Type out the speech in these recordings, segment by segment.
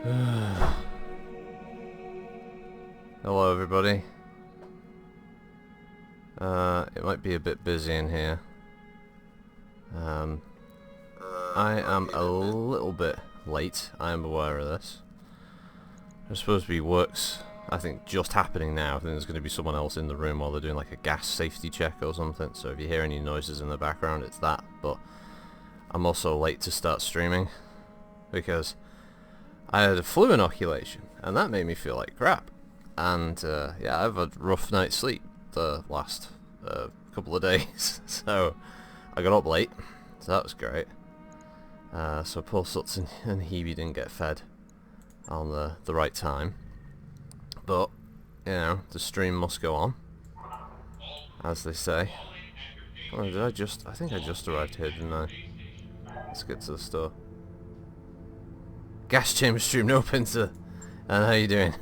Hello everybody. It might be a bit busy in here. I am a little bit late, I am aware of this. There's supposed to be works, I think, just happening now. I think there's going to be someone else in the room while they're doing like a gas safety check or something, so if you hear any noises in the background, it's that. But I'm also late to start streaming because I had a flu inoculation, and that made me feel like crap. And yeah, I've had a rough night's sleep the last couple of days, so I got up late, so that was great. So poor Suts and Hebe didn't get fed on the right time, but you know, the stream must go on, as they say. Oh, I think I just arrived here, didn't I? Let's get to the store. Gas chamber stream open to, and how you doing?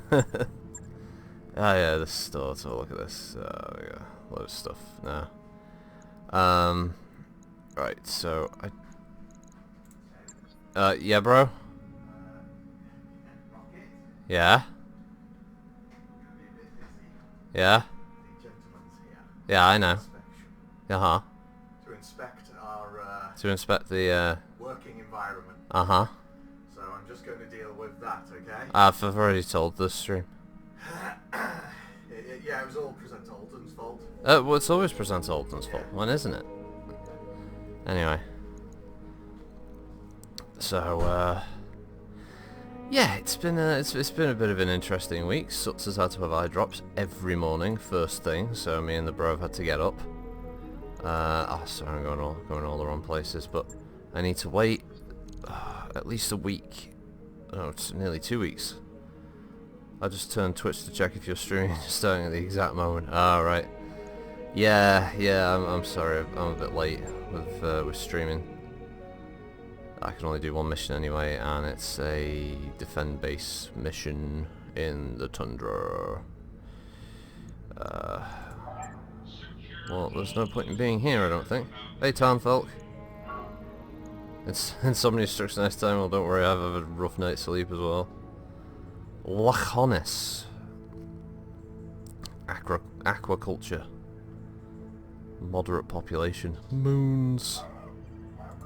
Ah yeah, the store, so look at this, we got a load of stuff now. Right, so yeah bro? Yeah? Yeah? Yeah, I know. Uh-huh. To inspect our To inspect the working environment. uh-huh. So I'm just going to deal with that, okay? I've already told the stream. Yeah, it was all Present Alton's fault. Well, it's always Present Alton's fault, when isn't it? Anyway. So, yeah, it's been a bit of an interesting week. Suts has had to have eye drops every morning, first thing, so me and the bro have had to get up. Oh, sorry, I'm going all the wrong places, but I need to wait at least a week. No, it's nearly 2 weeks. I just turned Twitch to check if you're streaming, starting at the exact moment. Ah, right. Yeah, I'm sorry, I'm a bit late with streaming. I can only do one mission anyway, and it's a defend base mission in the tundra. Well, there's no point in being here, I don't think. Hey, Tarnfolk. It's Insomnia Strikes next time. Well, don't worry, I've had a rough night's sleep as well. Lachonis. Aquaculture. Moderate population. Moons.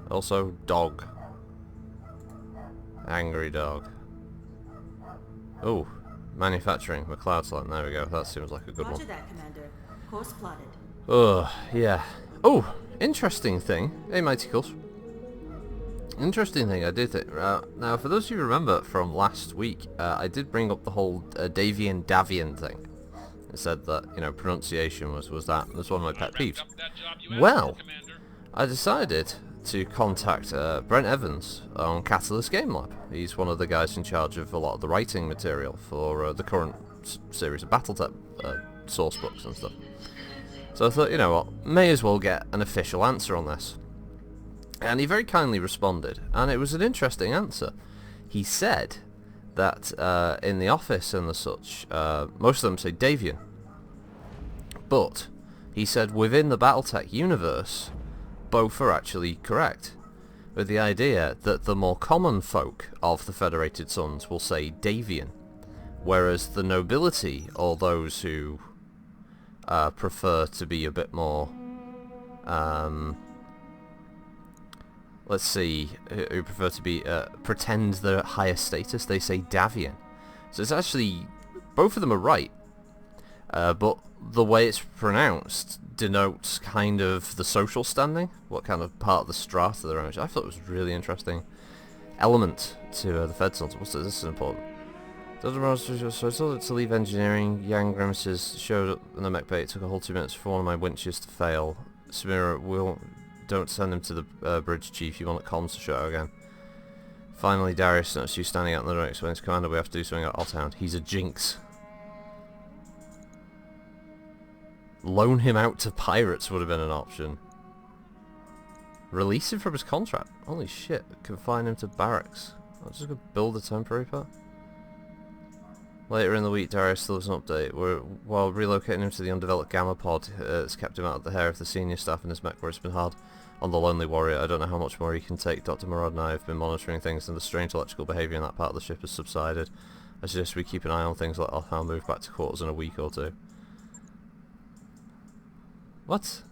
Also, dog. Angry dog. Oh, manufacturing. McLeod's land. There we go. That seems like a good one. Roger that, Commander. Course plotted. Oh, yeah. Oh, interesting thing. Hey, Mightycles. Interesting thing I did think. Now, for those of you who remember from last week, I did bring up the whole Davian thing. I said that, you know, pronunciation was one of my pet peeves. Well, I decided to contact Brent Evans on Catalyst Game Lab. He's one of the guys in charge of a lot of the writing material for the current series of Battletech source books and stuff. So I thought, you know what, may as well get an official answer on this. And he very kindly responded, and it was an interesting answer. He said that in the office and the such, most of them say Davian. But he said within the Battletech universe, both are actually correct, with the idea that the more common folk of the Federated Suns will say Davian, whereas the nobility, or those who prefer to be a bit more, let's see, who prefer to be, pretend they're at higher status, they say Davian. So it's actually, both of them are right, but the way it's pronounced denotes kind of the social standing, what kind of part of the strata they're in. I thought it was a really interesting element to the Fed Suns. This is important. So I told it to leave engineering. Yang Grimaces showed up in the mech bay. It took a whole 2 minutes for one of my winches to fail. Samira, don't send him to the bridge, Chief. You want comms to show out again. Finally, Darius noticed you standing out in the door. Explains, Commander, we have to do something at Oddhound. He's a jinx. Loan him out to pirates would have been an option. Release him from his contract. Holy shit. Confine him to barracks. I'll just go build a temporary part. Later in the week, Darius still has an update. While relocating him to the undeveloped Gamma pod, it's kept him out of the hair of the senior staff in his mech where it's been hard. on the Lonely Warrior. I don't know how much more he can take. Dr. Murad and I have been monitoring things, and the strange electrical behaviour in that part of the ship has subsided. I suggest we keep an eye on things like I'll move back to quarters in a week or two. What?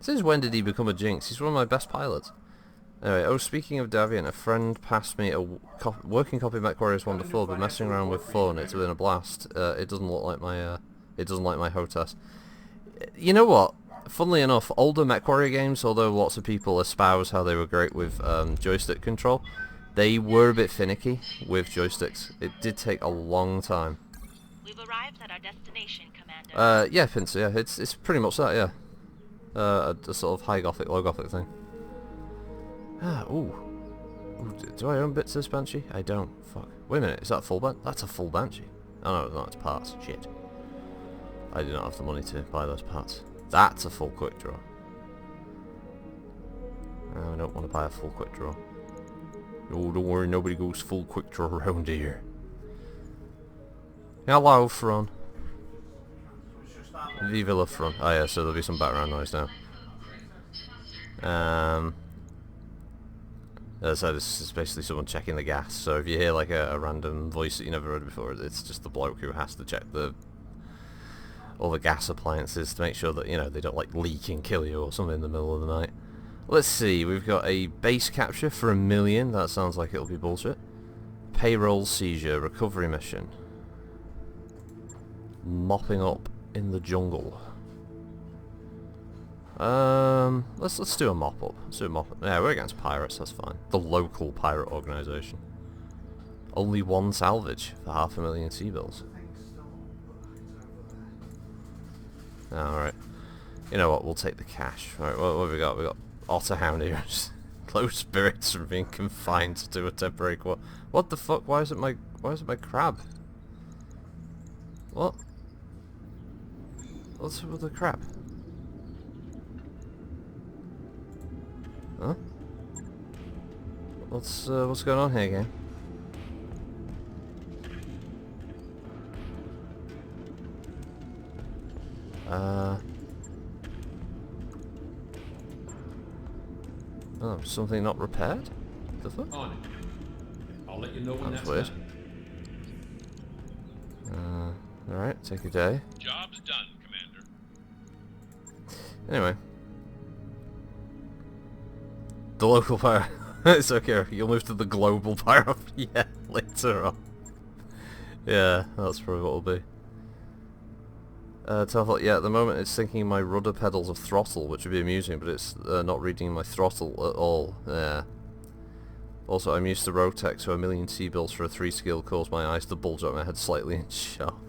Since when did he become a jinx? He's one of my best pilots. Anyway, oh, speaking of Davian, a friend passed me a working copy of MechWarriors 1 to 4, but messing around with 4 and it's been a blast. It doesn't look like my, it doesn't like my HOTAS. You know what? Funnily enough, older MechWarrior games, although lots of people espouse how they were great with joystick control, they were a bit finicky with joysticks. It did take a long time. We've arrived at our destination, Commander. Yeah, Pincer, yeah, it's pretty much that, yeah. A sort of high Gothic, low Gothic thing. Ah, ooh. Do I own bits of this Banshee? I don't. Fuck. Wait a minute, is that a full Banshee? That's a full Banshee. Oh no, it's parts. Shit. I do not have the money to buy those parts. That's a full quick draw. No, I don't want to buy a full quick draw. No, don't worry, nobody goes full quick draw around here. Hello, Fron. Viva la Fron. Oh yeah, so there'll be some background noise now. So this is basically someone checking the gas, so if you hear like a random voice that you never heard before, it's just the bloke who has to check all the gas appliances to make sure that, you know, they don't like leak and kill you or something in the middle of the night. Let's see, we've got a base capture for 1 million, that sounds like it'll be bullshit. Payroll seizure, recovery mission. Mopping up in the jungle. Let's do a mop up. Let's do a mop up. Yeah, we're against pirates, that's fine. The local pirate organisation. Only 1 salvage for 500,000 sea bills. Alright. You know what, we'll take the cash. Alright, what have we got? We got Otterhound here. Low spirits from being confined to a temporary quarter. What the fuck? Why is it my crab? What? What's with the crab? Huh? What's going on here, game? Oh, something not repaired? What the fuck? On it. I'll let you know when That's that's weird. done. Alright, take a day. Job's done, Commander. Anyway. The local pirate. It's okay, you'll move to the global pirate. Yeah, later on. Yeah, that's probably what it'll be. Teleport, yeah, at the moment it's thinking my rudder pedals of throttle, which would be amusing, but it's not reading my throttle at all. Yeah. Also, I'm used to Rotech, so 1 million sea bills for a 3 skill caused my eyes to bulge out my head slightly in shock.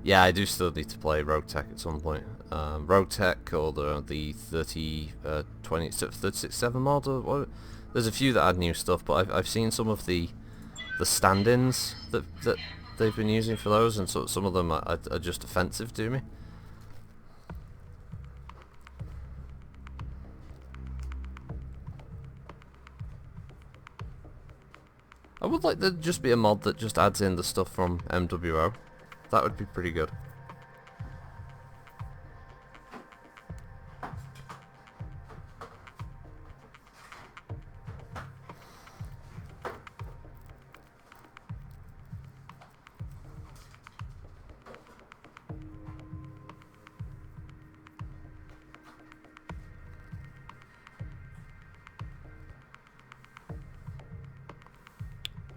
Yeah, I do still need to play Rotech at some point. Rotech or the 36.7 mod, or what? There's a few that add new stuff, but I've seen some of the stand-ins that they've been using for those, and so some of them are just offensive to me. I would like there to just be a mod that just adds in the stuff from MWO. That would be pretty good.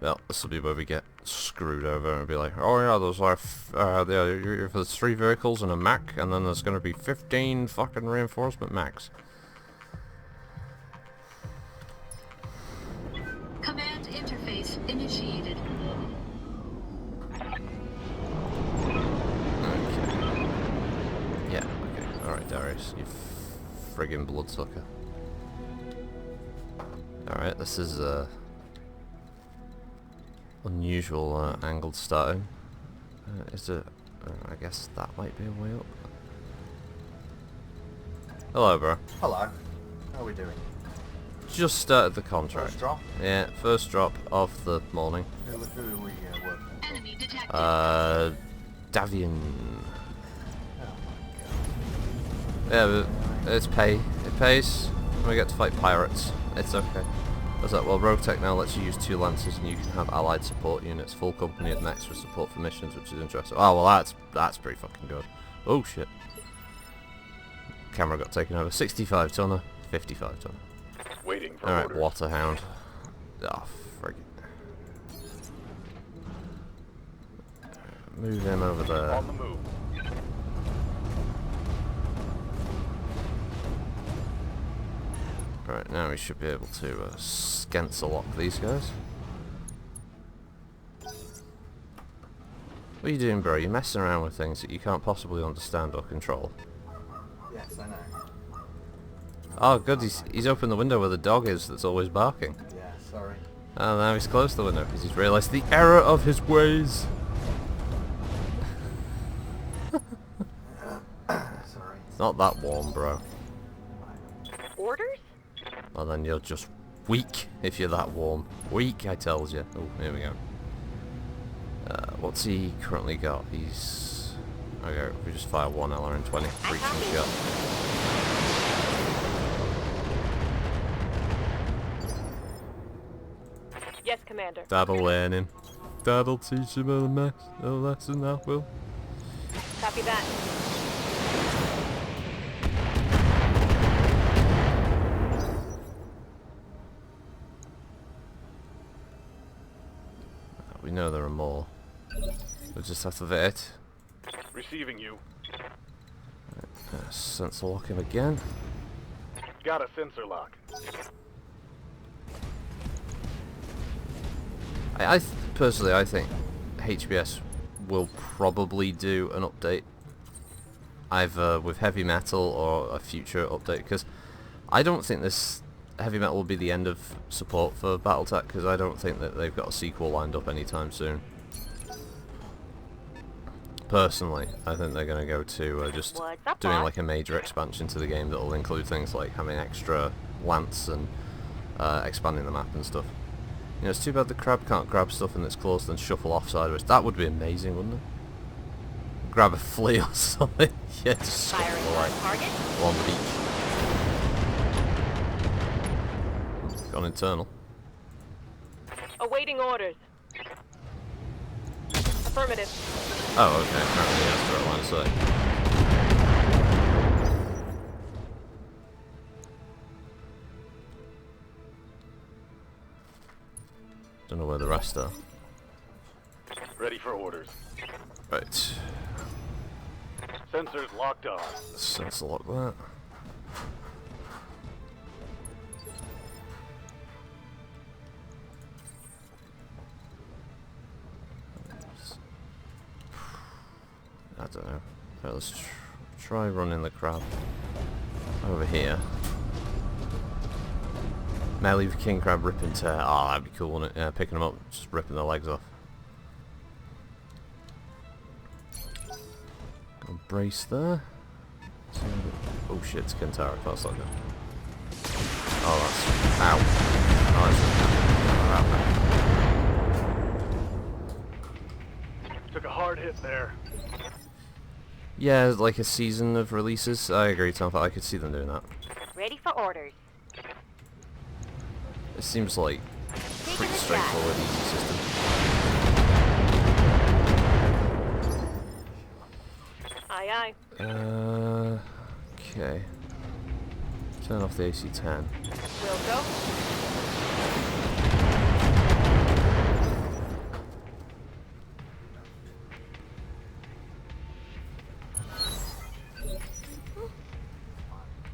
Well, this will be where we get screwed over and be like, oh yeah, there's like, there's 3 vehicles and a mech, and then there's going to be 15 fucking reinforcement mechs. Command interface initiated. Okay. Yeah, okay. Alright, Darius, you friggin' bloodsucker. Alright, this is, unusual angled starting. Is it? I guess that might be a way up. Hello, bro. Hello. How are we doing? Just started the contract. First drop? Yeah, first drop of the morning. Who are we working for? Enemy detected. Davian. Oh my god. Yeah, but it's pay. It pays. And we get to fight pirates. It's okay. What's that? Well, Rogue Tech now lets you use 2 Lancers and you can have allied support units. Full company of mechs for support for missions, which is interesting. Oh, well, that's pretty fucking good. Oh, shit. Camera got taken over. 65 tonner, 55 tonner. Waiting for Alright, orders. Waterhound. Oh, frig it. Move him over there. On the move. Right, now we should be able to scancel-lock these guys. What are you doing, bro? You're messing around with things that you can't possibly understand or control. Yes, I know. Oh, good, he's opened the window where the dog is that's always barking. Yeah, sorry. Oh, now he's closed the window because he's realised the error of his ways. Sorry. It's not that warm, bro. Orders? Well, then you're just weak if you're that warm. Weak, I tells you. Oh, here we go. What's he currently got? He's... Okay, we just fire 1 LRN-20. Breaching shot. Yes, Commander. That'll learn him. That'll teach him a lesson, that will. Copy that. We know there are more. We'll just have to vet. Receiving you. Sensor lock him again. Got a sensor lock. Personally, I think HBS will probably do an update, either with heavy metal or a future update, because I don't think this heavy metal will be the end of support for Battletech, because I don't think that they've got a sequel lined up anytime soon. Personally, I think they're going to go to just doing like a major expansion to the game that will include things like having extra lance and expanding the map and stuff. You know, it's too bad the crab can't grab stuff in its claws and shuffle off sideways. That would be amazing, wouldn't it? Grab a flea or something. Yeah, just scuffle like along the beach. Gone internal. Awaiting orders. Affirmative. Oh, okay. Apparently he has direct line of sight. Don't know where the rest are. Ready for orders. Right. Sensors locked on. Sensor lock that. I don't know. Okay, let's try running the crab over here. Now leave king crab rip and tear. Oh, that'd be cool, wouldn't it? Yeah, picking them up, just ripping their legs off. Got a brace there. Oh shit, it's Kentaro. That's not good. Oh, that's... Ow. Oh, that's... Took a hard hit there. Yeah, like a season of releases. I agree, Tom. I could see them doing that. Ready for orders. It seems like pretty straightforward, easy system. Aye, aye. Okay. Turn off the AC-10. We'll go.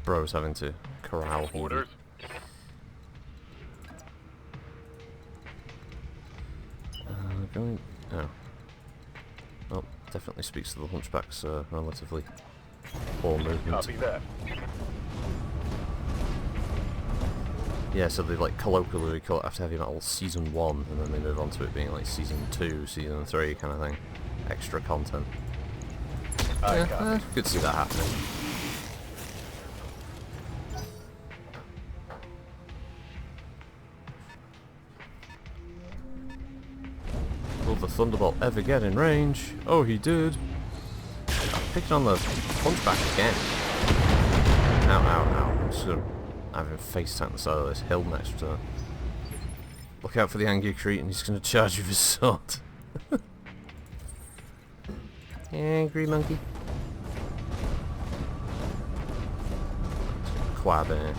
Bro's having to corral Heavey. Orders. Going... Oh. Well, definitely speaks to the Hunchback's relatively poor movement. Copy that. Yeah, so they like colloquially call it after Heavy Metal Season 1, and then they move on to it being like Season 2, Season 3 kind of thing. Extra content. Yeah, could see that happening. Will the Thunderbolt ever get in range? Oh, he did. Picking on the Hunchback again. Ow, ow, ow. I'm just gonna have him face tank the side of this hill next turn. Look out for the angry Crete, and he's gonna charge you with his sword. Angry monkey. Quab in it.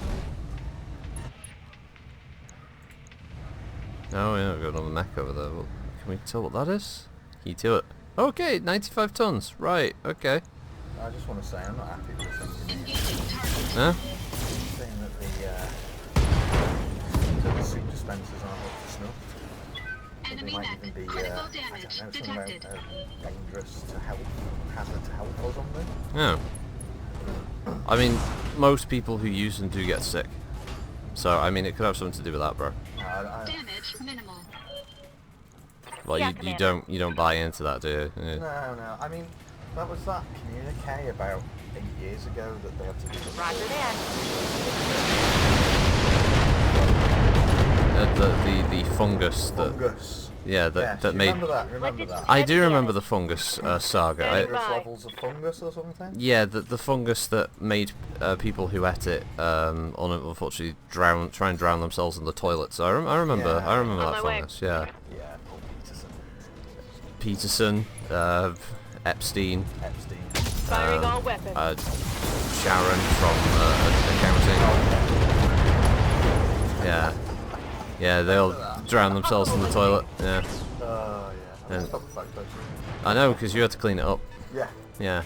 Oh yeah, we've got another mech over there. Well, can we tell what that is? Key to it. Okay, 95 tons. Right, okay. I just want to say I'm not happy with this engine. Engaging target. Huh? Saying that the suit dispensers aren't up to snuff. But Enemy they might mech. even be, Critical I damage don't know, something about detected. dangerous to health, hazard to health or something. Yeah. I mean, most people who use them do get sick. So, I mean, it could have something to do with that, bro. Damage minimal. Well, Yeah, you Commander. don't buy into that, do you? Yeah. No, I mean, that was that communique about 8 years ago that they had to do the Roger that. The fungus that fungus. yeah Yes, that you made. remember that? Remember that? I do remember the fungus saga. Standing Dangerous by. levels of fungus or something? Yeah, the fungus that made people who ate it unfortunately try and drown themselves in the toilets. I remember Yeah. I remember On that my way. fungus. Yeah, Yeah, Paul Peterson. Peterson, Epstein, Epstein. Firing all weapons. Sharon from accounting. Yeah, yeah, they all drown themselves in the toilet. Yeah, Oh, yeah. And- Stop the fact that- I know, because you had to clean it up. Yeah. Yeah.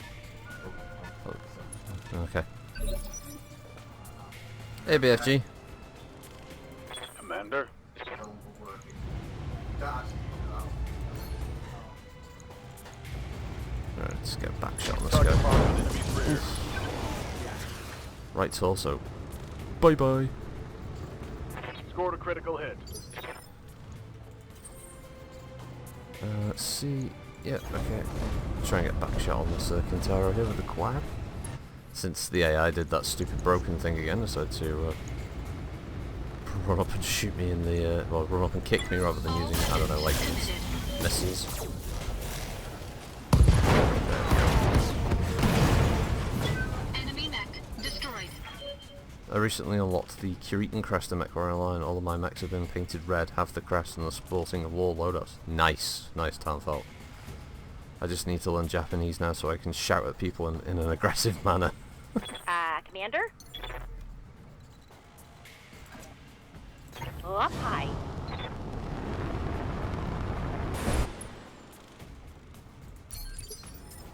Okay. Hey, BFG. Commander? Alright, let's get a back shot on this guy. Right torso. Bye bye. Scored a critical hit. Let's see. Yep, okay. Try and get a back shot on this Kintaro here with the quab. Since the AI did that stupid broken thing again, I decided to run up and shoot me in the well, run up and kick me rather than using, I don't know, like missiles. Enemy mech destroyed. I recently unlocked the Kiritan crest in Mech Warrior Line. All of my mechs have been painted red, have the crest and the sporting war loadouts. Nice, nice Townfelt. I just need to learn Japanese now so I can shout at people in an aggressive manner. Commander? Up high.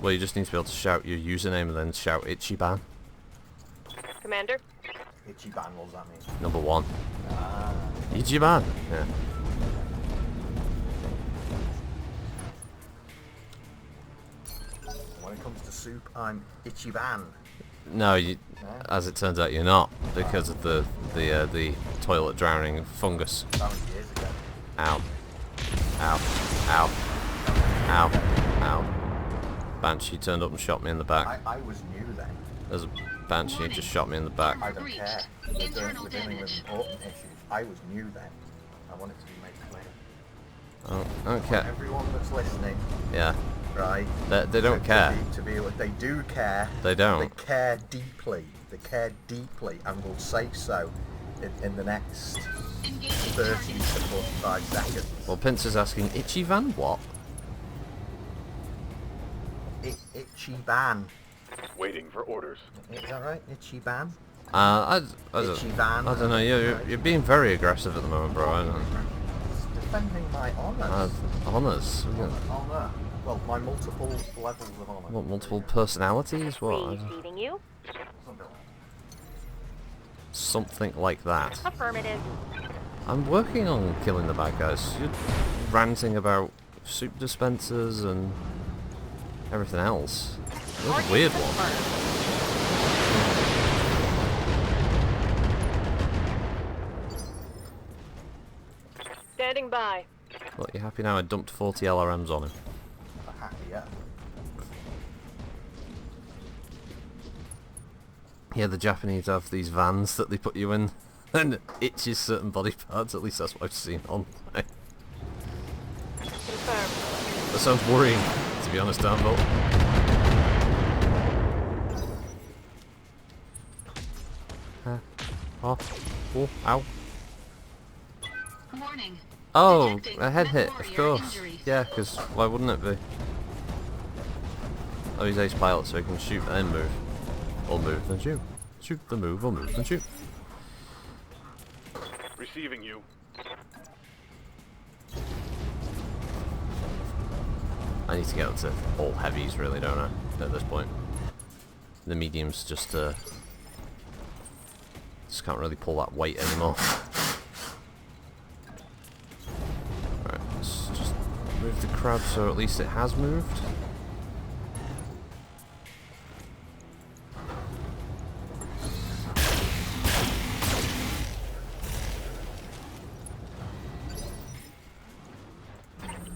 Well, you just need to be able to shout your username and then shout Ichiban. Commander? Ichiban, what does that mean? Number 1. Ah. Ichiban! Yeah. When it comes to soup, I'm Ichiban. No, No? as it turns out, you're not because of the toilet drowning fungus. That was years ago. Ow. Ow. Ow. Ow. Ow. Banshee turned up and shot me in the back. I was new then. There's a Banshee just shot me in the back. I don't Breach. care. Internal We're dealing with damage. important issues. I was new then. I want it to be made clear. Oh, okay. Everyone that's listening, Yeah. right? They don't care. They do care. They don't. They care deeply. They care deeply, and will say so in the next Engaging 30 target. to 45 seconds. Well, Pince is asking, Ichiban what? Ichiban. Waiting for orders. Is that right? Ichiban? I Ichiban. don't know. You're being very aggressive at the moment, bro. I don't know. It's defending my honours. Honours. Honour. Well, my multiple levels of honour. What, multiple personalities? What? I don't- Receiving you. Something like that. Affirmative. I'm working on killing the bad guys. You're ranting about soup dispensers and everything else. You're a weird one. Standing by. Look, you happy now? I dumped 40 LRMs on him. I'm happy, yeah. Yeah, the Japanese have these vans that they put you in and it itches certain body parts. At least that's what I've seen online. Confirmed. That sounds worrying, to be honest, Danville. Oh, oh, ow. Warning. Oh, Detecting a head mech hit, of warrior course. injuries. Yeah, because why wouldn't it be? Oh, he's ace pilot, so he can shoot and move. Or move then shoot. Shoot then move, or move then shoot. Receiving you. I need to get up to all heavies, really, don't I? At this point, the mediums just can't really pull that weight anymore. Right, let's just move the crab so at least it has moved.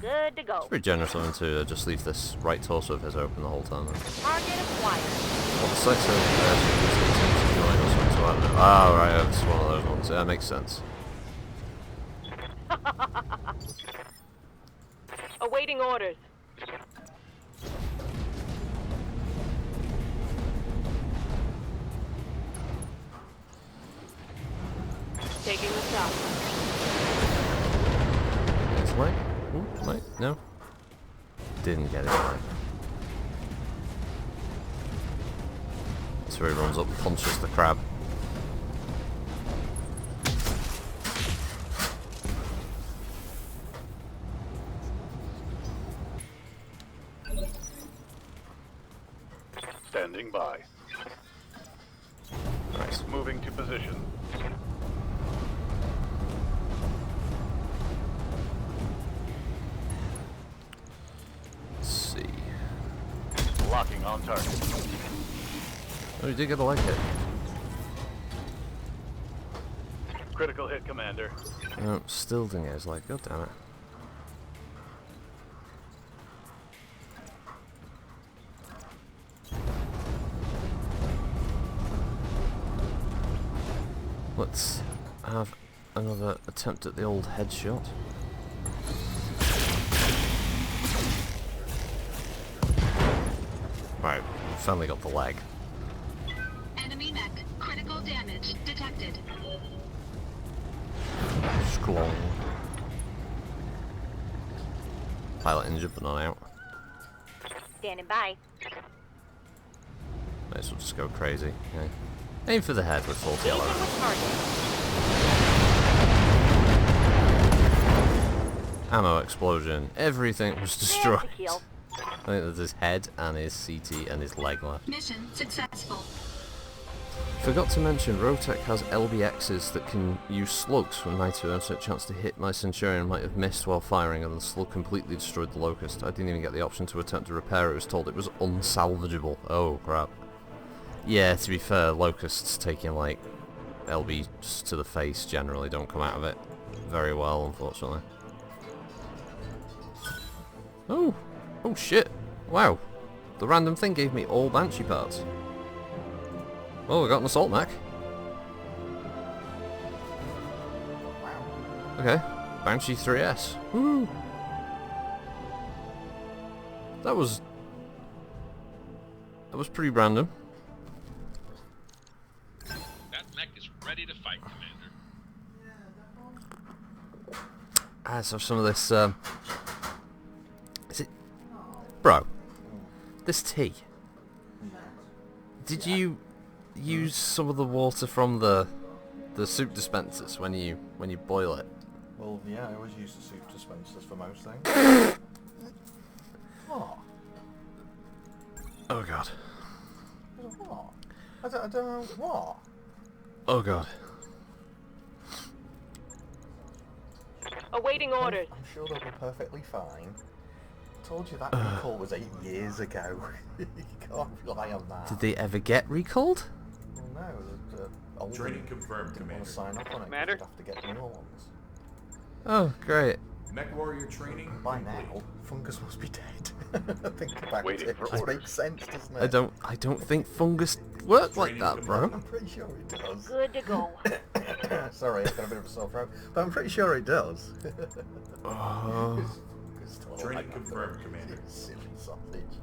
Good to go. It's pretty generous of him to just leave this right torso of his open the whole time. Target acquired. Well, the sights are join or something, so I don't know. Oh, right, it's one of those ones. Yeah, that makes sense. Awaiting orders. Taking the shot. It's light. Ooh, light. No. Didn't get it right. So he runs up, punches the crab. Standing by. Nice. Moving to position. Let's see. Locking on target. Oh, he did get a leg hit. Critical hit, Commander. No, still didn't get his leg. God damn it. Let's have another attempt at the old headshot. Right, finally got the leg. Enemy mech. Critical damage detected. Schlong. Pilot injured but not out. Standing by. Might as well just go crazy. Yeah. Aim for the head with full yellow. Engaging with target. Ammo explosion. Everything was destroyed. There's the kill. I think there's his head and his CT and his leg left. Mission successful. Forgot to mention, Rotech has LBXs that can use slugs when 90% chance to hit. My Centurion might have missed while firing and the slug completely destroyed the Locust. I didn't even get the option to attempt to repair it. I was told it was unsalvageable. Oh crap. Yeah, to be fair, Locusts taking like LBs to the face generally don't come out of it very well, unfortunately. Oh! Oh shit! Wow! The random thing gave me all Banshee parts. Oh, we got an assault mech. Okay, Banshee 3S. Woo! That was pretty random. That mech is ready to fight, Commander. Let's have some of this. Is it, bro? This tea. Did you use some of the water from the soup dispensers when you boil it? Well, yeah, I always use the soup dispensers for most things. What? Oh god. What? I don't know what. Oh god. Awaiting orders. I'm sure they'll be perfectly fine. I told you that recall was 8 years ago. You can't rely on that. Did they ever get recalled? Well, no, old Training confirmed, didn't want Commander. to sign up on it. Commander? You'd have to get newer ones. Oh great. Mech warrior training By complete. now, fungus must be dead. Think about Waiting it. for It orders. makes sense, doesn't it? I don't think fungus work like that, bro. I'm pretty sure it does. Good to go. Sorry, I've got a bit of a sore throat, but I'm pretty sure it does. Oh. Fungus to all Training like confirmed, that. Commander. Silly sausage.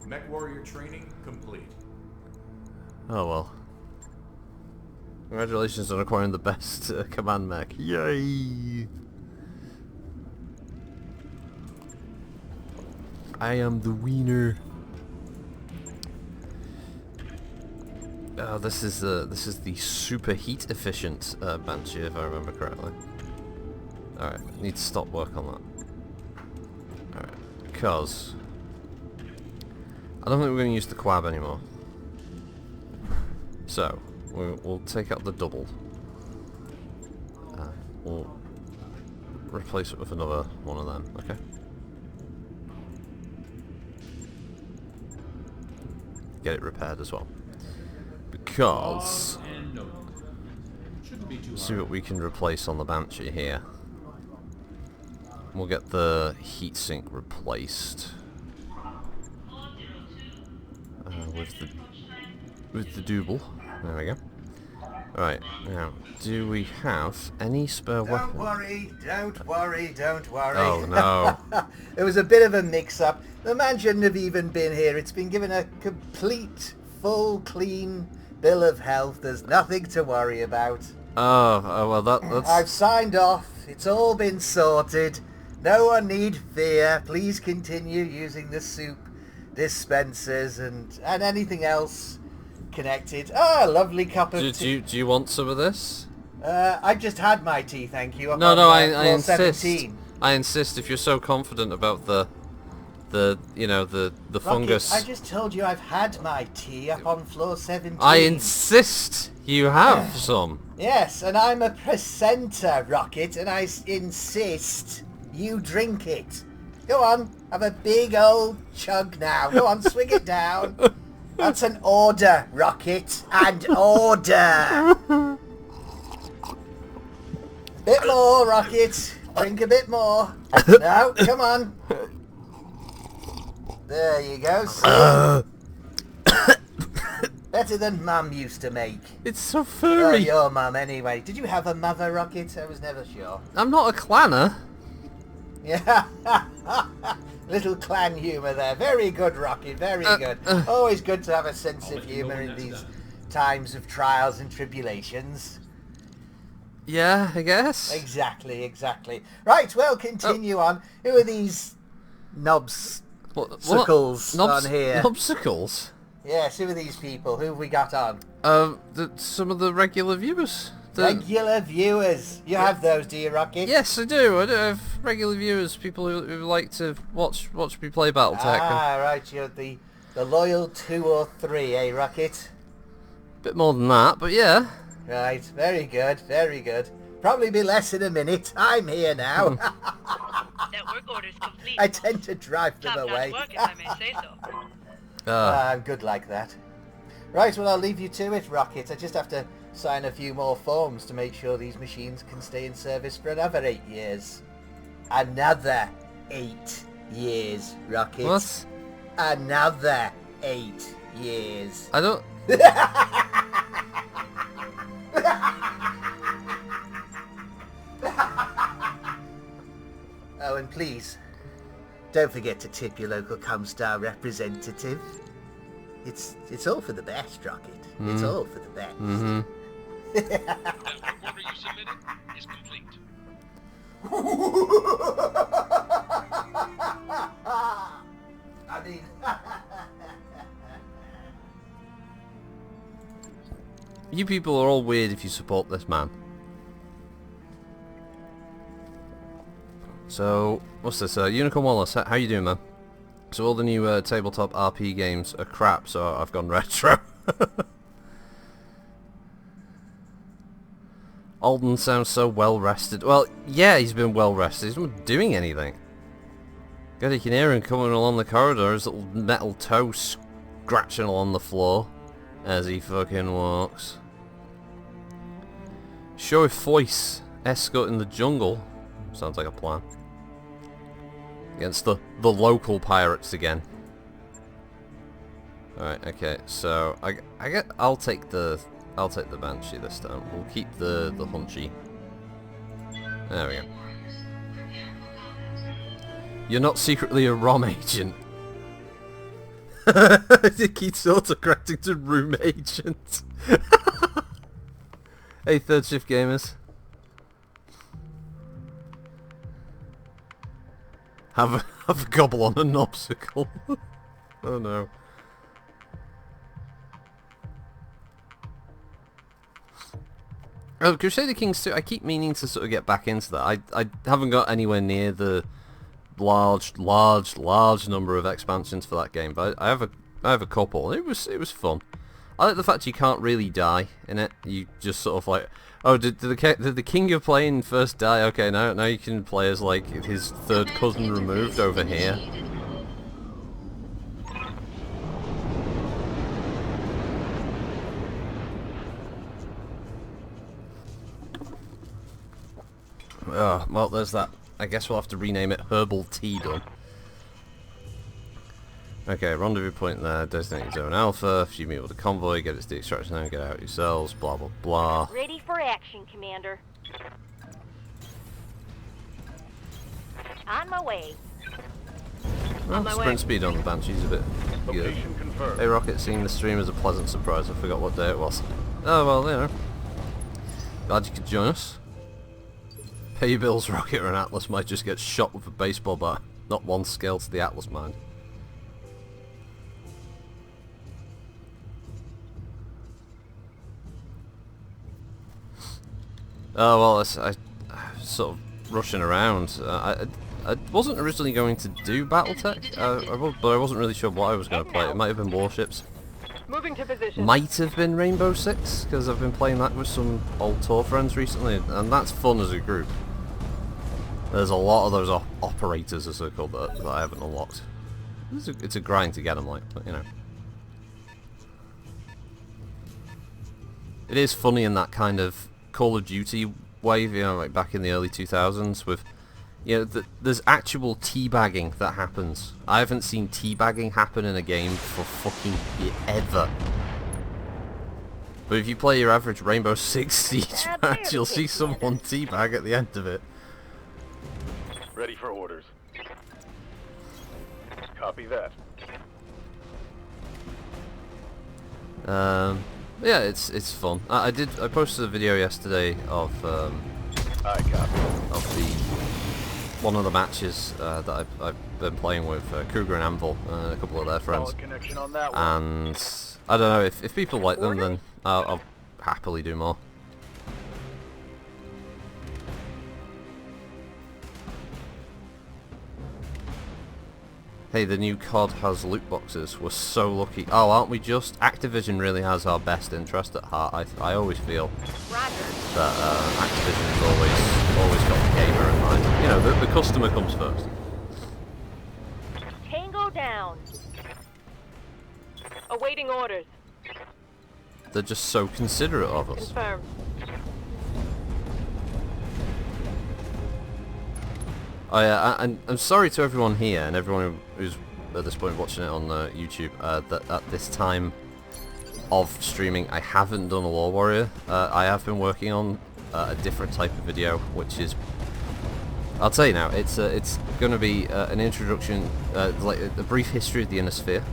Mech warrior training complete. Oh well. Congratulations on acquiring the best command mech. Yay! I am the wiener. Oh, this is the super heat efficient Banshee, if I remember correctly. Alright, need to stop work on that. Alright, because I don't think we're going to use the quab anymore. So, we'll take out the double. We'll replace it with another one of them, okay? Get it repaired as well. Because And no. Shouldn't be too see hard. what we can replace on the Banshee here. We'll get the heatsink replaced with the double. There we go. Right, now, do we have any spare weapons? Don't worry, don't worry, don't worry. Oh no. It was a bit of a mix-up. The man shouldn't have even been here. It's been given a complete, full, clean bill of health. There's nothing to worry about. Oh well, that's... I've signed off. It's all been sorted. No one need fear. Please continue using the soup dispensers and anything else connected. Ah, lovely cup of tea. Do you want some of this? I've just had my tea, thank you. No, I floor insist. 17. I insist. If you're so confident about the Rocky, fungus, I just told you I've had my tea up on floor 17. I insist you have some. Yes, and I'm a presenter, Rocket, and I insist you drink it. Go on, have a big old chug now. Go on, swig it down. That's an order, Rocket. An order. Bit more, Rocket. Drink a bit more. No, come on. There you go. See? Better than Mum used to make. It's so Oh, furry. your Mum anyway. Did you have a mother, Rocket? I was never sure. I'm not a clanner. Yeah. Little clan humour there. Very good, Rocket. Very good. Always good to have a sense of humour in these times of trials and tribulations. Yeah, I guess. Exactly, exactly. Right, well, continue on. Who are these knobs? Suckles on here. Knobsicles? Yes, who are these people? Who have we got on? Some of the regular viewers. Regular viewers. You have those, do you, Rocket? Yes, I do. I do have regular viewers, people who like to watch me play Battletech. Ah, right, you're the loyal 2 or 3, eh, Rocket? Bit more than that, but yeah. Right, very good, very good. Probably be less in a minute. I'm here now. Network orders complete. I tend to drive them Top-notch away. work, if I may say so. I'm good like that. Right, well, I'll leave you to it, Rocket. I just have to sign a few more forms to make sure these machines can stay in service for another 8 years. Another 8 years, Rocket. What? Another 8 years. I don't... Oh, and please, don't forget to tip your local Comstar representative. It's all for the best, Rocket. It's all for the best. Mm-hmm. That order you submitted is complete. I mean... You people are all weird if you support this man. So, what's this? Unicorn Wallace, how you doing, man? So all the new tabletop RP games are crap, so I've gone retro. Alden sounds so well rested. Well, yeah, he's been well rested. He's not doing anything. God, you can hear him coming along the corridor, his little metal toe scratching along the floor as he fucking walks. Show if voice escort in the jungle. Sounds like a plan. Against the local pirates again. Alright, okay, so I'll take the Banshee this time. We'll keep the Hunchy. There we go. You're not secretly a ROM agent. It keeps autocorrecting to room agent. Hey, third shift gamers. Have a gobble on an obstacle. Oh no. Oh, Crusader Kings 2, I keep meaning to sort of get back into that. I haven't got anywhere near the large number of expansions for that game, but I have a couple. It was fun. I like the fact you can't really die in it. You just sort of like, oh, did the king you're playing first die? Okay, now you can play as like his third cousin removed over here. Oh, well, there's that. I guess we'll have to rename it Herbal Tea done. Okay, rendezvous point there, designated zone alpha, if you meet with a convoy, get its de-extraction zone, get out yourselves, blah blah blah. Ready for action, Commander. On my way. Well, sprint speed on the Banshee's a bit good. Location confirmed. Hey Rocket, seeing the stream is a pleasant surprise. I forgot what day it was. Oh well, you know. Glad you could join us. Pay your bills, Rocket, or an Atlas might just get shot with a baseball bat. Not one scale to the Atlas, mind. Oh well, I sort of rushing around. I wasn't originally going to do Battletech, but I wasn't really sure what I was going to play. It might have been Warships. Moving to position. Might have been Rainbow Six, because I've been playing that with some old tour friends recently, and that's fun as a group. There's a lot of those operators, as they're called, that I haven't unlocked. It's a grind to get them, like, but you know. It is funny in that kind of Call of Duty wave, you know, like back in the early 2000s with, you know, there's actual teabagging that happens. I haven't seen teabagging happen in a game for fucking ever. But if you play your average Rainbow Six Siege match, you'll see someone teabag at the end of it. Ready for orders. Copy that. Yeah, it's fun. I posted a video yesterday of I copy. one of the matches that I've been playing with Cougar and Anvil and a couple of their friends. Solid connection on that one. And I don't know, if people like them, then I'll happily do more. Hey, the new COD has loot boxes. We're so lucky. Oh, aren't we just? Activision really has our best interest at heart. I always feel that Activision has always got the gamer in mind. You know, the customer comes first. Tango down. Awaiting orders. They're just so considerate of us. Confirmed. Oh yeah, and I'm sorry to everyone here and everyone who's at this point watching it on YouTube that at this time of streaming I haven't done a Lore Warrior. I have been working on a different type of video, which is, I'll tell you now, it's going to be an introduction, like a brief history of the Inner Sphere.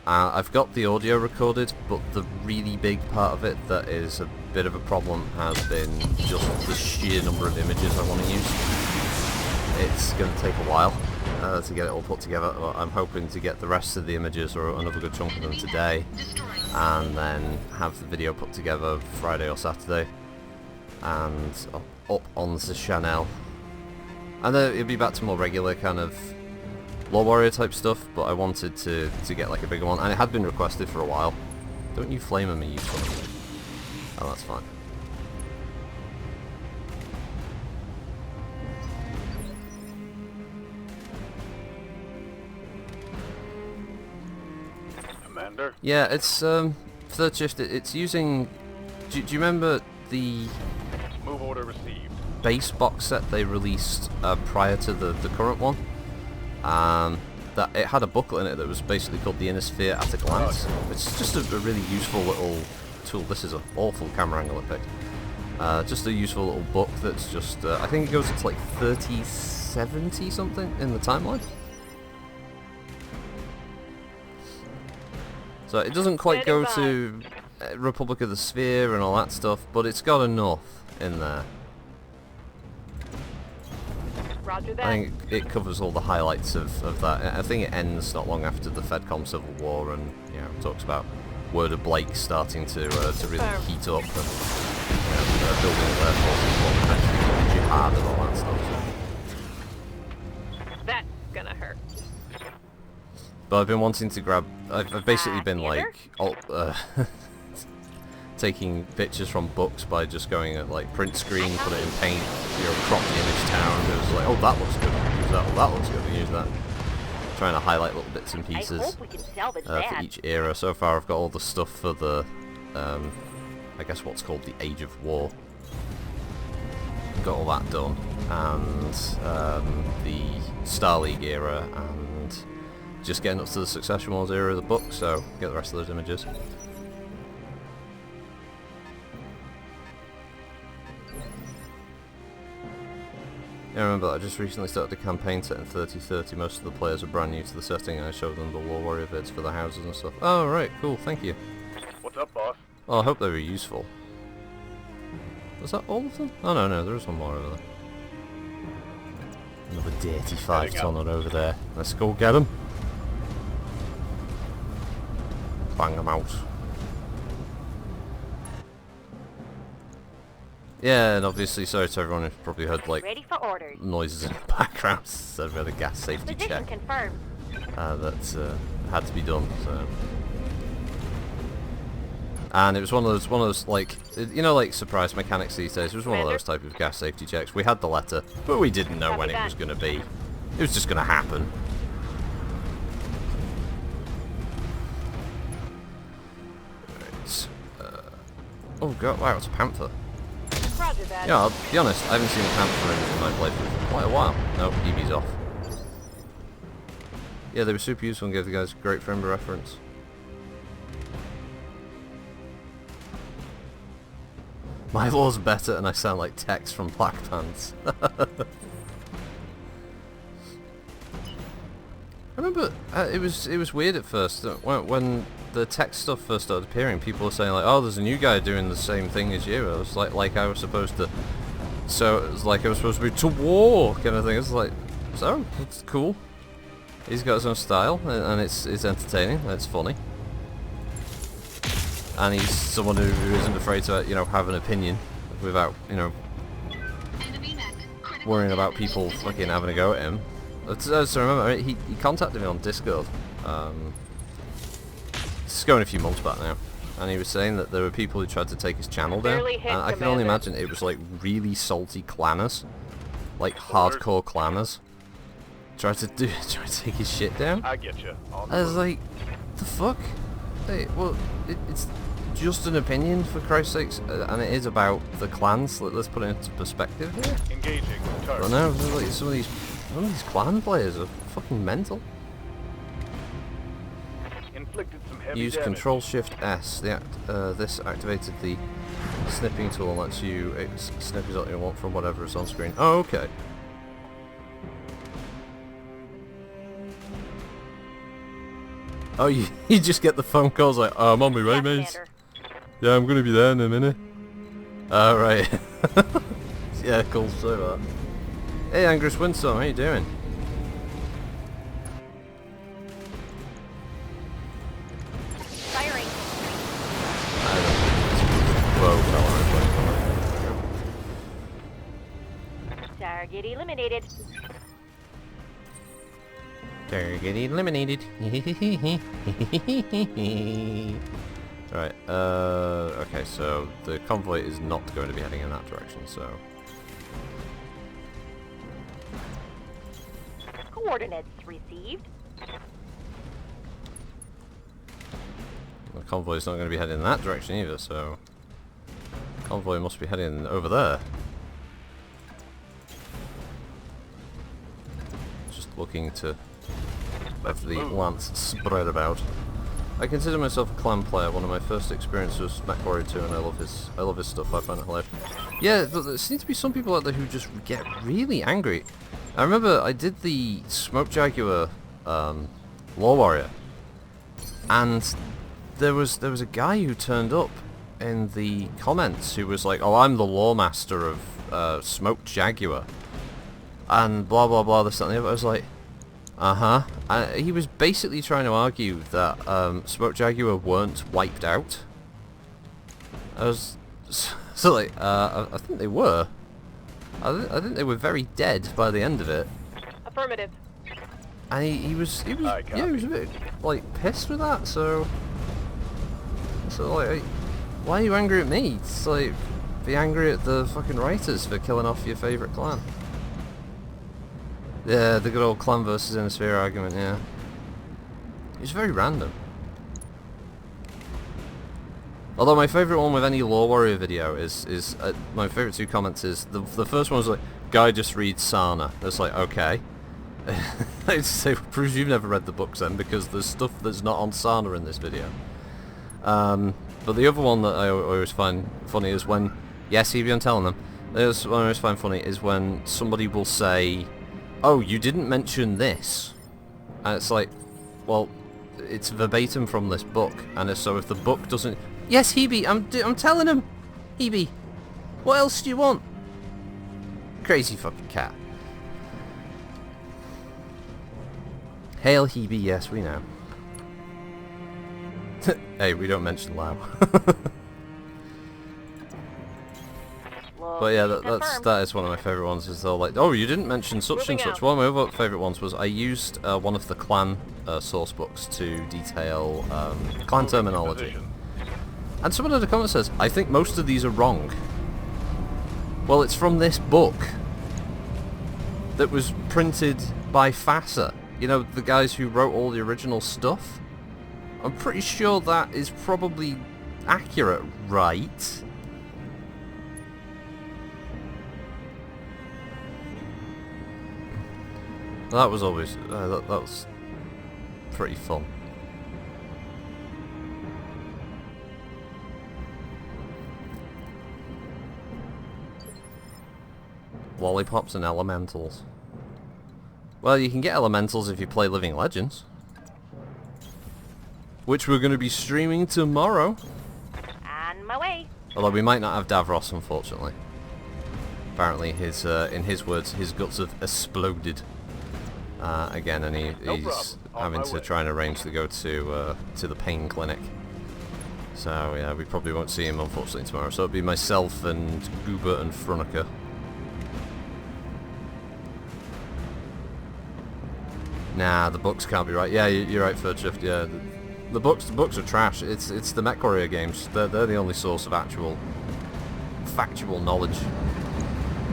I've got the audio recorded, but the really big part of it that is a bit of a problem has been just the sheer number of images I want to use. It's going to take a while to get it all put together. I'm hoping to get the rest of the images, or another good chunk of them, today, and then have the video put together Friday or Saturday, and up on the channel. And then it'll be back to more regular kind of Lore Warrior type stuff, but I wanted to get like a bigger one, and it had been requested for a while. Don't you flame at me, you son. Oh, that's fine. Commander? Yeah, it's third shift. It's using. Do you remember the Move order received. base box set they released prior to the current one? That it had a booklet in it that was basically called the Inner Sphere at a Glance. It's just a really useful little tool. This is an awful camera angle I picked. Just a useful little book that's just. I think it goes up to like 3070 something in the timeline. So it doesn't quite go Standing to Republic of the Sphere and all that stuff, but it's got enough in there. Roger that. I think it covers all the highlights of that. I think it ends not long after the Fedcom Civil War, and you know, talks about Word of Blake starting to really heat up, and building their forces for eventually jihad and all that stuff. That's gonna hurt. But I've been wanting to grab. I've basically been like taking pictures from books by just going at like print screen, put it in paint, crop the image down. It was like, oh, that looks good. Use that. Oh, that looks good. Use that. Trying to highlight little bits and pieces I hope we can salvage for that. each era. So far, I've got all the stuff for the, I guess what's called the Age of War. Got all that done, and the Star League era, and just getting up to the Succession Wars era of the book. So get the rest of those images. Yeah, I remember I just recently started a campaign set in 3030. Most of the players are brand new to the setting, and I showed them the War Warrior vids for the houses and stuff. Oh, right, cool, thank you. What's up, boss? Oh, I hope they were useful. Was that all of them? Oh, no, there is one more over there. Another dirty 5-tonner over there. Let's go get him. Bang him out. Yeah, and obviously, sorry to everyone who's probably heard like Ready for orders. noises in the background. So we had a gas safety Position check confirmed. that had to be done. So, and it was one of those like like surprise mechanics these days. It was one of those type of gas safety checks. We had the letter, but we didn't know when it was going to be. It was just going to happen. Right. Oh god! Wow, it's a panther. Roger that. Yeah, I'll be honest, I haven't seen a panther in my playthrough for quite a while. Nope, EB's off. Yeah, they were super useful and gave the guys a great frame of reference. My law's better and I sound like Tex from Black Pants. I remember it was weird at first when the text stuff first started appearing. People were saying like, "Oh, there's a new guy doing the same thing as you." I was like I was supposed to. So it was like I was supposed to be to war kind of thing. It's like, so it's cool. He's got his own style and it's entertaining. And it's funny. And he's someone who isn't afraid to have an opinion without worrying about people fucking having a go at him. So remember, he contacted me on Discord. This is going a few months back now, and he was saying that there were people who tried to take his channel down, Barely hit, and I can only imagine it was like really salty clanners, like hardcore clanners, tried to take his shit down. I get you. I was like, the fuck? Hey, well, it's just an opinion for Christ's sakes, and it is about the clans. Let's put it into perspective here. Engaging. But no, like some of these clan players are fucking mental. Inflicted some heavy Use damage. Control Shift S. This activated the snipping tool and lets you snip exactly what you want from whatever is on screen. Oh, okay. Oh, you just get the phone calls like, oh, I'm on my way, mate. Yeah, I'm gonna be there in a minute. Right. Yeah, cool. Sorry about that. Hey, Angus Windstorm, how you doing? Firing. Target eliminated. Target eliminated. Alright, okay, so the convoy is not going to be heading in that direction, so... Coordinates received. The convoy is not going to be heading in that direction either, so... The convoy must be heading over there. Just looking to have the lance spread about. I consider myself a clan player. One of my first experiences was MechWarrior 2, and I love his stuff. I find it hilarious. Yeah, but there seems to be some people out there who just get really angry. I remember I did the Smoke Jaguar Law Warrior, and there was a guy who turned up in the comments who was like, "Oh, I'm the lore master of Smoked Jaguar," and blah blah blah this and the other. I was like, he was basically trying to argue that Smoked Jaguar weren't wiped out. I was so like, I think they were. I think they were very dead by the end of it. Affirmative. And he was he was a bit like pissed with that. So like, why are you angry at me? It's like, be angry at the fucking writers for killing off your favourite clan. Yeah, the good old clan versus Innisphere argument, yeah. It's very random. Although my favourite one with any Lore Warrior video is my favourite two comments is, the first one was like, guy just reads Sana. It's like, okay. I say, proves you've never read the books then, because there's stuff that's not on Sana in this video. But the other one that I always find funny is when, yes, Evie, I'm telling them, the one I always find funny is when somebody will say, oh, you didn't mention this. And it's like, well, it's verbatim from this book, and so if the book doesn't... Yes, Hebe, I'm telling him! Hebe, what else do you want? Crazy fucking cat. Hail Hebe, yes, we know. Hey, we don't mention Lao. But yeah, that is one of my favourite ones, is they're like, oh, you didn't mention such and such. One of my other favourite ones was I used one of the clan source books to detail clan terminology. And someone in the comments says, I think most of these are wrong. Well, it's from this book that was printed by FASA. You know, the guys who wrote all the original stuff. I'm pretty sure that is probably accurate, right? That was always, that was pretty fun. Lollipops and elementals. Well, you can get elementals if you play Living Legends, which we're going to be streaming tomorrow. On my way. Although we might not have Davros, unfortunately. Apparently, his in his words, his guts have exploded again, and he's having to try and arrange to go to the pain clinic. So yeah, we probably won't see him unfortunately tomorrow. So it'll be myself and Goober and Frunica. Nah, the books can't be right. Yeah, you're right, Furdshift. Yeah, the books are trash. It's the MechWarrior games. They're the only source of actual factual knowledge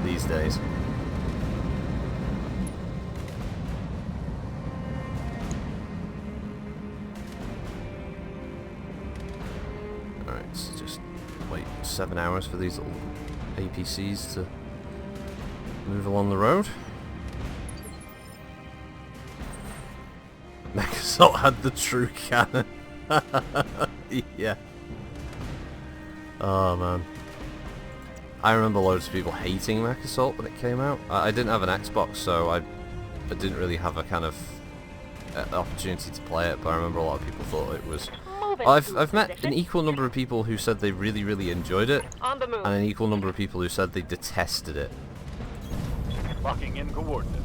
these days. Alright, so just wait 7 hours for these little APCs to move along the road. Mechasalt had the true cannon. Yeah. Oh man. I remember loads of people hating Mechasalt when it came out. I didn't have an Xbox, so I didn't really have a kind of opportunity to play it, but I remember a lot of people thought it was... I've met an equal number of people who said they really, really enjoyed it, and an equal number of people who said they detested it. Locking in coordinates.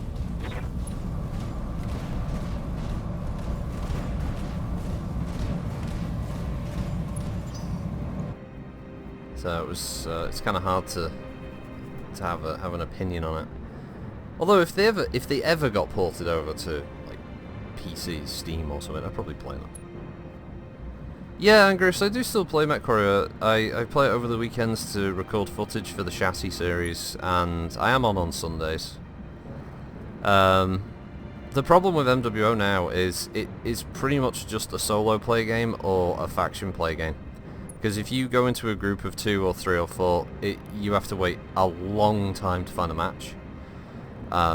So it was, it's kind of hard to have an opinion on it. Although if they ever got ported over to like PC, Steam or something, I'd probably play them. Yeah, Angus, I do still play MechWarrior. I play it over the weekends to record footage for the Chassis series, and I am on Sundays. The problem with MWO now is it is pretty much just a solo play game or a faction play game. Because if you go into a group of 2 or 3 or 4, you have to wait a long time to find a match.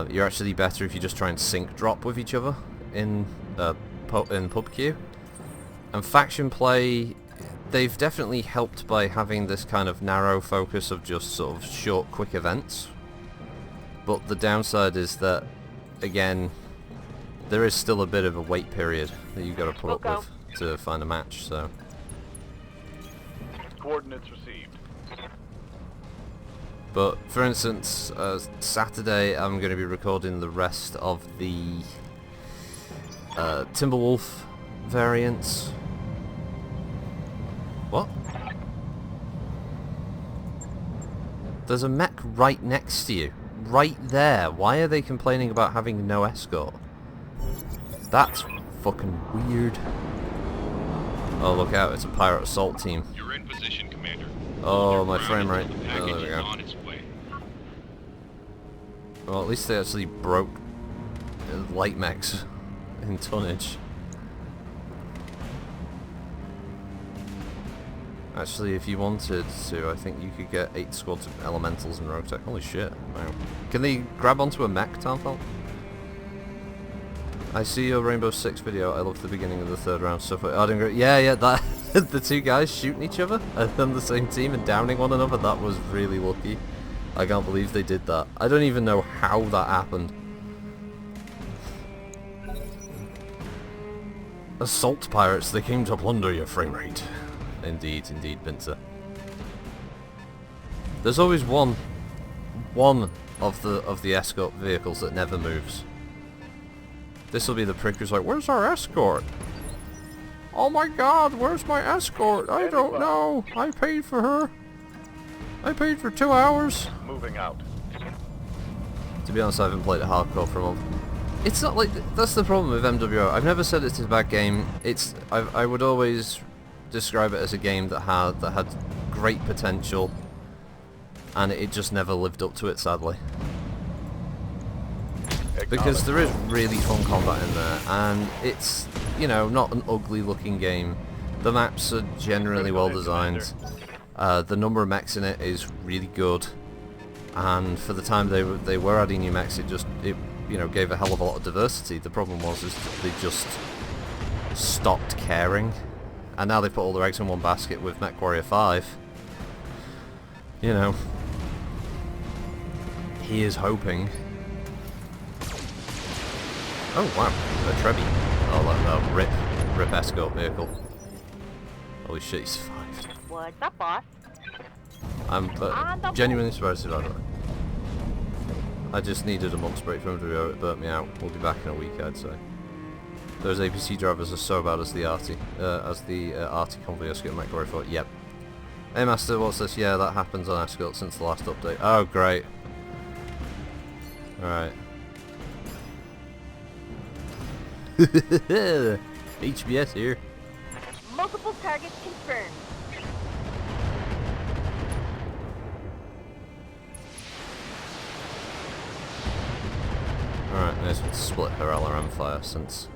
You're actually better if you just try and sync drop with each other in pub queue. And faction play, they've definitely helped by having this kind of narrow focus of just sort of short, quick events. But the downside is that, again, there is still a bit of a wait period that you've got to put up with to find a match, so... Coordinates received. But for instance, Saturday I'm going to be recording the rest of the Timberwolf variants. What? There's a mech right next to you. Right there. Why are they complaining about having no escort? That's fucking weird. Oh, look out. It's a pirate assault team. You're in position, Commander. Oh, my frame rate. The Oh, package there we is go. on its way. Well, at least they actually broke light mechs in tonnage. Actually, if you wanted to, I think you could get 8 squads of elementals in Rogue Tech. Holy shit. Wow. Can they grab onto a mech, Townfall? I see your Rainbow Six video. I loved the beginning of the 3rd round stuff. Yeah, that the 2 guys shooting each other on the same team and downing one another. That was really lucky. I can't believe they did that. I don't even know how that happened. Assault pirates, they came to plunder your frame rate. Indeed, Pinter. There's always one of the escort vehicles that never moves. This will be the prick who's like, "Where's our escort? Oh my god, where's my escort? I don't know. I paid for her. I paid for 2 hours." Moving out. To be honest, I haven't played it hardcore for a month. It's not like that's the problem with MWO. I've never said it's a bad game. I would always describe it as a game that had great potential, and it just never lived up to it, sadly. Because there is really fun combat in there, and it's, you know, not an ugly looking game. The maps are generally well designed. The number of mechs in it is really good, and for the time they were adding new mechs, it you know, gave a hell of a lot of diversity. The problem was is that they just stopped caring, and now they put all their eggs in one basket with MechWarrior 5. You know, he is hoping. Oh wow, a Trebi. Oh, like a rip escort vehicle. Holy shit, he survived. What's up, boss? I'm genuinely surprised about it. I just needed a month's break from him to go. It burnt me out. We'll be back in a week, I'd say. Those APC drivers are so bad as the Arty convoy escort MechWarrior 4. Yep. Hey Master, what's this? Yeah, that happens on escort since the last update. Oh, great. Alright. HBS here. Multiple targets confirmed. Alright, nice one to split her LRM fire since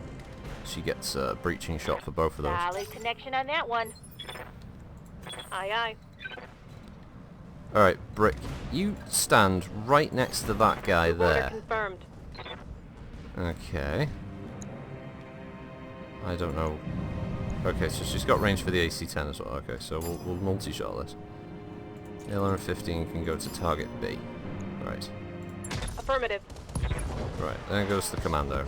she gets a breaching shot for both of those. Solid connection on that one. Aye, aye. Alright, Brick, you stand right next to that guy Order there. confirmed. Okay. I don't know. Okay, so she's got range for the AC-10 as well. Okay, so we'll multi-shot this. The LRM-15 can go to target B. Right. Affirmative. Right, there goes the commando.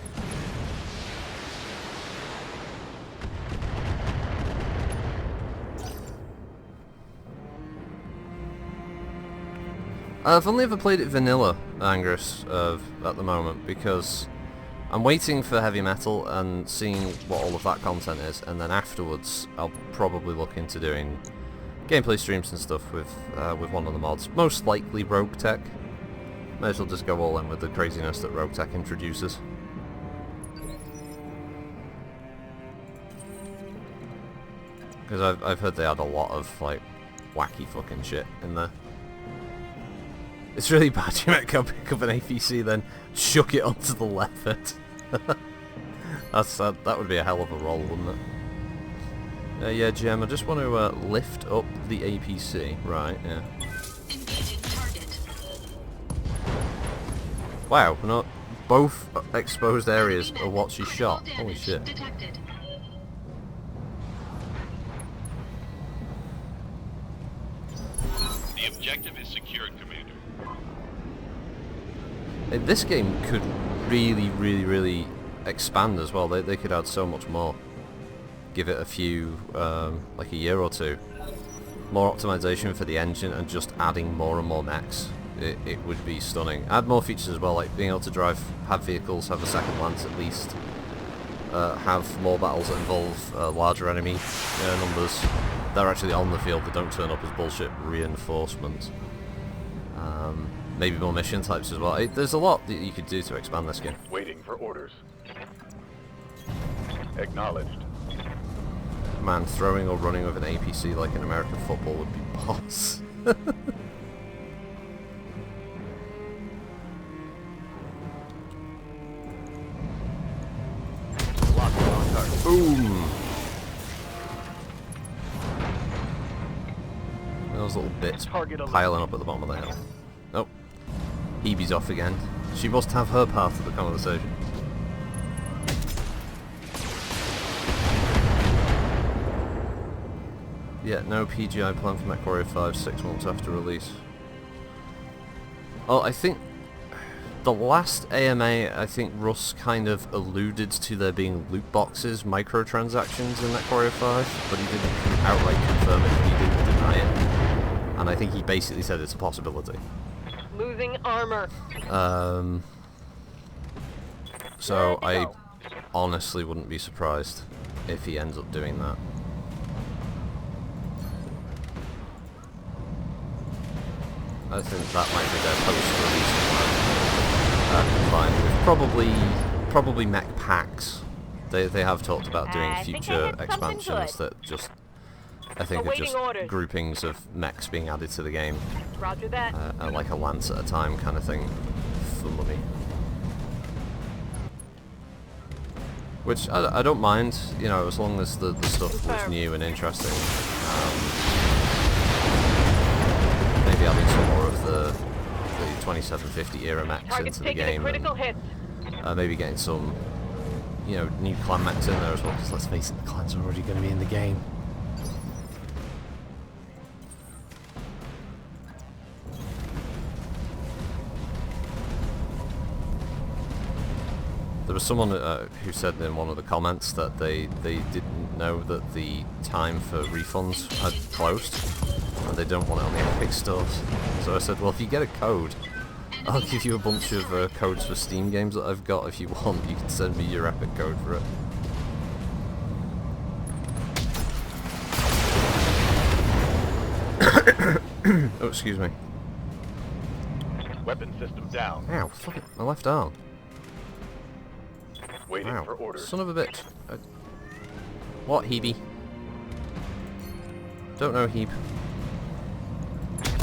I've only ever played it vanilla, Angus, at the moment, because I'm waiting for heavy metal and seeing what all of that content is, and then afterwards I'll probably look into doing gameplay streams and stuff with one of the mods. Most likely Rogue Tech. May as well just go all in with the craziness that Rogue Tech introduces. Because I've heard they had a lot of like wacky fucking shit in there. It's really bad you might go pick up an APC then chuck it onto the leopard. That would be a hell of a roll, wouldn't it? Yeah, Gem, I just want to lift up the APC. Right, yeah. Engaging target. Wow, not both exposed areas are what she shot. Holy shit. Detected. The objective is secured, Commander. This game could really expand as well. They could add so much more. Give it a few, like a year or two. more optimization for the engine and just adding more and more mechs, it would be stunning. Add more features as well, like being able to have vehicles, have a second lance at least, have more battles that involve larger enemy numbers. They're actually on the field, they don't turn up as bullshit reinforcements. Maybe more mission types as well. There's a lot that you could do to expand this game. Waiting for orders. Acknowledged. Man, throwing or running with an APC like in American football would be boss. Boom! Those little bits piling up at the bottom of the hill. Nope. Hebe's off again. She must have her part of the conversation. Yeah, no PGI plan for MechWarrior 5 6 months after release. Oh, I think the last AMA, I think Russ kind of alluded to there being loot boxes, microtransactions in MechWarrior 5, but he didn't outright confirm it, he didn't deny it. And I think he basically said it's a possibility. Losing armor. So I honestly wouldn't be surprised if he ends up doing that. I think that might be their post-release plan. Combined with probably mech packs. They have talked about doing future expansions that just, I think, are just groupings of mechs being added to the game. Roger that. Like a lance at a time kind of thing for money. Which I don't mind, you know, as long as the stuff was new and interesting. Maybe adding some more of the 2750 era mechs into the game. And, maybe getting some, you know, new clan mechs in there as well, because let's face it, the clans are already going to be in the game. There was someone who said in one of the comments that they didn't know that the time for refunds had closed, and they don't want it on the Epic stores. So I said, well, if you get a code, I'll give you a bunch of codes for Steam games that I've got. If you want, you can send me your Epic code for it. Oh, excuse me. Weapon system down. Ow, fuck it, my left arm. Waiting Wow, for orders. son of a bitch. What, Hebe? Don't know, Hebe.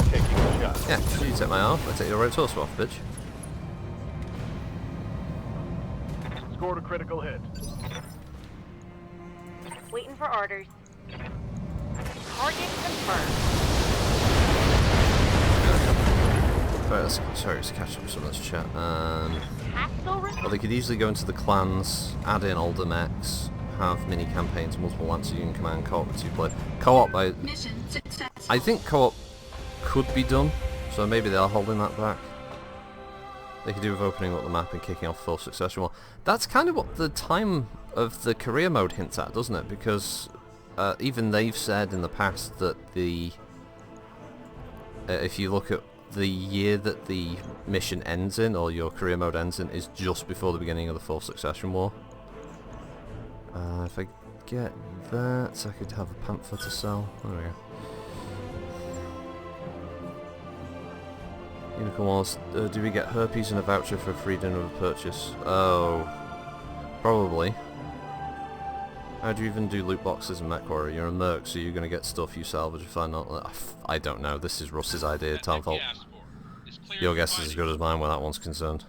Taking a shot. Yeah, you take my arm, I take your right torso off, bitch. Scored a critical hit. Waiting for orders. Target confirmed. Right, let's catch up with some of this chat. Tactical Well, they could easily go into the clans, add in older mechs, have mini campaigns, multiple lances you can command, co-op with 2 players. Co-op, Mission successful. I think co-op could be done, so maybe they are holding that back. They could do with opening up the map and kicking off full succession war. That's kind of what the time of the career mode hints at, doesn't it? Because even they've said in the past that the if you look at the year that the mission ends in, or your career mode ends in, is just before the beginning of the full succession war. If I get that, I could have a panther to sell. There we go. Unicorn Wars, do we get herpes and a voucher for a free dinner with purchase? Oh, probably. How do you even do loot boxes in MechWarrior? You're a merc, so you're going to get stuff you salvage if I'm not... I don't know, this is Russ's idea, Tom Fault. Your guess is as good as mine where that one's concerned.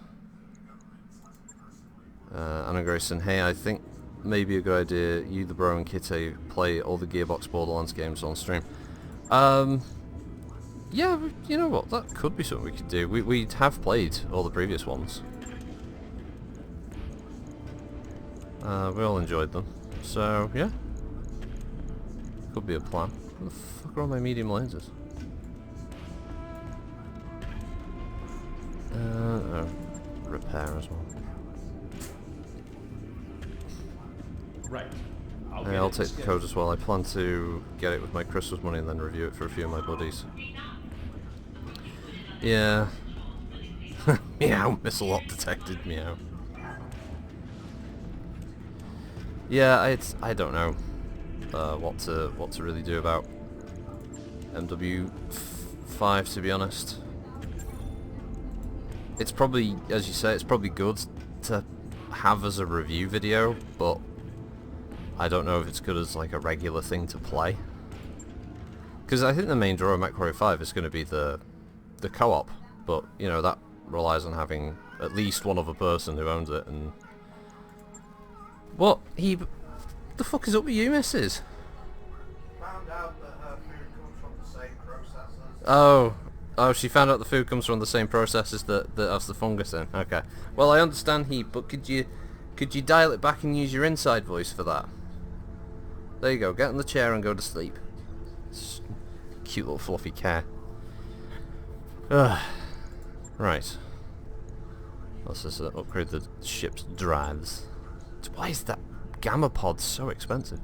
Anna Grayson, hey, I think maybe a good idea, you, the bro, and Kitty play all the Gearbox Borderlands games on stream. Yeah, you know what, that could be something we could do. We have played all the previous ones. We all enjoyed them. So, yeah. Could be a plan. What the fuck are all my medium lasers? Repair as well. Right. I'll Hey, I'll take the code as well. I plan to get it with my Christmas money and then review it for a few of my buddies. Yeah. Meow, missile lock detected, meow. Yeah, I don't know what to really do about MW5, to be honest. It's probably, as you say, it's probably good to have as a review video, but I don't know if it's good as like a regular thing to play. Because I think the main draw of MechWarrior 5 is going to be the co-op, but you know that relies on having at least one other person who owns it. And what the fuck is up with you, missus? Found out that her food comes from the same processors. Oh, she found out the food comes from the same processes that has the fungus in. Okay. Well, I understand, but could you dial it back and use your inside voice for that? There you go. Get in the chair and go to sleep. Cute little fluffy cat. Right. Let's just upgrade the ship's drives. Why is that gamma pod so expensive?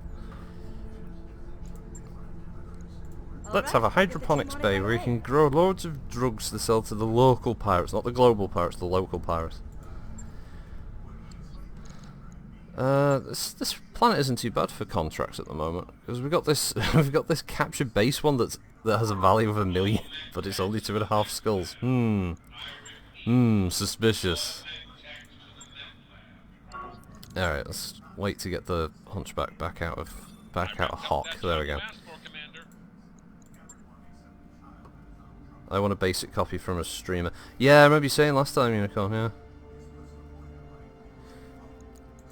Let's have a hydroponics bay where you can grow loads of drugs to sell to the local pirates, not the global pirates, the local pirates. This planet isn't too bad for contracts at the moment because we've got this captured base one that has a value of 1 million, but it's only 2.5 skulls. Suspicious. All right, let's wait to get the hunchback back out of Hawk. There we go. I want a basic copy from a streamer. Yeah, I remember you saying last time, Unicorn. Yeah.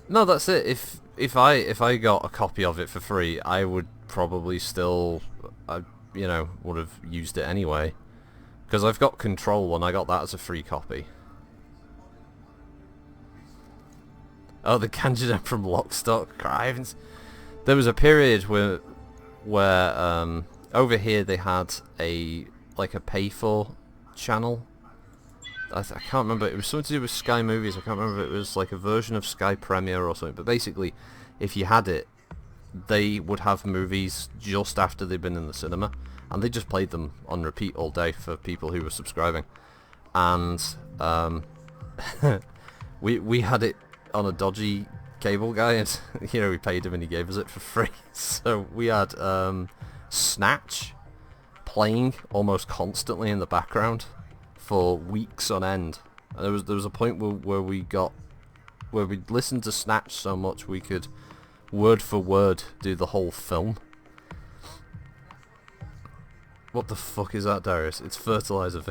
No, that's it. If I got a copy of it for free, I would probably still, would have used it anyway, because I've got Control and I got that as a free copy. Oh, the Kanjidem from Lockstock. There was a period where over here they had a pay for channel. I can't remember. It was something to do with Sky Movies. I can't remember if it was like a version of Sky Premiere or something. But basically, if you had it, they would have movies just after they'd been in the cinema, and they just played them on repeat all day for people who were subscribing. And we had it on a dodgy cable guy, and we paid him and he gave us it for free. So we had Snatch playing almost constantly in the background for weeks on end. And there was a point where we'd listened to Snatch so much we could word for word do the whole film. What the fuck is that, Darius? It's fertilizer.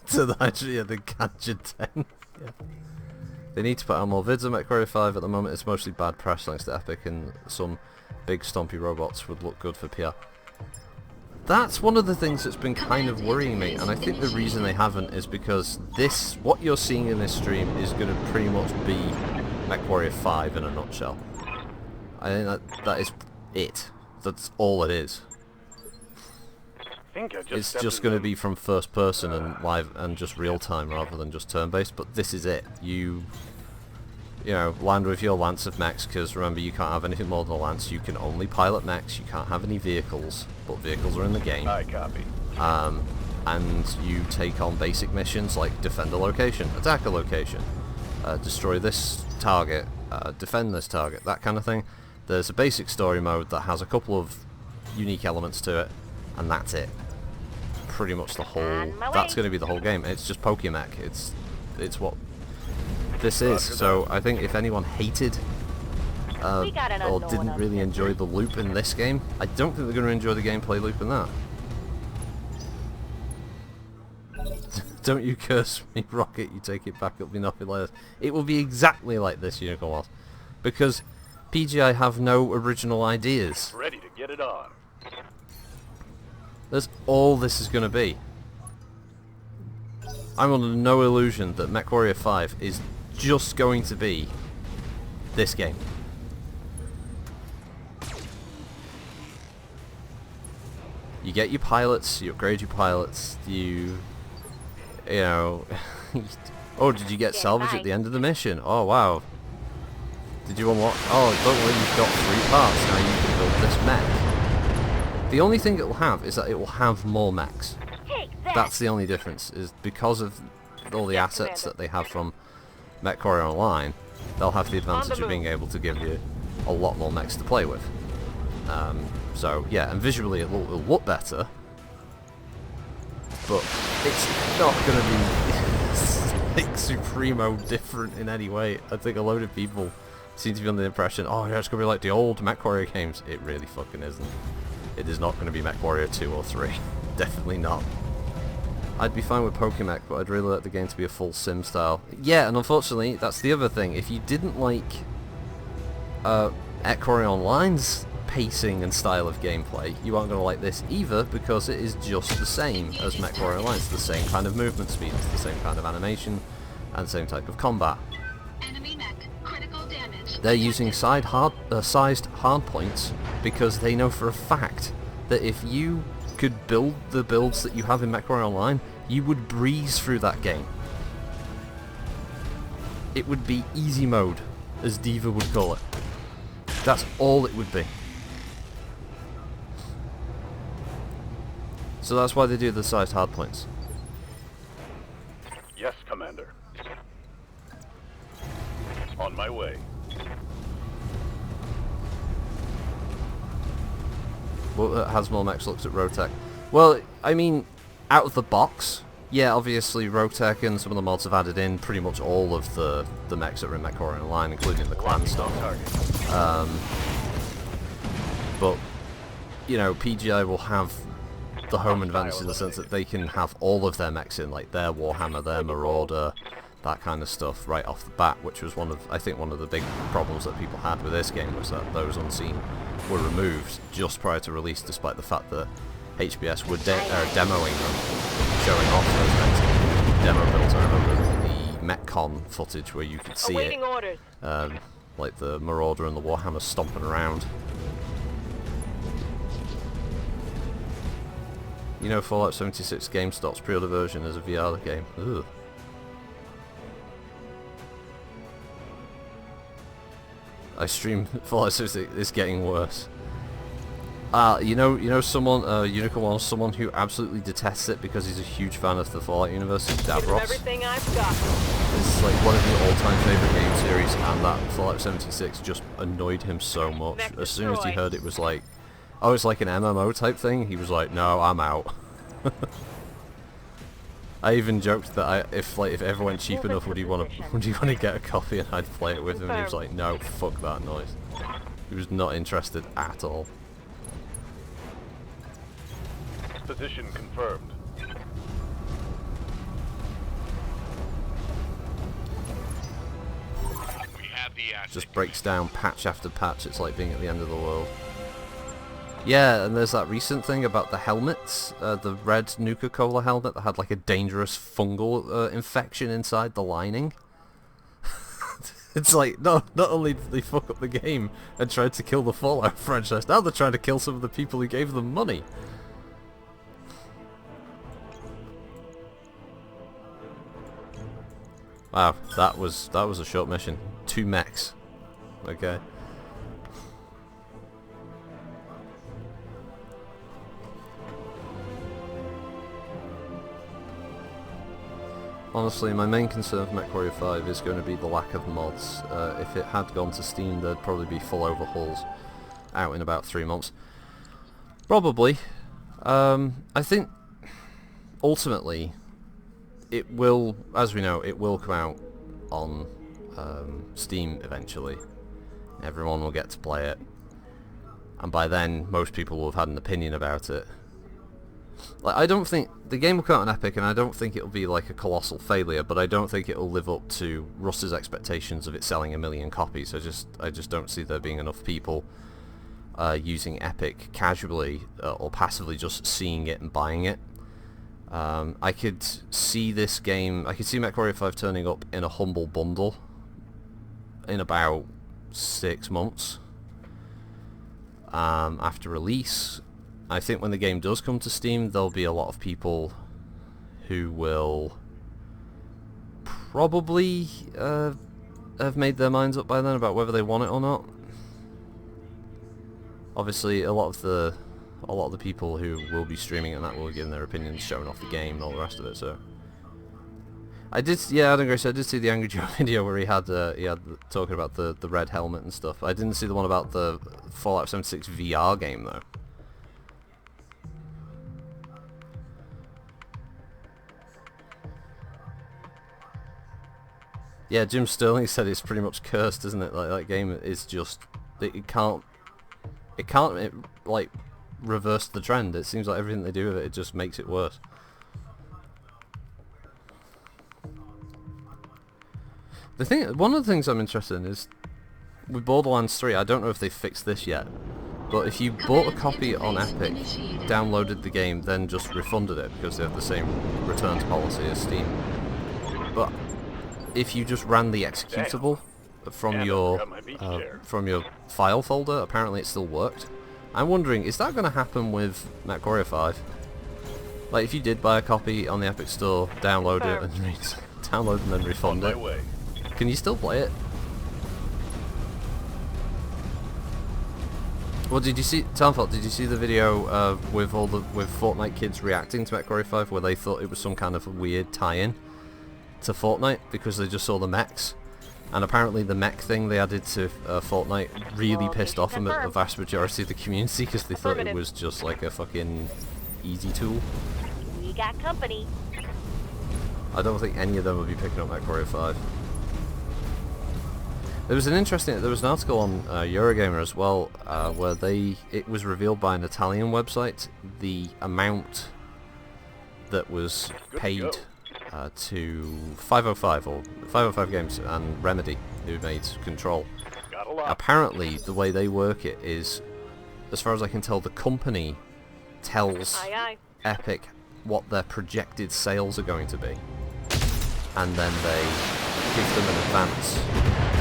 To the Gadget 10. Yeah. They need to put out more vids on MechWarrior 5. At the moment it's mostly bad press thanks to Epic, and some big stompy robots would look good for PR. That's one of the things that's been kind of worrying me, and I think the reason they haven't is because what you're seeing in this stream is going to pretty much be MechWarrior 5 in a nutshell. I think that is it. That's all it is. It's just going to be from first person and live and just real time rather than just turn based, but this is it. You land with your lance of mechs, because remember, you can't have anything more than a lance. You can only pilot mechs. You can't have any vehicles, but vehicles are in the game. I copy. And you take on basic missions like defend a location, attack a location, destroy this target, defend this target, that kind of thing. There's a basic story mode that has a couple of unique elements to it, and that's it. Pretty much the whole. That's going to be the whole game. It's just Pokemech. It's what this is. So I think if anyone hated or didn't really enjoy the loop in this game, I don't think they're going to enjoy the gameplay loop in that. Don't you curse me, Rocket. You take it back, it'll be nothing like this. It will be exactly like this, Unicorn Wars, because PGI have no original ideas. Ready to get it on. That's all this is going to be. I'm under no illusion that MechWarrior 5 is just going to be this game. You get your pilots, you upgrade your pilots, you Oh, did you get salvage at the end of the mission? Oh, wow. Did you unlock... Oh, don't worry, you've got 3 parts. Now you can build this mech. The only thing it will have is that it will have more mechs. That's the only difference, is because of all the assets that they have from MechWarrior Online, they'll have the advantage of being able to give you a lot more mechs to play with. So, yeah, and visually it'll look better, but it's not going to be like supremo different in any way. I think a load of people seem to be under the impression, oh yeah, it's going to be like the old MechWarrior games. It really fucking isn't. It is not going to be MechWarrior 2 or 3. Definitely not. I'd be fine with Pokemech, but I'd really like the game to be a full sim style. Yeah, and unfortunately, that's the other thing. If you didn't like MechWarrior Online's pacing and style of gameplay, you aren't going to like this either, because it is just the same as MechWarrior Online. It's the same kind of movement speed, it's the same kind of animation, and same type of combat. Enemy mech. Critical damage. They're using sized hardpoints because they know for a fact that if you could build the builds that you have in MechWarrior Online, you would breeze through that game. It would be easy mode, as Diva would call it. That's all it would be. So that's why they do the sized hardpoints. Yes, Commander. On my way. Well, Hasmol Max looks at Rotech. Well, I mean, out of the box, yeah, obviously Rotech and some of the mods have added in pretty much all of the mechs that are in MechWarrior Online, including the clan stuff. But, you know, PGI will have the home advantage in the sense that they can have all of their mechs in, like their Warhammer, their Marauder, that kind of stuff right off the bat, which was I think one of the big problems that people had with this game, was that those unseen were removed just prior to release, despite the fact that HBS were demoing them, showing off those mechs. Demo builds, I remember the MechCon footage where you could see it, like the Marauder and the Warhammer stomping around. You know, Fallout 76 GameStop's pre-order version is a VR game. Ugh. I stream Fallout 76. It's getting worse. You know someone, Unicorn, someone who absolutely detests it because he's a huge fan of the Fallout universe, is Davros. Everything I've got. It's like one of the all-time favorite game series, and that Fallout 76 just annoyed him so much. As soon as he heard it was like, oh, it's like an MMO type thing, he was like, no, I'm out. I even joked that if it ever went cheap enough, would he want to get a copy and I'd play it with him? And he was like, no, fuck that noise. He was not interested at all. Position confirmed. We have the asset. Just breaks down patch after patch. It's like being at the end of the world. Yeah, and there's that recent thing about the helmets, the red Nuka-Cola helmet that had like a dangerous fungal infection inside the lining. It's like, no, not only did they fuck up the game and tried to kill the Fallout franchise, now they're trying to kill some of the people who gave them money. Wow, that was a short mission. 2 mechs. Okay. Honestly, my main concern for MechWarrior 5 is going to be the lack of mods. If it had gone to Steam, there'd probably be full overhauls out in about 3 months. Probably. I think, ultimately, it will, as we know, it will come out on Steam eventually. Everyone will get to play it. And by then, most people will have had an opinion about it. Like, I don't think the game will come out on Epic, and I don't think it'll be like a colossal failure, but I don't think it'll live up to Russ's expectations of it selling 1 million copies. I just don't see there being enough people using Epic casually or passively, just seeing it and buying it. I could see this game, I could see MechWarrior 5 turning up in a humble bundle in about 6 months after release. I think when the game does come to Steam, there'll be a lot of people who will probably have made their minds up by then about whether they want it or not. Obviously, a lot of the people who will be streaming and that will be giving their opinions, showing off the game and all the rest of it. So, Adam Grace, I did see the Angry Joe video where he had talking about the red helmet and stuff. I didn't see the one about the Fallout 76 VR game though. Yeah, Jim Sterling said it's pretty much cursed, isn't it? Like, that game is just... It can't like, reverse the trend. It seems like everything they do with it just makes it worse. One of the things I'm interested in is, with Borderlands 3, I don't know if they fixed this yet, but if you bought a copy on Epic, downloaded the game, then just refunded it, because they have the same returns policy as Steam, but if you just ran the executable from your file folder, apparently it still worked. I'm wondering, is that going to happen with MechWarrior 5? Like, if you did buy a copy on the Epic Store, download it and then refund it, can you still play it? Well, did you see, Townfault, did you see the video with Fortnite kids reacting to MechWarrior 5 where they thought it was some kind of weird tie-in to Fortnite because they just saw the mechs? And apparently the mech thing they added to Fortnite really pissed off a vast majority of the community because they thought it was just like a fucking easy tool. We got company. I don't think any of them will be picking up MechWarrior 5. There was an article on Eurogamer as well where it was revealed by an Italian website the amount that was paid to 505 Games and Remedy, who made Control. Apparently the way they work it is, as far as I can tell, the company tells Epic what their projected sales are going to be, and then they give them an advance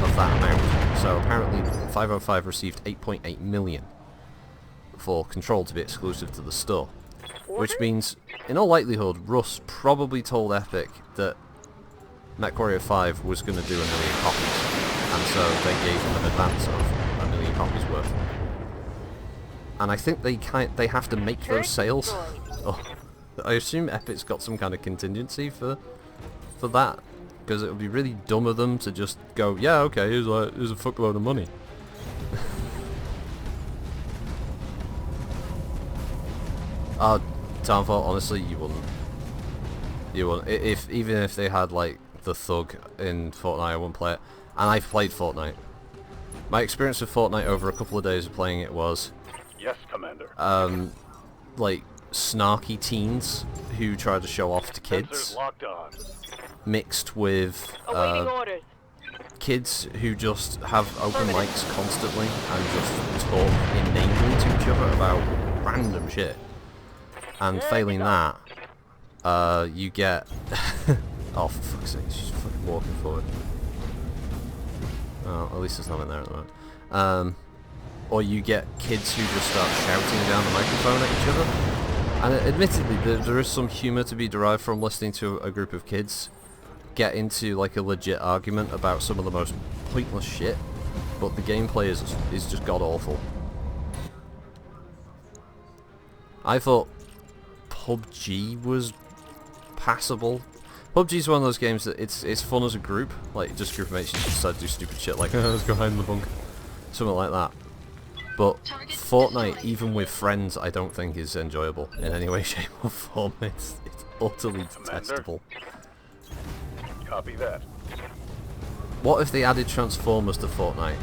of that amount. So apparently 505 received 8.8 million for Control to be exclusive to the store. Which means, in all likelihood, Russ probably told Epic that MechWarrior 5 was going to do 1 million copies, and so they gave him an advance of 1 million copies worth. And I think they have to make those sales. Oh, I assume Epic's got some kind of contingency for that, because it would be really dumb of them to just go, yeah, okay, here's a fuckload of money. Townfall, honestly, you wouldn't. Even if they had like the thug in Fortnite, I wouldn't play it. And I've played Fortnite. My experience with Fortnite over a couple of days of playing it was, yes, Commander. Like snarky teens who try to show off to kids, mixed with kids who just have open mics constantly and just talk inanely to each other about random shit. And failing that, you get... oh, for fuck's sake, she's fucking walking forward. Oh, at least there's nothing there at the moment. Or you get kids who just start shouting down the microphone at each other. And admittedly, there is some humour to be derived from listening to a group of kids get into like a legit argument about some of the most pointless shit, but the gameplay is just god-awful. I thought PUBG was passable. PUBG's one of those games that it's fun as a group, like just a group of mates who just decide to do stupid shit like, let's go hide in the bunker, something like that. But Fortnite, even with friends, I don't think is enjoyable in any way, shape or form. It's utterly detestable. Copy that. What if they added Transformers to Fortnite?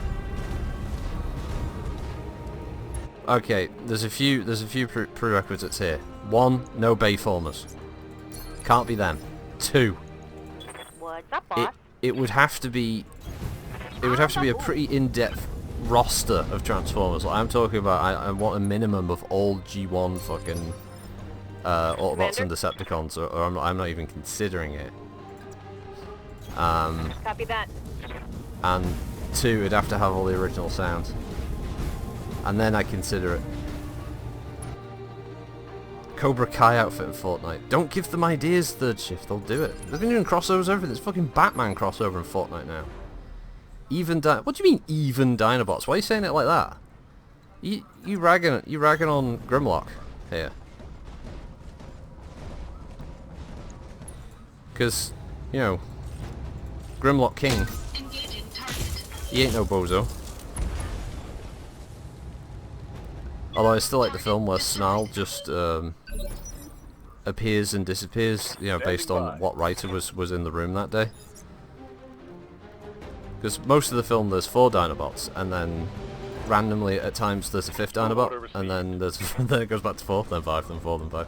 Okay, there's a few prerequisites here. 1, no Bayformers. Can't be them. 2, What's up, boss? it would have to be a pretty in-depth roster of Transformers. Like, I'm talking about, I want a minimum of all G1 fucking Autobots and Decepticons, or I'm not even considering it. Copy that. And 2, it'd have to have all the original sounds. And then I consider it. Cobra Kai outfit in Fortnite. Don't give them ideas, Third Shift. They'll do it. They've been doing crossovers over. There's fucking Batman crossover in Fortnite now. What do you mean even Dinobots? Why are you saying it like that? You ragging on Grimlock here. Because, you know, Grimlock King. Engaging target. He ain't no bozo. Although I still like the film where Snarl just appears and disappears, you know, based on what writer was in the room that day. Because most of the film there's 4 Dinobots, and then randomly at times there's a 5th Dinobot, and then then it goes back to 4, then 5, then 4, then 5.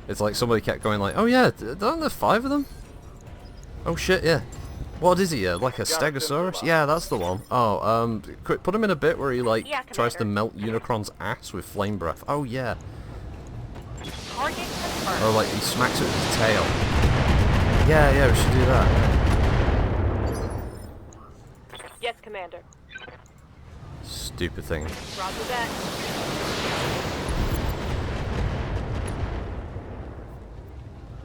It's like somebody kept going like, oh yeah, aren't there 5 of them? Oh shit, yeah. What is he? Like a Stegosaurus? Yeah, that's the one. Oh, quick, put him in a bit where he like tries to melt Unicron's ass with flame breath. Oh yeah. Target confirmed. Or like he smacks it with his tail. Yeah, we should do that. Yes, Commander. Stupid thing. Roger that.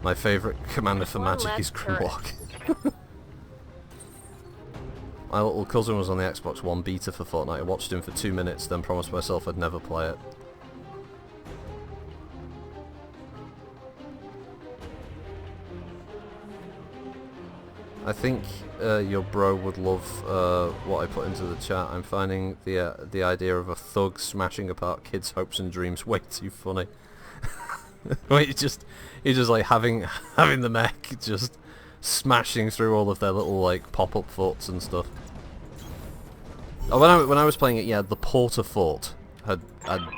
My favourite commander for One magic less is turret. Grimlock. My little cousin was on the Xbox One beta for Fortnite. I watched him for 2 minutes, then promised myself I'd never play it. I think your bro would love what I put into the chat. I'm finding the idea of a thug smashing apart kids' hopes and dreams way too funny. Wait, you're just like having the mech just smashing through all of their little like pop-up forts and stuff. Oh, when I was playing it, yeah, the Porter Fort had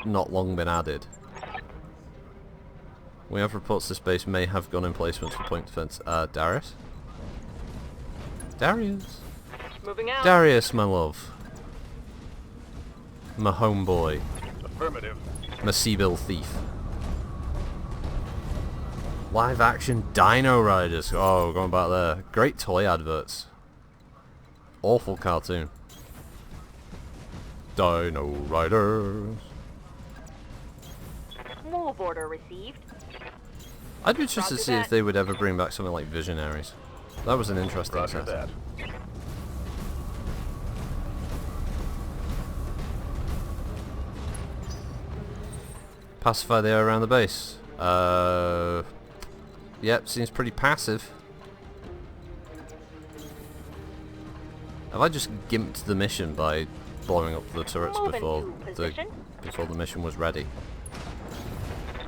not long been added. We have reports this base may have gun emplacements for point defense. Darius? Darius? Moving out. Darius, my love. My homeboy. Affirmative. My Seabill thief. Live action Dino Riders. Oh, going back there. Great toy adverts. Awful cartoon. Dino Riders. Move order received. I'd be interested to see if that. they would ever bring back something like Visionaries. That was an interesting Roger set. that. Pacify the air around the base. Yep, seems pretty passive. Have I just gimped the mission by blowing up the turrets Move before into position. the mission was ready?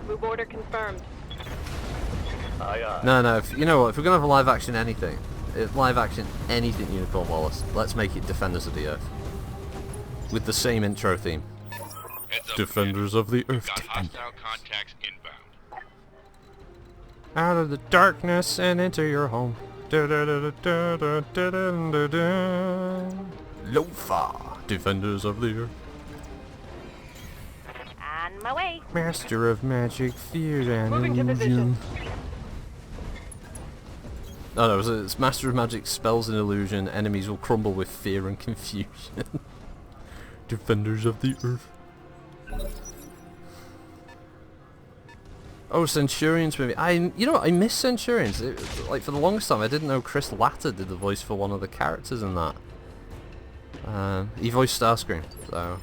Move order confirmed. Aye, aye. No, you know what, if we're gonna have a live action anything, Unicorn Wallace, let's make it Defenders of the Earth. With the same intro theme. Heads up, Defenders of the Earth. got hostile contacts inbound. Out of the darkness and into your home. Lofa, Defenders of the Earth. On my way. Master of magic, fear and Moving to position. illusion. Oh no, it's Master of Magic, spells and illusion. Enemies will crumble with fear and confusion. Defenders of the Earth. Oh, Centurions maybe. You know what, I miss Centurions. Like for the longest time, I didn't know Chris Latta did the voice for one of the characters in that. He voiced Starscream, so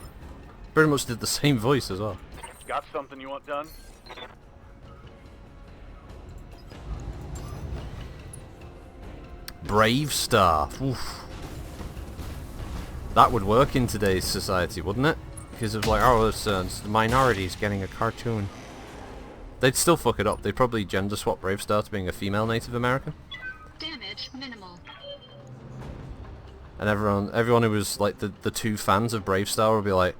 pretty much did the same voice as well. Got something you want done? Brave Star. Oof. That would work in today's society, wouldn't it? Because of like, oh, it's the minorities getting a cartoon. They'd still fuck it up. They'd probably gender swap Brave Star to being a female Native American. Damage minimal. And everyone who was like the two fans of Brave Star would be like,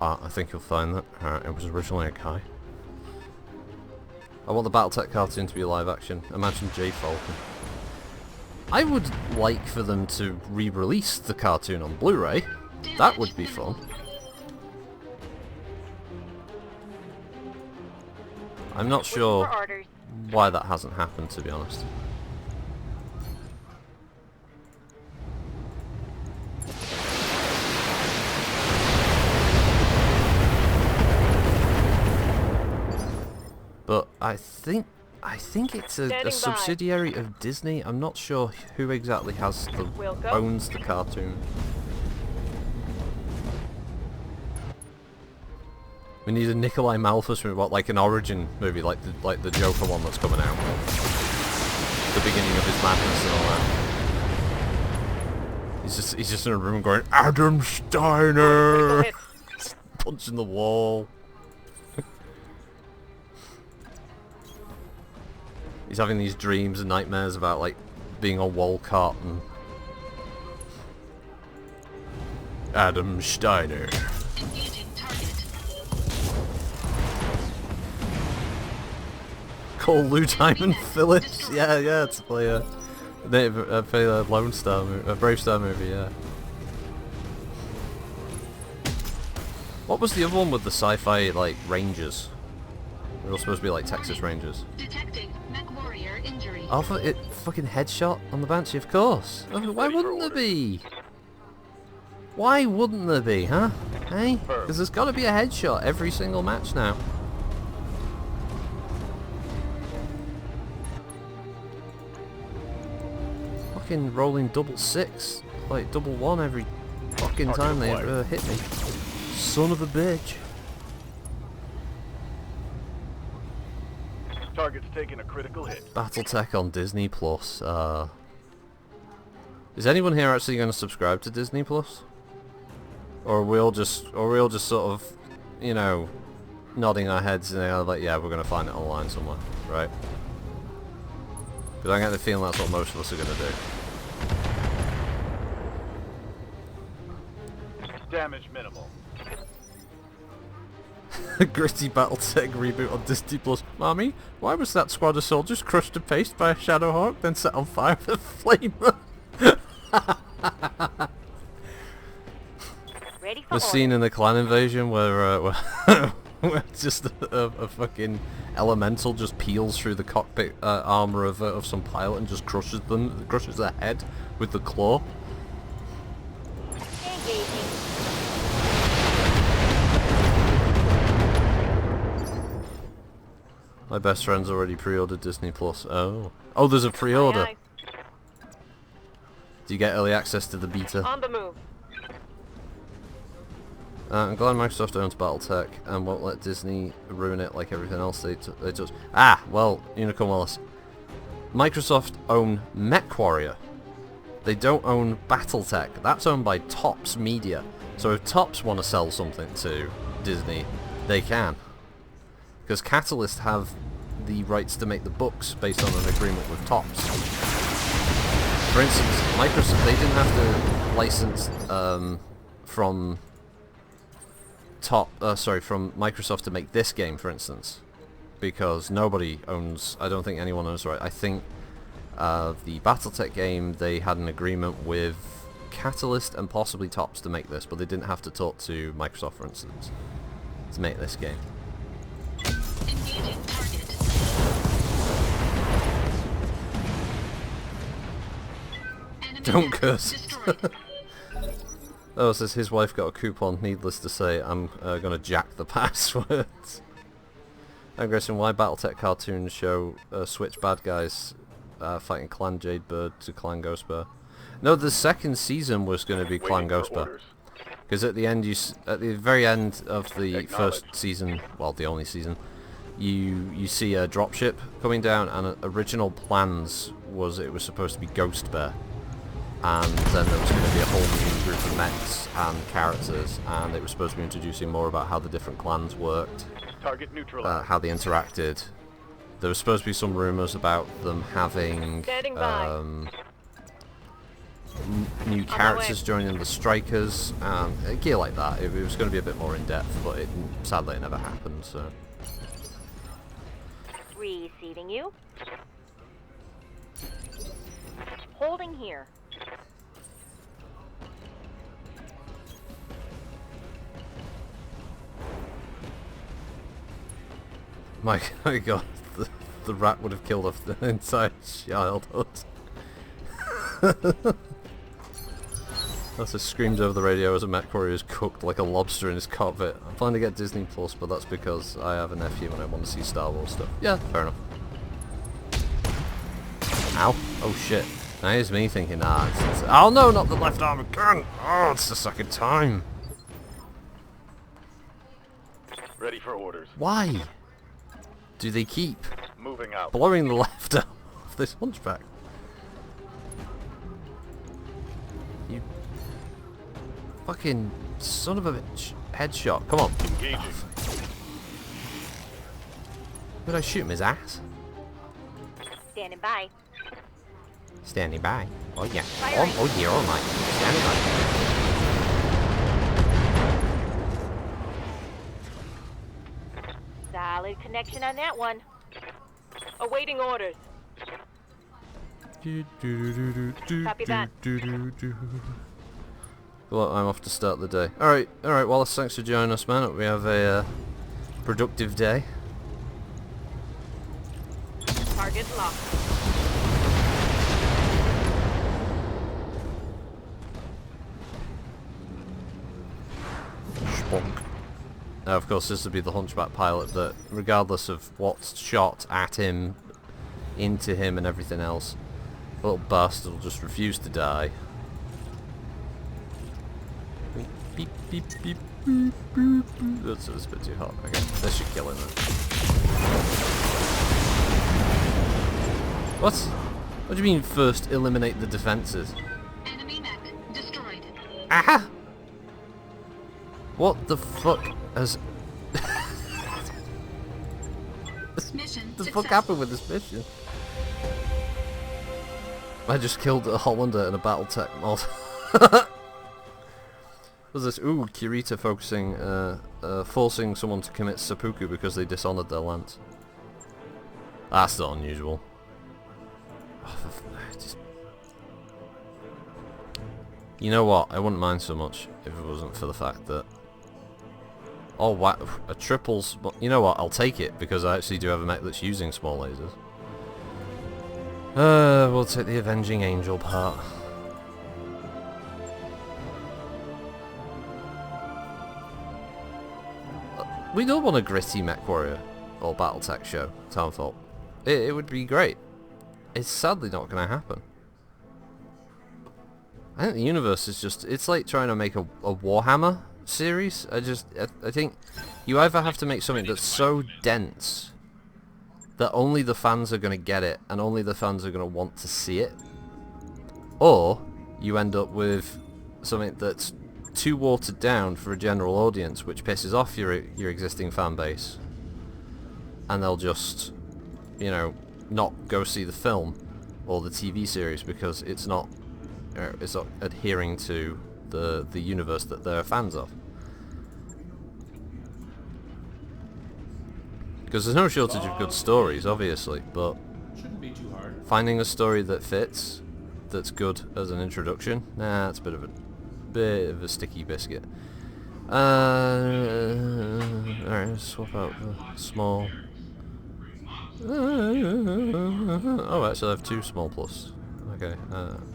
I think you'll find that it was originally a guy. I want the Battletech cartoon to be live action. Imagine Jade Falcon. I would like for them to re-release the cartoon on Blu-ray. That would be fun. I'm not sure For orders. why that hasn't happened, to be honest. But I think it's a Standing by. subsidiary of Disney. I'm not sure who exactly We'll go. owns the cartoon. We need a Nikolai Malthus movie, what, like an origin movie, like the Joker one that's coming out. The beginning of his madness and all that. He's just in a room going, Adam Steiner! Just punching the wall. He's having these dreams and nightmares about like being on Walcott and Adam Steiner. Engaging target. Call Lou Diamond Phillips. Yeah, to play a Lone Star movie, a Brave Star movie. Yeah. What was the other one with the sci-fi like Rangers? They're all supposed to be like Texas Rangers. Detecting mech warrior injury. Oh, it fucking headshot on the Banshee, of course. Why wouldn't there be? Why wouldn't there be, huh? Hey? Because there's got to be a headshot every single match now. Fucking rolling double six, like double one every fucking time they hit me. Son of a bitch. Target's taking a critical hit. Battletech on Disney Plus. Is anyone here actually going to subscribe to Disney Plus? Or are we all just sort of, you know, nodding our heads and like, yeah, we're going to find it online somewhere, right? Because I get the feeling that's what most of us are going to do. Damage minimal. Gritty Battletech reboot on Disney Plus. Mommy, why was that squad of soldiers crushed to paste by a Shadowhawk, then set on fire with a flamer? Ready for The orders. scene in the clan invasion where where just a fucking elemental just peels through the cockpit armor of some pilot and just crushes their head with the claw. Engaging. My best friend's already pre-ordered Disney Plus. Oh, there's a pre-order. Aye, Do you get early access to the beta? aye. On the move. I'm glad Microsoft owns Battletech and won't let Disney ruin it like everything else they touch. Ah, well, Unicorn Wallace. Microsoft own MechWarrior. They don't own Battletech. That's owned by Topps Media. So if Topps want to sell something to Disney, they can. Because Catalyst have the rights to make the books based on an agreement with Topps. For instance, Microsoft, they didn't have to license from Microsoft to make this game, for instance, because nobody owns. I don't think anyone owns the right. I think the BattleTech game, they had an agreement with Catalyst and possibly Topps to make this, but they didn't have to talk to Microsoft, for instance, to make this game. Engaging target. Enemy Don't mech curse. destroyed. Oh, it says his wife got a coupon. Needless to say, I'm gonna jack the passwords. I'm guessing why BattleTech cartoons show Switch bad guys fighting Clan Jadebird to Clan Ghostbear. No, the second season was going to be Clan Waiting for Ghostbear. orders. Because at the end, at the very end of the first season, well, the only season, you see a dropship coming down, and original plans was it was supposed to be Ghost Bear, and then there was going to be a whole new group of mechs and characters, and it was supposed to be introducing more about how the different clans worked, Target neutralized. how they interacted. There was supposed to be some rumors about them having Standing by. new my characters way. joining the Strikers and gear like that. It was going to be a bit more in depth, but sadly it never happened. So Receiving you. Holding here. my God, the rat would have killed off the entire childhood. As I screamed over the radio as a mech warrior is cooked like a lobster in his cockpit. I'm planning to get Disney Plus, but that's because I have a nephew and I want to see Star Wars stuff. Yeah, fair enough. Ow. Oh shit. Now here's me thinking, oh no, not the left arm again! Oh, it's the second time. Ready for orders. Why do they keep Moving out. blowing the left arm off this hunchback? You fucking son of a bitch. Headshot, come on. Engaging. Did I shoot him his ass? Standing by. Standing by. Oh yeah. Firing. Oh yeah, oh my. Standing by. Solid connection on that one. Awaiting orders. Copy that. Well, I'm off to start the day. Alright, Wallace, thanks for joining us, man. Hope we have a productive day. Target locked. Spunk. Now, of course, this would be the hunchback pilot that, regardless of what's shot at him, into him and everything else, the little bastard will just refuse to die. Beep, beep, beep, beep, beep, beep. That's a bit too hot. Okay, this should kill him then. What? What do you mean first eliminate the defences? Enemy mech destroyed. Aha! What the fuck has... Mission What the fuck successful. happened with this mission? I just killed a Hollander in a Battletech mod. What's this? Ooh, Kirita focusing, forcing someone to commit seppuku because they dishonoured their lance. That's not unusual. You know what? I wouldn't mind so much if it wasn't for the fact that... Oh wow, a triples... You know what? I'll take it because I actually do have a mech that's using small lasers. We'll take the Avenging Angel part. We don't want a gritty mech warrior or Battletech show, Townfall. It would be great. It's sadly not going to happen. I think the universe is just... It's like trying to make a Warhammer series. I think you either have to make something that's so dense that only the fans are going to get it and only the fans are going to want to see it, or you end up with something that's too watered down for a general audience, which pisses off your existing fan base, and they'll just, you know, not go see the film or the TV series because it's not adhering to the universe that they're fans of. Because there's no shortage of good stories, obviously, but Shouldn't be too hard. finding a story that fits, that's good as an introduction, nah, it's a bit of a sticky biscuit. Alright, swap out the small. Oh, actually I have two small plus. Okay,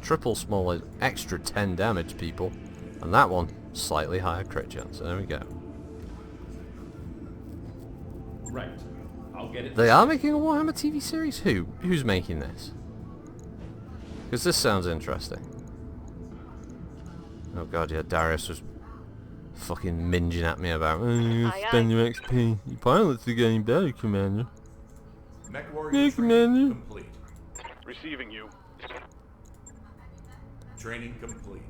triple small is extra 10 damage, people. And that one, slightly higher crit chance. There we go. Right. I'll get it. They are making a Warhammer TV series? Who's making this? Because this sounds interesting. Oh god, yeah, Darius was fucking minging at me about, you Aye, spend aye. your XP. Your pilots are getting better, Commander. Mech Yeah, warrior Commander. training complete. Receiving you. Training complete.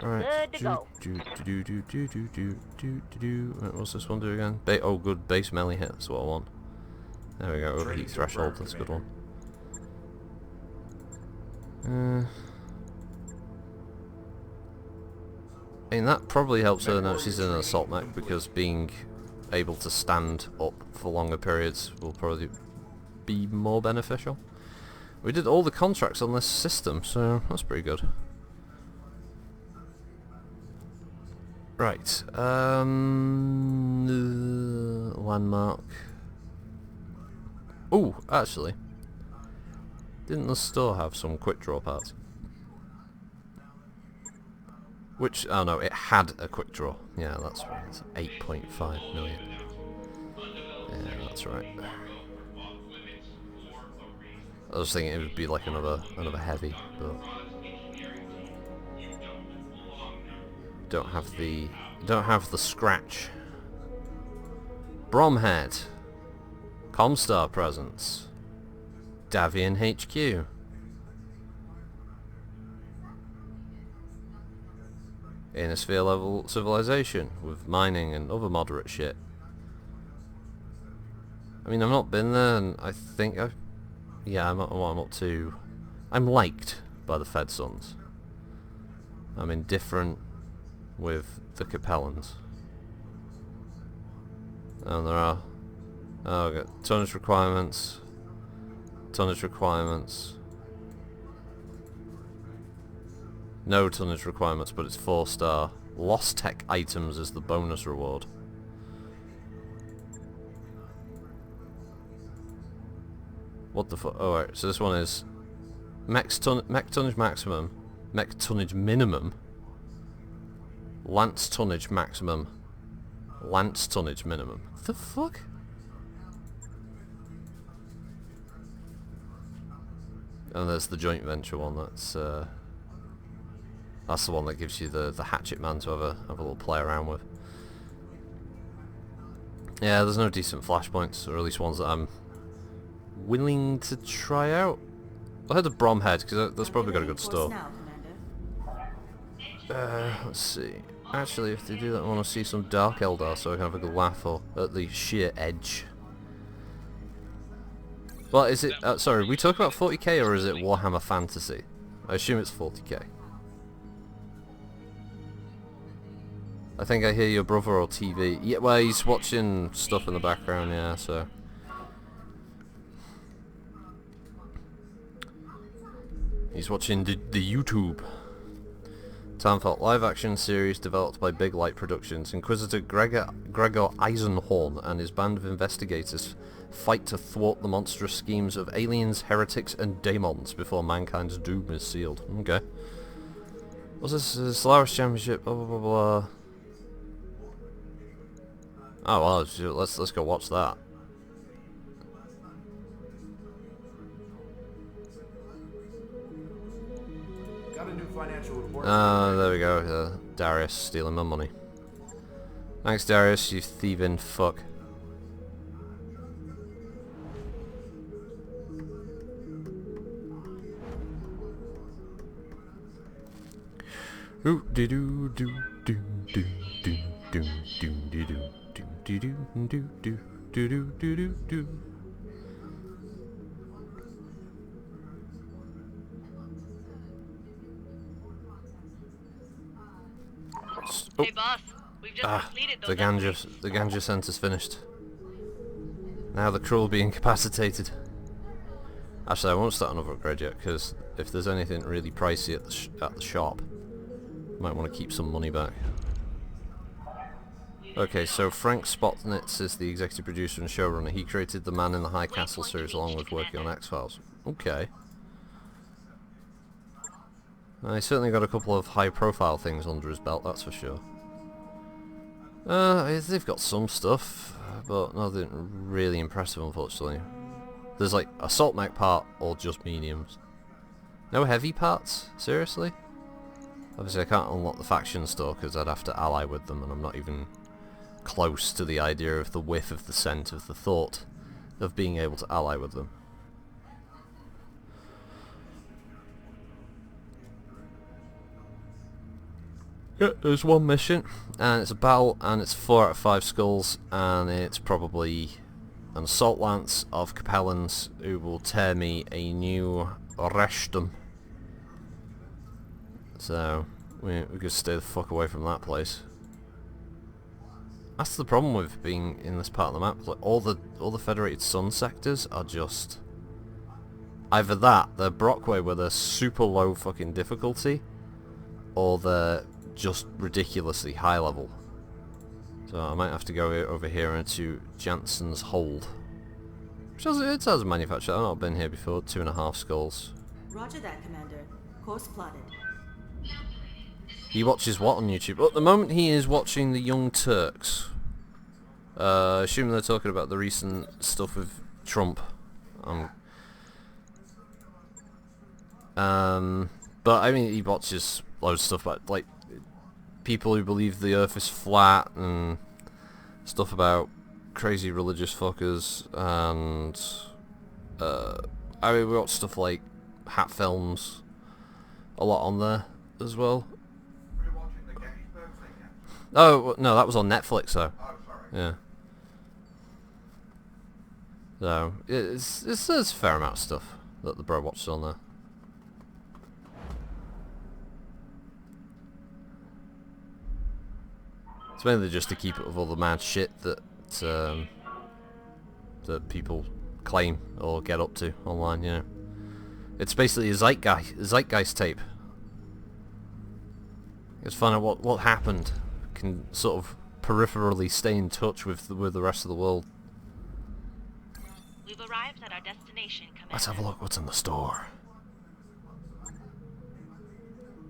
Alright. Good to go. Right, what's this one do again? Oh good, base melee hit, that's what I want. There we go, overheat Training threshold, confirmed, that's a good one. I mean, that probably helps her now she's in an assault mech, because being able to stand up for longer periods will probably be more beneficial. We did all the contracts on this system, so that's pretty good. Right, landmark. Oh, actually, didn't the store have some quick draw parts? Which, oh no, it had a quick draw. Yeah, that's right. It's 8.5 million. Yeah, that's right. I was thinking it would be like another heavy, but don't have the scratch. Bromhead, Comstar presence, Davian HQ. Ionosphere level civilization with mining and other moderate shit. I mean, I've not been there, and I think I'm up to. I'm liked by the Fed Sons. I'm indifferent with the Capellans. And there are okay, tonnage requirements. No tonnage requirements, but it's 4-star. Lost tech items is the bonus reward. What the fuck? Oh, right, so this one is mech tonnage maximum, mech tonnage minimum, lance tonnage maximum, lance tonnage minimum. What the fuck? And there's the joint venture one. That's the one that gives you the hatchet man to have a little play around with. Yeah, there's no decent flashpoints, or at least ones that I'm willing to try out. I heard of Bromhead, because that's probably got a good store. Let's see. Actually, if they do that, I want to see some Dark Eldar so I can have a good laugh at the sheer edge. Well, is it... sorry, we talk about 40k or is it Warhammer Fantasy? I assume it's 40k. I think I hear your brother or TV. Yeah, well, he's watching stuff in the background, yeah, so... He's watching the YouTube. Townfall live action series developed by Big Light Productions. Inquisitor Gregor Eisenhorn and his band of investigators fight to thwart the monstrous schemes of aliens, heretics, and daemons before mankind's doom is sealed. Okay. What's this? Solaris Championship, blah blah blah blah. Oh well, let's go watch that. Got a new financial report. There we go. Darius stealing my money. Thanks, Darius, you thieving fuck. Ooh doo doo doo doo doo doo doo doo doo doo. Do do do do do do do do do. Hey boss, we've just completed those upgrades. The Ganja center's finished. Now the crew will be incapacitated. Actually, I won't start another upgrade yet, because if there's anything really pricey at the shop, might want to keep some money back. Okay, so Frank Spotnitz is the executive producer and showrunner. He created the Man in the High Castle series along with working on X-Files. Okay. He's certainly got a couple of high-profile things under his belt, that's for sure. They've got some stuff, but nothing really impressive, unfortunately. There's like a assault mech part, or just mediums. No heavy parts? Seriously? Obviously I can't unlock the faction store because I'd have to ally with them, and I'm not even close to the idea of the whiff of the scent of the thought of being able to ally with them. Yeah, there's one mission, and it's a battle, and it's 4 out of 5 skulls, and it's probably an assault lance of Capellans who will tear me a new Reshtum. So we could stay the fuck away from that place. That's the problem with being in this part of the map. Like all the Federated Sun sectors are just either that, they're Brockway where they're super low fucking difficulty, or they're just ridiculously high level. So I might have to go over here into Jansen's Hold. Which has a manufacturer. I've not been here before. 2.5 skulls. Roger that, Commander. Course plotted. He watches what on YouTube? Well, at the moment he is watching the Young Turks. Assuming they're talking about the recent stuff with Trump. But I mean, he watches loads of stuff about, like, people who believe the earth is flat and stuff about crazy religious fuckers, and I mean, we watch stuff like Hat Films a lot on there as well. Oh no, that was on Netflix though. Yeah. So there's a fair amount of stuff that the bro watches on there. It's mainly just to keep up with all the mad shit that that people claim or get up to online, you know. It's basically a zeitgeist tape. It's find out what happened. Can sort of peripherally stay in touch with the rest of the world. We've arrived at our destination, Commander. Let's have a look what's in the store.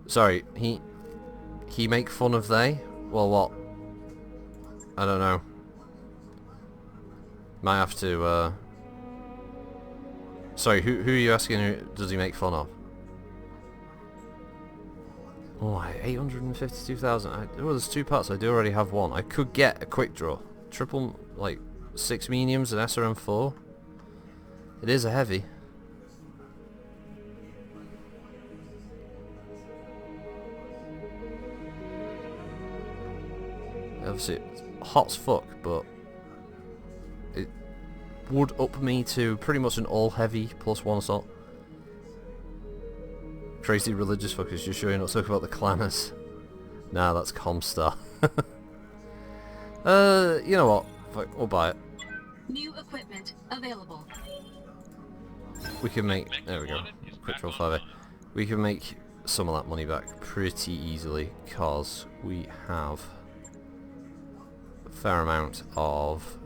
Sorry, he make fun of they? Well, what? I don't know. Might have to, Sorry, who are you asking, who does he make fun of? Oh, 852,000. Oh, there's two parts. I do already have one. I could get a quick draw. Triple, like, 6 mediums and SRM4. It is a heavy. Obviously, it's hot as fuck, but it would up me to pretty much an all-heavy plus 1 assault. Crazy religious fuckers, you sure you're not talking about the clanners? Nah, that's Comstar. You know what? Fuck, we'll buy it. New equipment available. We can make... There we go. Quick draw 5A. We can make some of that money back pretty easily, because we have a fair amount of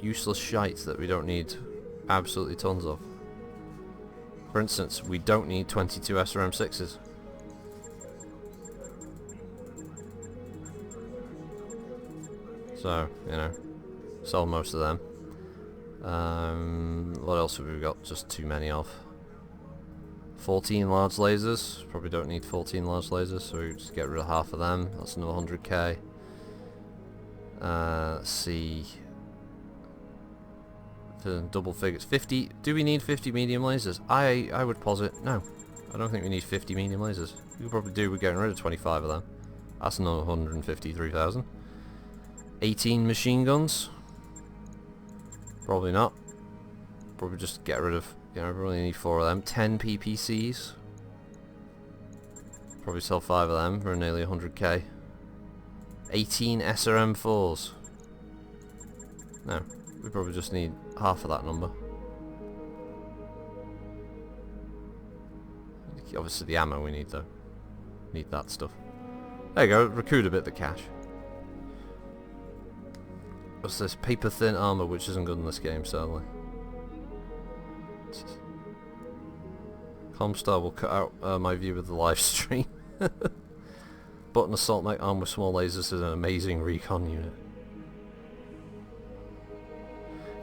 useless shite that we don't need absolutely tons of. For instance, we don't need 22 SRM6s. So, you know, sell most of them. What else have we got? Just too many of. 14 large lasers. Probably don't need 14 large lasers, so we just get rid of half of them. That's another 100k. Let's see. Double figures. 50. Do we need 50 medium lasers? I would posit no. I don't think we need 50 medium lasers. We could probably do with getting rid of 25 of them. That's another 153,000. 18 machine guns. Probably not. Probably just get rid of, you know, we only need 4 of them. 10 PPCs. Probably sell 5 of them for nearly 100k. 18 SRM4s. No, we probably just need half of that number. Obviously the ammo we need though. Need that stuff. There you go, recoup a bit of the cash. What's this? Paper thin armor, which isn't good in this game, sadly. Comstar will cut out my view of the live stream. Button assault mech armed with small lasers is an amazing recon unit.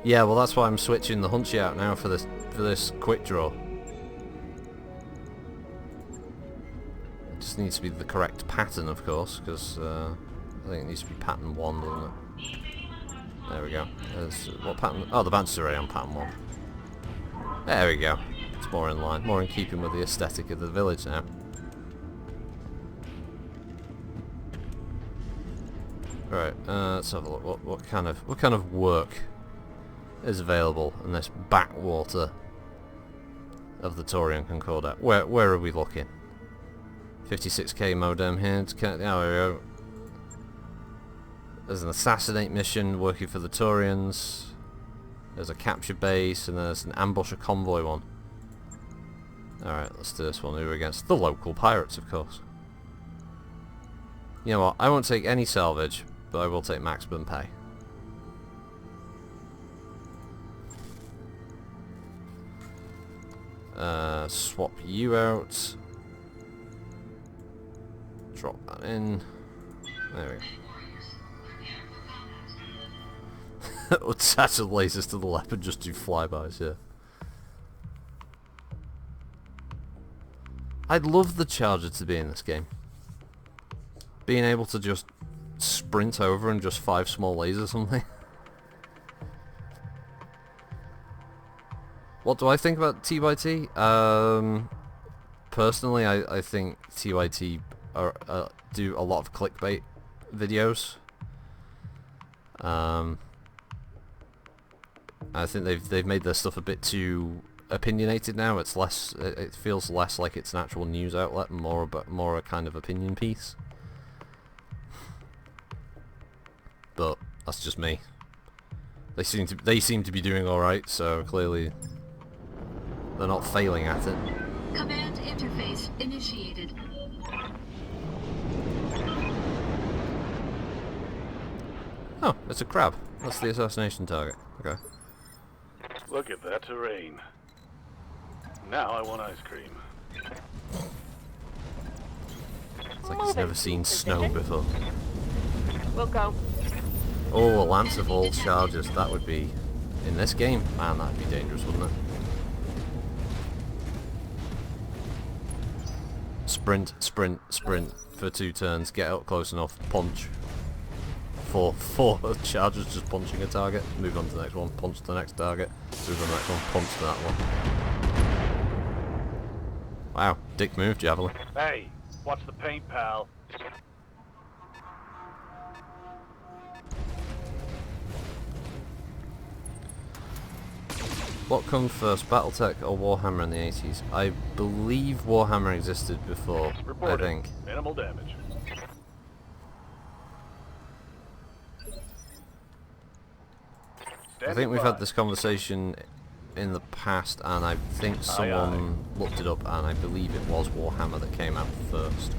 Yeah, well that's why I'm switching the Hunchy out now for this quick draw. It just needs to be the correct pattern, of course, because I think it needs to be pattern 1, doesn't it? There we go. What pattern? Oh, the band's already on pattern 1. There we go. It's more in line, more in keeping with the aesthetic of the village now. Right, let's have a look. What kind of work is available in this backwater of the Taurian Concordat? Where are we looking? 56k modem here. There we go. There's an assassinate mission working for the Taurians. There's a capture base, and there's an ambush a convoy one. Alright, let's do this one. We're against the local pirates, of course. You know what? I won't take any salvage, but I will take maximum pay. Swap you out. drop that in. There we go. Attach the lasers to the leopard, just do flybys, yeah. I'd love the charger to be in this game. Being able to just sprint over and just 5 small lasers or something. What do I think about TYT? Personally, I think TYT do a lot of clickbait videos. I think they've made their stuff a bit too opinionated now. It's less. It feels less like it's an actual news outlet, and more a kind of opinion piece. But that's just me. They seem to be doing all right. So clearly, they're not failing at it. Command interface initiated. Oh, it's a crab. That's the assassination target. Okay. Look at that terrain. Now I want ice cream. It's like he's never seen snow before. We'll go. Oh, a lance of all charges. That would be... in this game? Man, that'd be dangerous, wouldn't it? Sprint, sprint, sprint for 2 turns. Get up close enough. Punch. Four charges just punching a target. Move on to the next one. Punch to the next target. Move on to the next one. Punch to that one. Wow. Dick move, Javelin. Hey, watch the paint, pal. What comes first, Battletech or Warhammer in the 80s? I believe Warhammer existed before, Reporting. I think. Minimal damage. I think we've had this conversation in the past, and I think someone looked it up, and I believe it was Warhammer that came out first.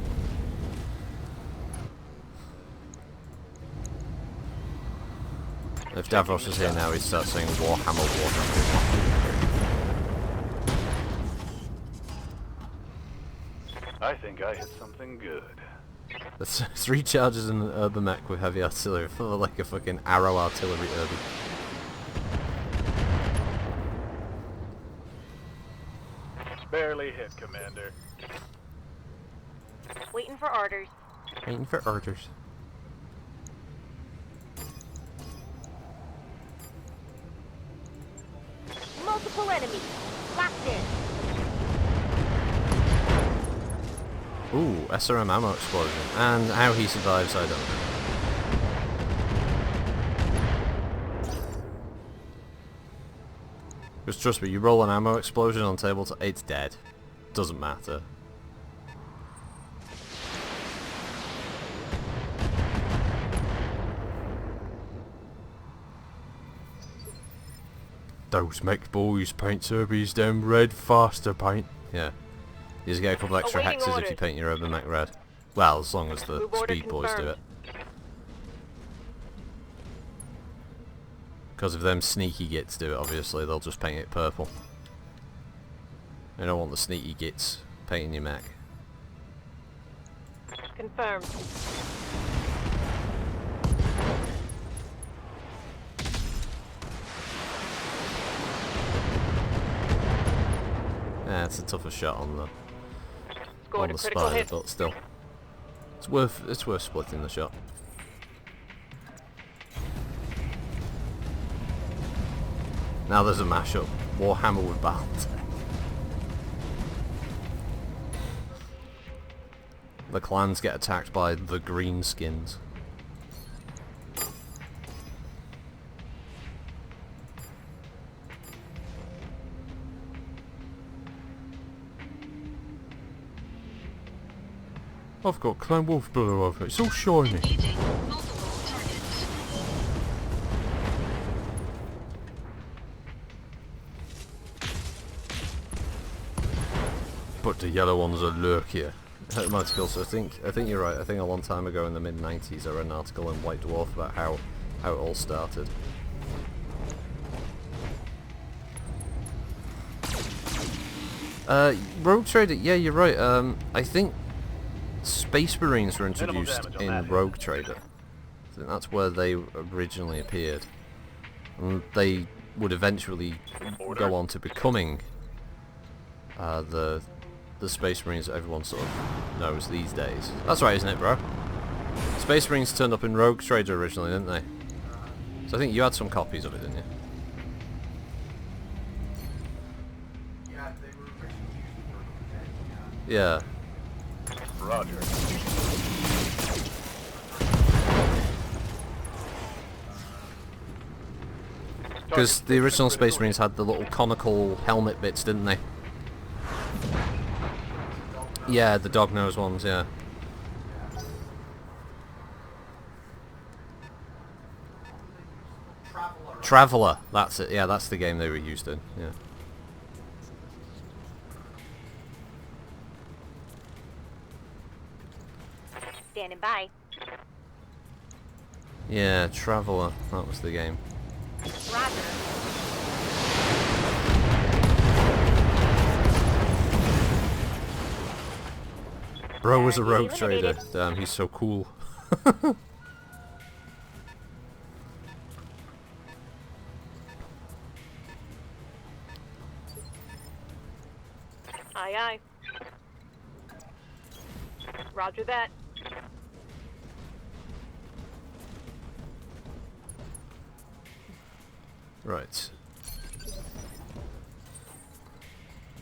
If Davros is here now, he'd start saying Warhammer, Warhammer. I think I hit something good. There's 3 charges in the urban mech with heavy artillery, for like a fucking arrow artillery urban. Barely hit, Commander. Waiting for orders. Waiting for orders. Multiple enemies. Locked in. Ooh, SRM ammo explosion. And how he survives, I don't know. Because trust me, you roll an ammo explosion on tabletop, it's dead. Doesn't matter. Those mech boys paint Serbies them red faster paint. Yeah. You just get a couple extra Awaiting hexes if orders. you paint your urban mech red. Well, as long as the Move order speed boys do confirmed. it. Because if them sneaky gits do it, obviously, they'll just paint it purple. They don't want the sneaky gits painting your mech. Confirmed. Yeah, it's a tougher shot on the Scored a critical spider, hit. but still, it's worth splitting the shot. Now there's a mashup: Warhammer with Battletech. The clans get attacked by the greenskins. I've got Clan Wolf Blood over it. It's all shiny. Engaging multiple targets. But the yellow ones are lurkier. Articles. I think you're right. I think a long time ago in the mid 90s I read an article in White Dwarf about how it all started. Rogue Trader, yeah, you're right. I think Space Marines were Minimal introduced damage on in that. Rogue Trader. I think that's where they originally appeared. And they would eventually go on to becoming the Space Marines that everyone sort of knows these days. That's right, isn't it, bro? Space Marines turned up in Rogue Trader originally, didn't they? So I think you had some copies of it, didn't you? Yeah, they were originally used for Yeah. Roger. Because the original Space Marines had the little conical helmet bits, didn't they? Yeah, the dog nose ones, yeah. Traveller, that's it. Yeah, that's the game they were used in. Yeah. Standing by. Yeah, Traveller, that was the game. Roger. Bro was a rogue Eliminated. trader. Damn, he's so cool. Aye, aye. Roger that. Right.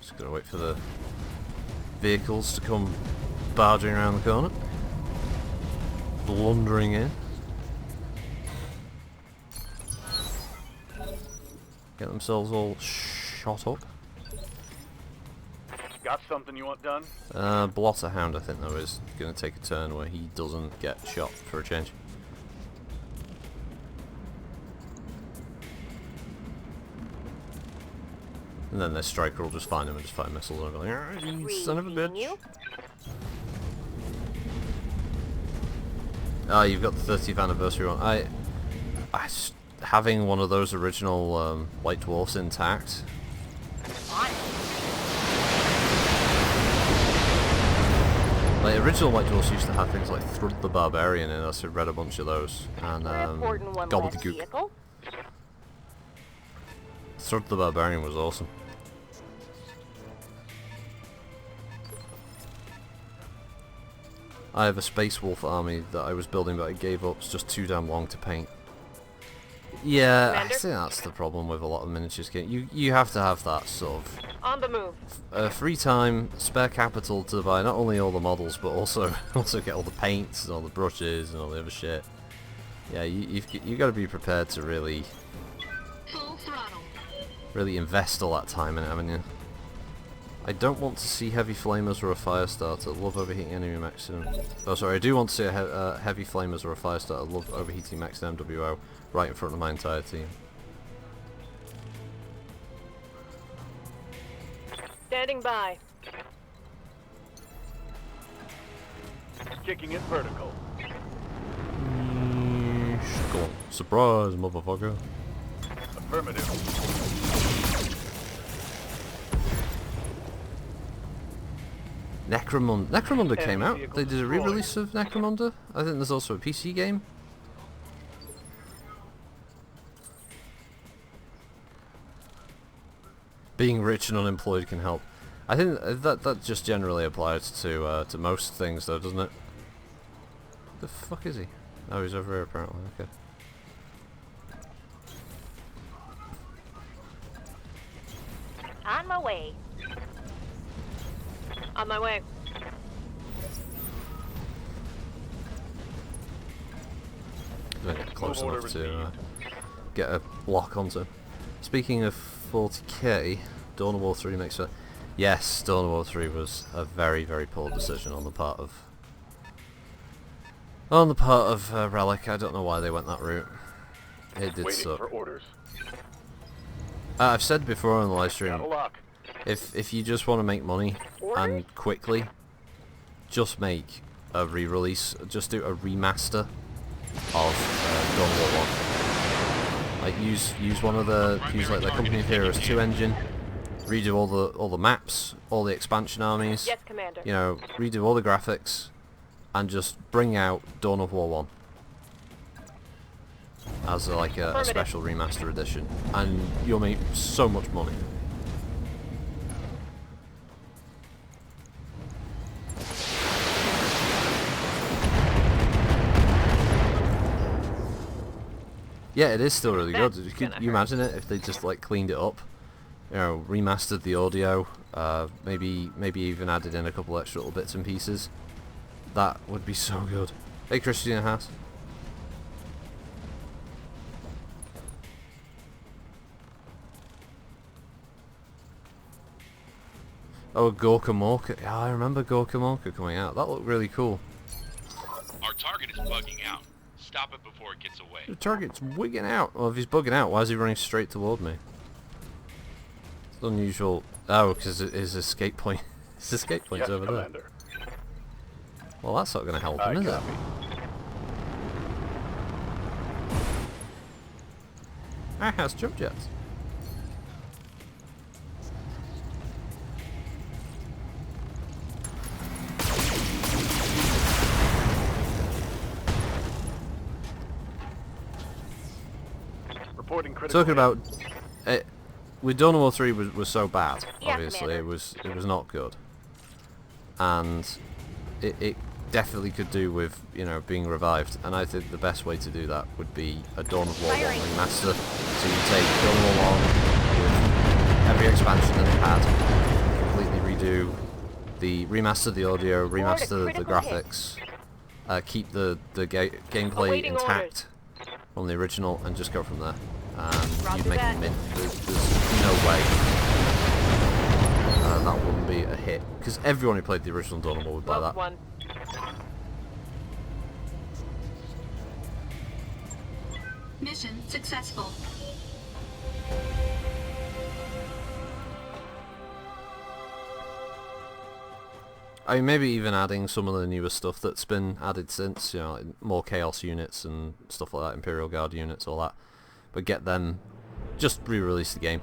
Just gotta wait for the vehicles to come barging around the corner. Blundering in. Get themselves all shot up. Got something you want done? Blotter Hound, I think, though, is going to take a turn where he doesn't get shot for a change. And then their striker will just find him and just fire missiles and go like, "Ah, you son of a Receiving bitch." you. Ah, you've got the 30th anniversary one. Having one of those original White Dwarfs intact. Like, original White Dwarfs used to have things like Thrud the Barbarian in us. I've read a bunch of those. And Reporting one less Gobbledygook. vehicle. Thrud the Barbarian was awesome. I have a Space Wolf army that I was building but I gave up. It's just too damn long to paint. Yeah, Commander? I think that's the problem with a lot of miniatures game. You have to have that sort of On the move. free time, spare capital to buy not only all the models but also get all the paints and all the brushes and all the other shit. Yeah, you got to be prepared to really Full throttle. invest all that time in it, haven't you? I don't want to see heavy flamers or a fire starter. Love overheating enemy maximum. Oh, sorry, I do want to see a heavy flamers or a fire starter. Love overheating max MWO right in front of my entire team. Standing by. Kicking it vertical. Go on. Surprise, motherfucker. Affirmative. Necromunda came Enemy out. vehicle They did a destroyed. re-release of Necromunda. I think there's also a PC game. Being rich and unemployed can help. I think that just generally applies to most things, though, doesn't it? The fuck is he? Oh, he's over here apparently. Okay. On my way. On my way. Don't get close Order enough to received. get a block onto him. Speaking of 40k, Dawn of War 3 makes a... Yes, Dawn of War 3 was a very, very poor decision on the part of... Relic. I don't know why they went that route. It did Waiting suck. for orders. I've said before on the live stream, Got a lock. if you just want to make money and quickly, just make a re-release. Just do a remaster of Dawn of War 1. Like use like the Company of Heroes 2 engine, redo all the maps, all the expansion armies. Yes, Commander. You know, redo all the graphics, and just bring out Dawn of War 1 as like a special remaster edition, and you'll make so much money. Yeah, it is still really good. Could you imagine it if they just like cleaned it up, you know, remastered the audio, maybe even added in a couple extra little bits and pieces? That would be so good. Hey, Christina Haas. Oh, Gorka Morka. Yeah, I remember Gorka Morka coming out. That looked really cool. Our target is bugging out. Stop it before it gets away. The target's wigging out. Well, if he's bugging out, why is he running straight toward me? It's unusual. Oh, because his escape point. His escape point's over there. Well, that's not going to help him, is it? I has jump jets. Talking about it, with Dawn of War 3 was so bad. Obviously, it was not good, and it definitely could do with, you know, being revived. And I think the best way to do that would be a Dawn of War 1 remaster. So you take Dawn of War 1 with every expansion that it had, completely redo the remaster the audio, remaster the graphics, keep the gameplay intact from the original, and just go from there. You'd make it mint. There's no way that wouldn't be a hit, because everyone who played the original Dawn of War would buy that. Mission successful. I mean, maybe even adding some of the newer stuff that's been added since, you know, like more Chaos units and stuff like that, Imperial Guard units, all that. But get them, just re-release the game,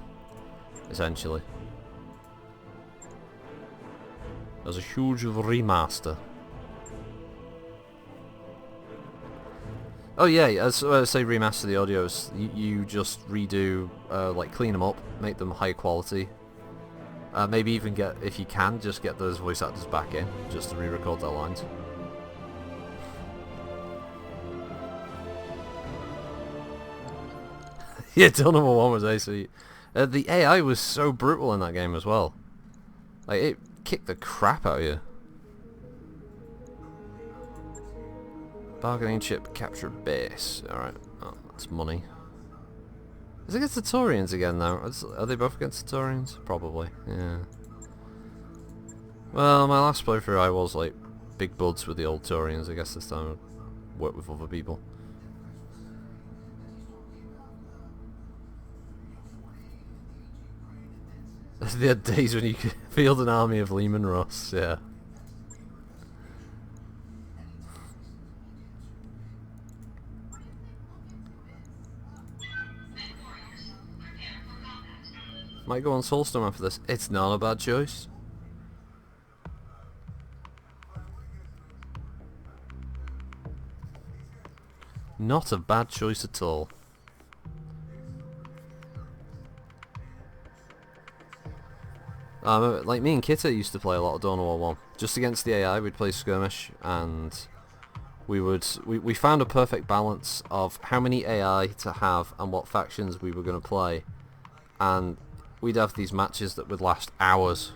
essentially. As a huge remaster. Oh yeah, as I say, remaster the audios. You just redo, like clean them up, make them high quality. Maybe even get, if you can, just get those voice actors back in, just to re-record their lines. Yeah, Dawn of War 1 was ace. The AI was so brutal in that game as well. Like, it kicked the crap out of you. Bargaining chip capture base. Alright, oh, that's money. Is it against the Taurians again though? Are they both against the Taurians? Probably, yeah. Well, my last playthrough I was like big buds with the old Taurians. I guess this time I'd work with other people. There are days when you could field an army of Lehman Ross, yeah. Might go on Soulstone after this. It's not a bad choice. Not a bad choice at all. Like me and Kitta used to play a lot of Dawn of War 1. Just against the AI, we'd play skirmish, and we found a perfect balance of how many AI to have and what factions we were going to play, and we'd have these matches that would last hours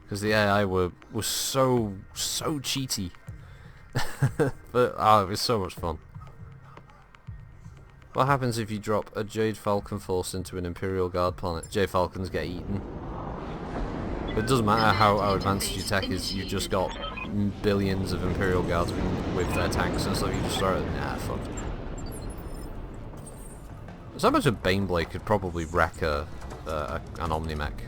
because the AI was so cheaty. But it was so much fun. What happens if you drop a Jade Falcon force into an Imperial Guard planet? Jade Falcons get eaten. It doesn't matter how advanced your tech is, you've just got billions of Imperial Guards with their tanks and stuff. You just throw it. Nah, fuck. So much a Baneblade could probably wreck an Omnimech.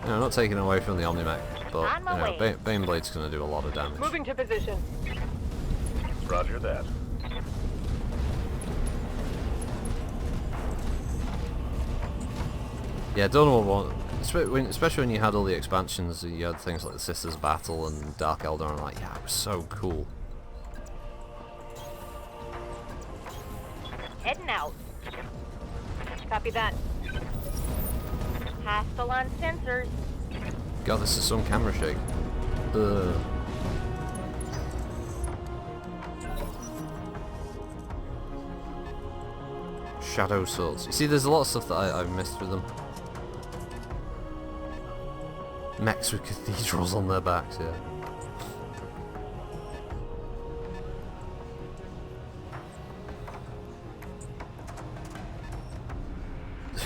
You know, not taking away from the Omnimech, but you know, Baneblade's going to do a lot of damage. Moving to position. Roger that. Yeah, Dawn of War 1. Especially when you had all the expansions, you had things like the Sisters Battle and Dark Elder, and I'm like, yeah, it was so cool. Heading out. Copy that. Hostile on sensors. God, this is some camera shake. Ugh. Shadow swords. You see, there's a lot of stuff that I've missed with them. Mechs with cathedrals on their backs, yeah.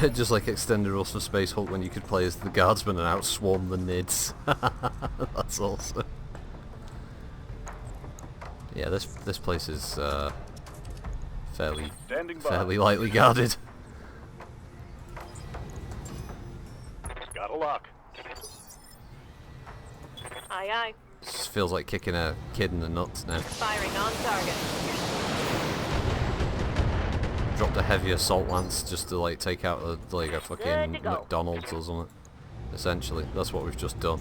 Just like extended rules for Space Hulk when you could play as the guardsman and outswarm the nids. That's awesome. Yeah, this place is fairly lightly guarded. Got a lock. Aye, aye. Just feels like kicking a kid in the nuts now. Firing on target. Dropped a heavy assault lance just to like take out a fucking Good to go. McDonald's or something. Essentially, that's what we've just done.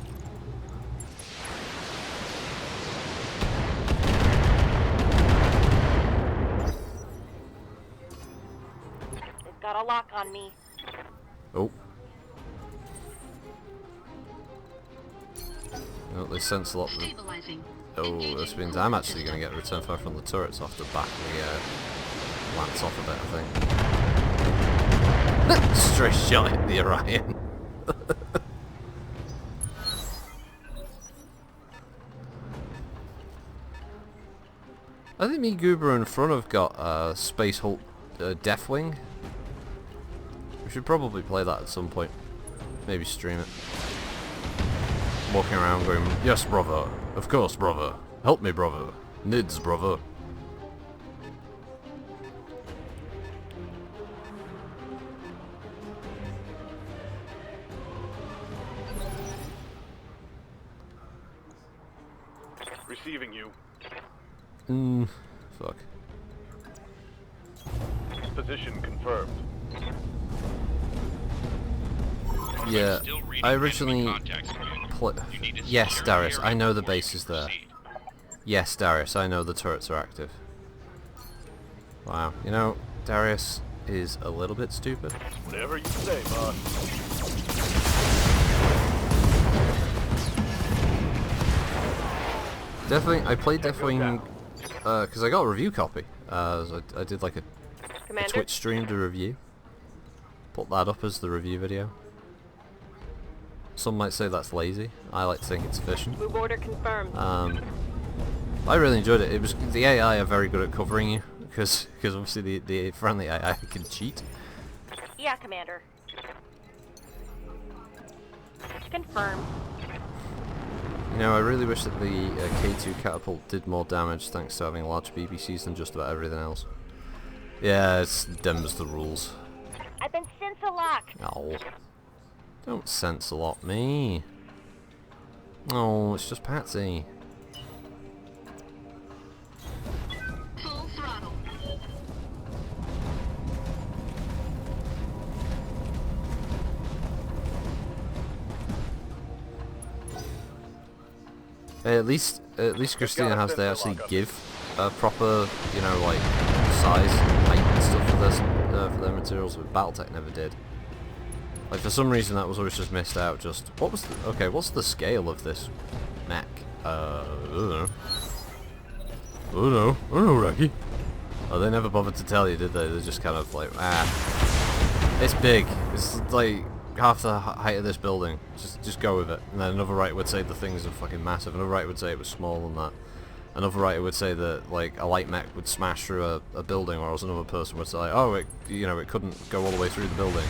It's got a lock on me. Oh. Oh, they sense a lot. Stabilizing. Oh, this means I'm actually going to get a return fire from the turrets off the back of the lance off a bit, I think. Straight shot at the Orion. I think me, Goober, in front have got Space Hulk Deathwing. We should probably play that at some point. Maybe stream it. Walking around going, yes, brother. Of course, brother. Help me, brother. Nids, brother. Receiving you. Fuck. Position confirmed. Yeah, Still reading I enemy originally... contacts, you need to Yes, secure Darius, the I area know the before you base can is there. proceed. Yes, Darius, I know the turrets are active. Wow, you know, Darius is a little bit stupid. Whatever you say, boss. Definitely, I played Deathwing because I got a review copy. So I did like a Commander. Twitch stream to review. Put that up as the review video. Some might say that's lazy. I like to think it's efficient. Move order confirmed. I really enjoyed it. It was the AI are very good at covering you because obviously the friendly AI can cheat. Yeah, Commander. Confirmed. You know, I really wish that the K2 catapult did more damage thanks to having large BBCs than just about everything else. Yeah, it's them's the rules. I've been sense-a-locked. Oh. Don't sense a lot, me. Oh, it's just Patsy. Full throttle. At least Christina has they actually give a proper, you know, like size, height and stuff for their materials. But Battletech never did. Like for some reason that was always just missed out. Just what was the, okay? What's the scale of this mech? I don't know. I don't know, Rocky. Oh, they never bothered to tell you, did they? They're just kind of like, it's big. It's like half the height of this building. Just go with it. And then another writer would say the things are fucking massive. Another writer would say it was smaller than that. Another writer would say that like a light mech would smash through a building, whereas another person would say, oh, it couldn't go all the way through the building.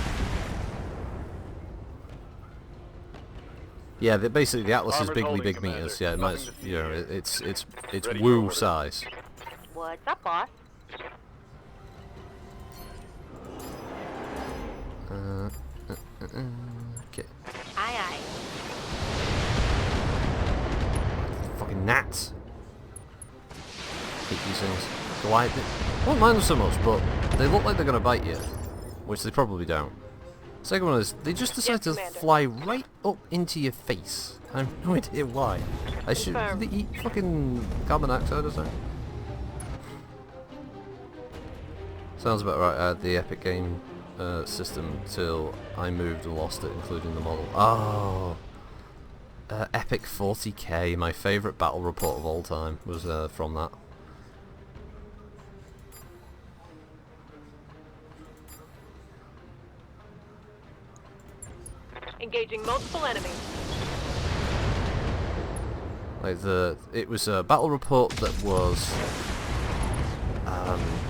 Yeah, basically the Atlas is Armored big holding, meters. Commander. Yeah, it might, Nothing to you know, fear. it's Ready for woo orders. size. What's up, boss? Okay. Aye, aye. Fucking gnats. Hate these things. I don't mind them so much, but they look like they're gonna bite you, which they probably don't. Second one is, they just decide to Commander. fly right up into your face. I have no idea why. I should... Confirm. Did they eat fucking carbon dioxide or something? Sounds about right. I had the Epic Game system till I moved and lost it, including the model. Oh! Epic 40k, my favourite battle report of all time, was from that. Engaging multiple enemies. Like it was a battle report that was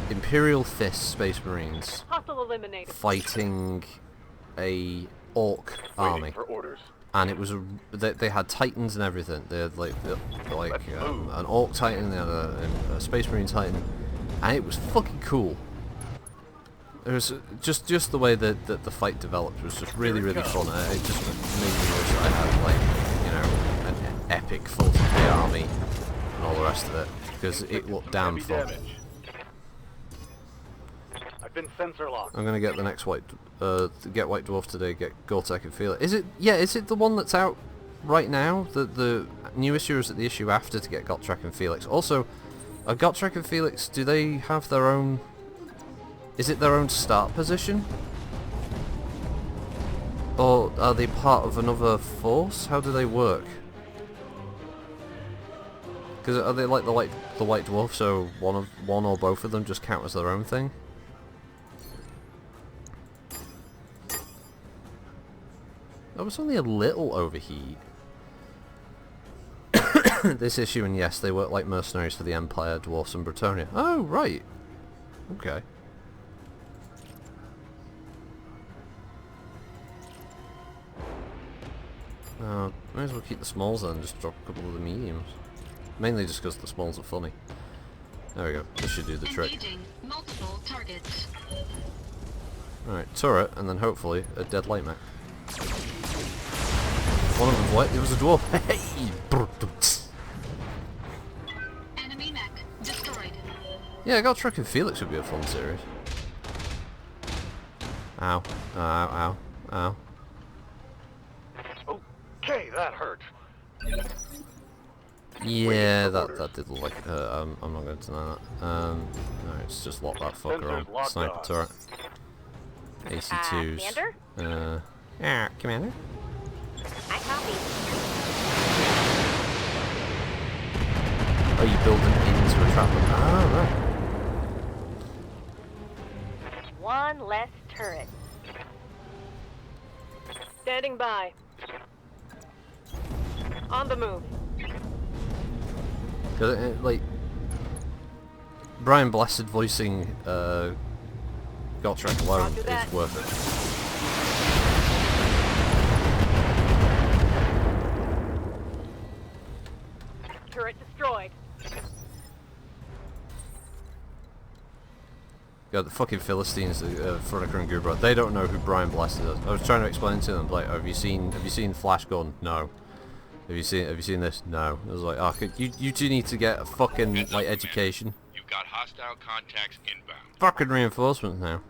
Imperial Fist Space Marines Hostile eliminated. fighting a Orc army, Waiting for orders. and it was they had Titans and everything. They had like an Orc Titan, they had a Space Marine Titan, and it was fucking cool. It was just the way that the fight developed was just really fun. It just made me wish I had, like, you know, an epic 40k army and all the rest of it, because it looked damn Heavy fun. damage. I've been sensor locked. I'm gonna get the next white dwarf today. Get Gore-Tech and Felix. Is it? Yeah, is it the one that's out right now? The new issue, or is it the issue after to get Gotrek and Felix? Also, are Gotrek and Felix, do they have their own? Is it their own start position? Or are they part of another force? How do they work? Because are they like the white dwarf, so one or both of them just count as their own thing? There was only a little overheat. This issue, and yes, they work like mercenaries for the Empire, Dwarfs and Bretonnia. Oh, right. Okay. Might as well keep the smalls then, just drop a couple of the mediums. Mainly just because the smalls are funny. There we go, this should do the trick. Engaging multiple targets. Alright, turret, and then hopefully a dead light mech. One of them's white, it was a dwarf. Hey! Enemy mech destroyed. Yeah, I got Trek and Felix would be a fun series. Ow. Ow, ow, ow. Okay, that hurt. Yeah, that did look like I'm not going to deny that. Alright, let's just lock that fucker Sensors on. locked Sniper on. turret. AC2s. Commander? Yeah, Commander? I copy. Oh, you building into a trap? Ah, right. One less turret. Standing by. On the move. Like, Brian Blessed voicing Gotrek alone Roger that. is worth it. Turret destroyed. God, the fucking Philistines, Fronica and Gubra, they don't know who Brian Blessed is. I was trying to explain to them, like, have you seen Flash Gordon? No. Have you seen this? No. I was like, oh, you two need to get a fucking, like, education. You've got hostile contacts inbound. Fucking reinforcements now.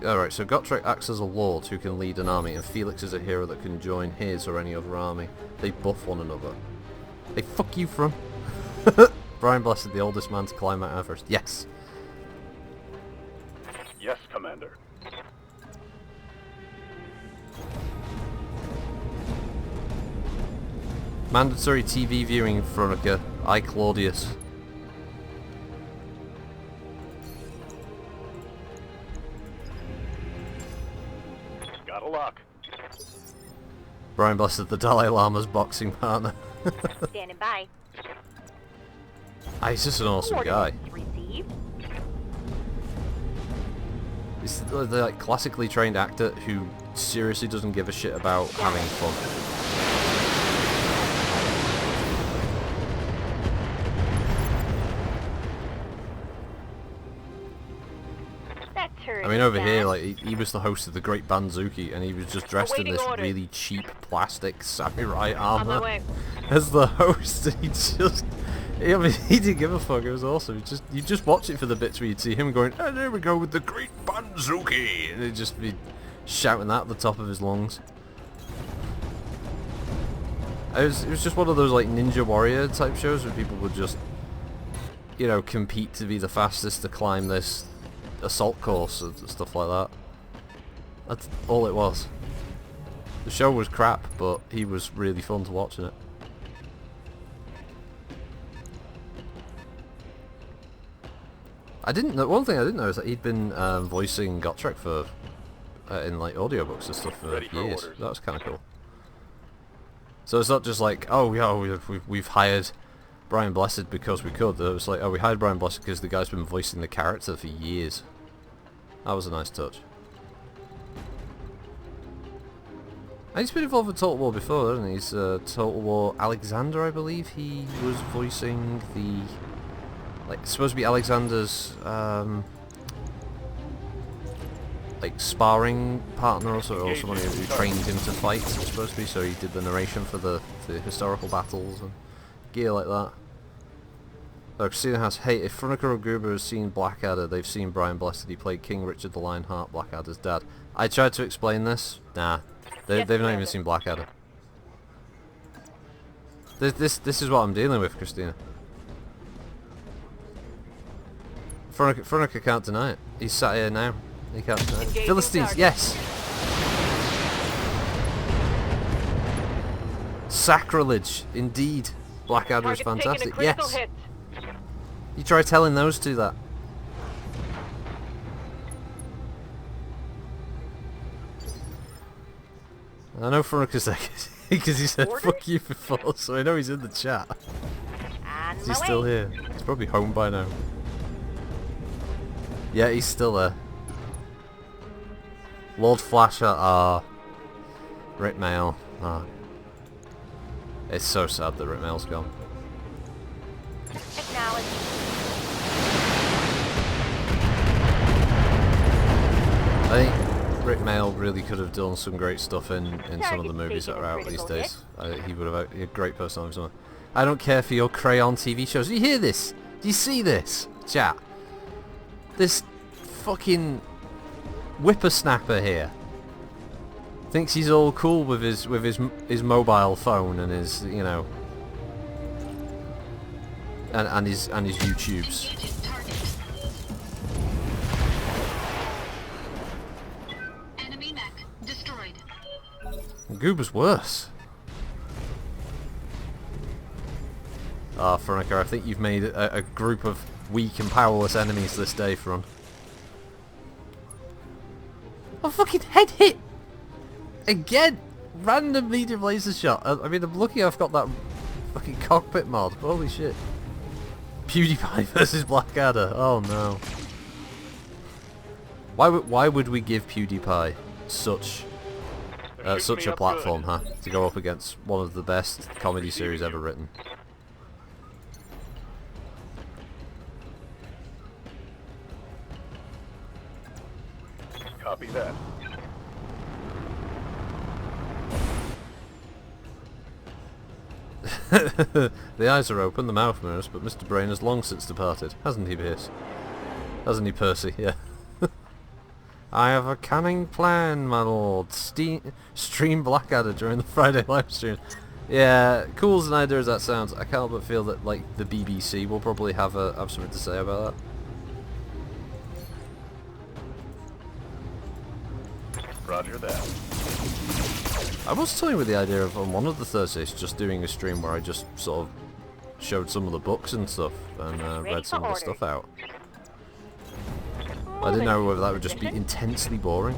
Alright, so Gotrek acts as a lord who can lead an army, and Felix is a hero that can join his or any other army. They buff one another. They fuck you from. Brian Blessed, the oldest man to climb Mount Everest. Yes. Yes, Commander. Mandatory TV viewing, Veronica. I, Claudius. Got a lock. Brian Blessed, the Dalai Lama's boxing partner. Standing by. Ah, he's just an awesome guy. Coordinates received. He's the like, classically trained actor who seriously doesn't give a shit about having fun. That turret I mean, is over here, down. like he was the host of the Great Banzuki, and he was just dressed in Awaiting this orders. really cheap plastic samurai On my armor way. as the host. He just He didn't give a fuck. It was awesome. You just watch it for the bits where you'd see him going, "And there we go with the great Banzuki," and he'd just be shouting that at the top of his lungs. It was just one of those like Ninja Warrior type shows where people would just, you know, compete to be the fastest to climb this assault course and stuff like that. That's all it was. The show was crap, but he was really fun to watch in it. One thing I didn't know is that he'd been voicing Gotrek for in like audiobooks and stuff for years. That was kind of cool. So it's not just like, oh yeah, we've hired Brian Blessed because we could. It was like, oh, we hired Brian Blessed because the guy's been voicing the character for years. That was a nice touch. And he's been involved with Total War before, hasn't he? He's Total War Alexander, I believe. He was voicing the, like, supposed to be Alexander's like sparring partner or someone who trained him to fight, it's supposed to be, so he did the narration for the historical battles and gear like that. Christina has, hey, if Frunica or Goober has seen Blackadder, they've seen Brian Blessed. He played King Richard the Lionheart, Blackadder's dad. I tried to explain this. Nah, they've not even seen Blackadder. This is what I'm dealing with, Christina. Frunica can't deny it. He's sat here now. He can't deny it. Philistines, yes! Sacrilege, indeed. Blackadder is fantastic, yes! You try telling those two that. I know Frunica's there because he said fuck you before, so I know he's in the chat. Is he still here? He's probably home by now. Yeah, he's still there. Lord Flasher, Rip Mail, It's so sad that Rip Mail's gone. I think Rick Mail really could have done some great stuff in some of the movies that are out these days. He would have a great personality. I don't care for your crayon TV shows. Do you hear this? Do you see this? Chat. This fucking whippersnapper here thinks he's all cool with his mobile phone and his, you know, and his YouTubes. Enemy mech destroyed. Goober's worse. Veronica, I think you've made a group of weak and powerless enemies this day, Fron. A fucking head hit! Again! Random medium laser shot. I mean, I'm lucky I've got that fucking cockpit mod. Holy shit. PewDiePie versus Blackadder. Oh no. Why would we give PewDiePie such a platform, huh? To go up against one of the best comedy series ever written. Copy that. The eyes are open, the mouth moves, but Mr. Brain has long since departed. Hasn't he, Pierce? Hasn't he, Percy? Yeah. I have a cunning plan, my lord. Stream Blackadder during the Friday live stream. Yeah, cool as an idea as that sounds, I can't but feel that, like, the BBC will probably have something to say about that. Roger that. I was toying with the idea of on one of the Thursdays just doing a stream where I just sort of showed some of the books and stuff and read some of the stuff out. I didn't know whether that would just be intensely boring.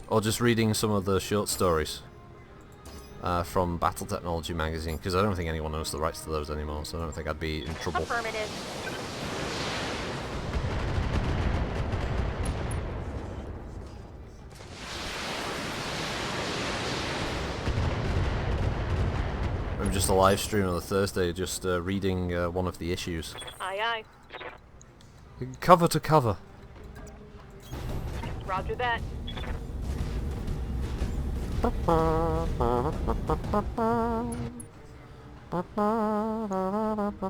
Or just reading some of the short stories from Battle Technology magazine, because I don't think anyone owns the rights to those anymore, so I don't think I'd be in trouble. I'm just a live stream on a Thursday, just reading one of the issues. Aye, aye. Cover to cover. Roger that. Affirmative.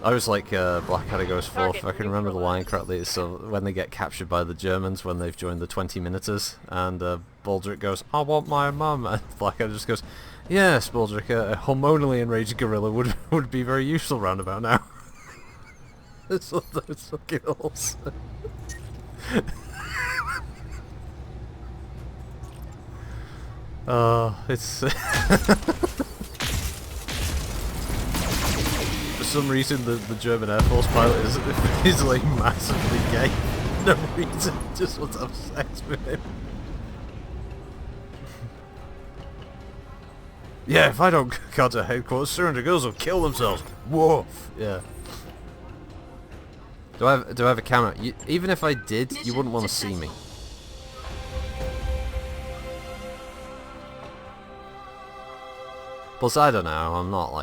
I was like Blackadder goes forth. If I can remember the line correctly, it's when they get captured by the Germans when they've joined the 20 Minuters, and Baldric goes, "I want my mum," and Blackadder just goes, "Yes, Baldric, a hormonally enraged gorilla would be very useful round about now." It's all those fucking awesome. Oh, it's. For some reason, the German Air Force pilot is like massively gay. No reason, just wants to have sex with him. Yeah, if I don't cut to headquarters, 200 girls will kill themselves. Woof. Yeah. Do I have a camera? Even if I did, you wouldn't want to see me. Plus, I don't know. I'm not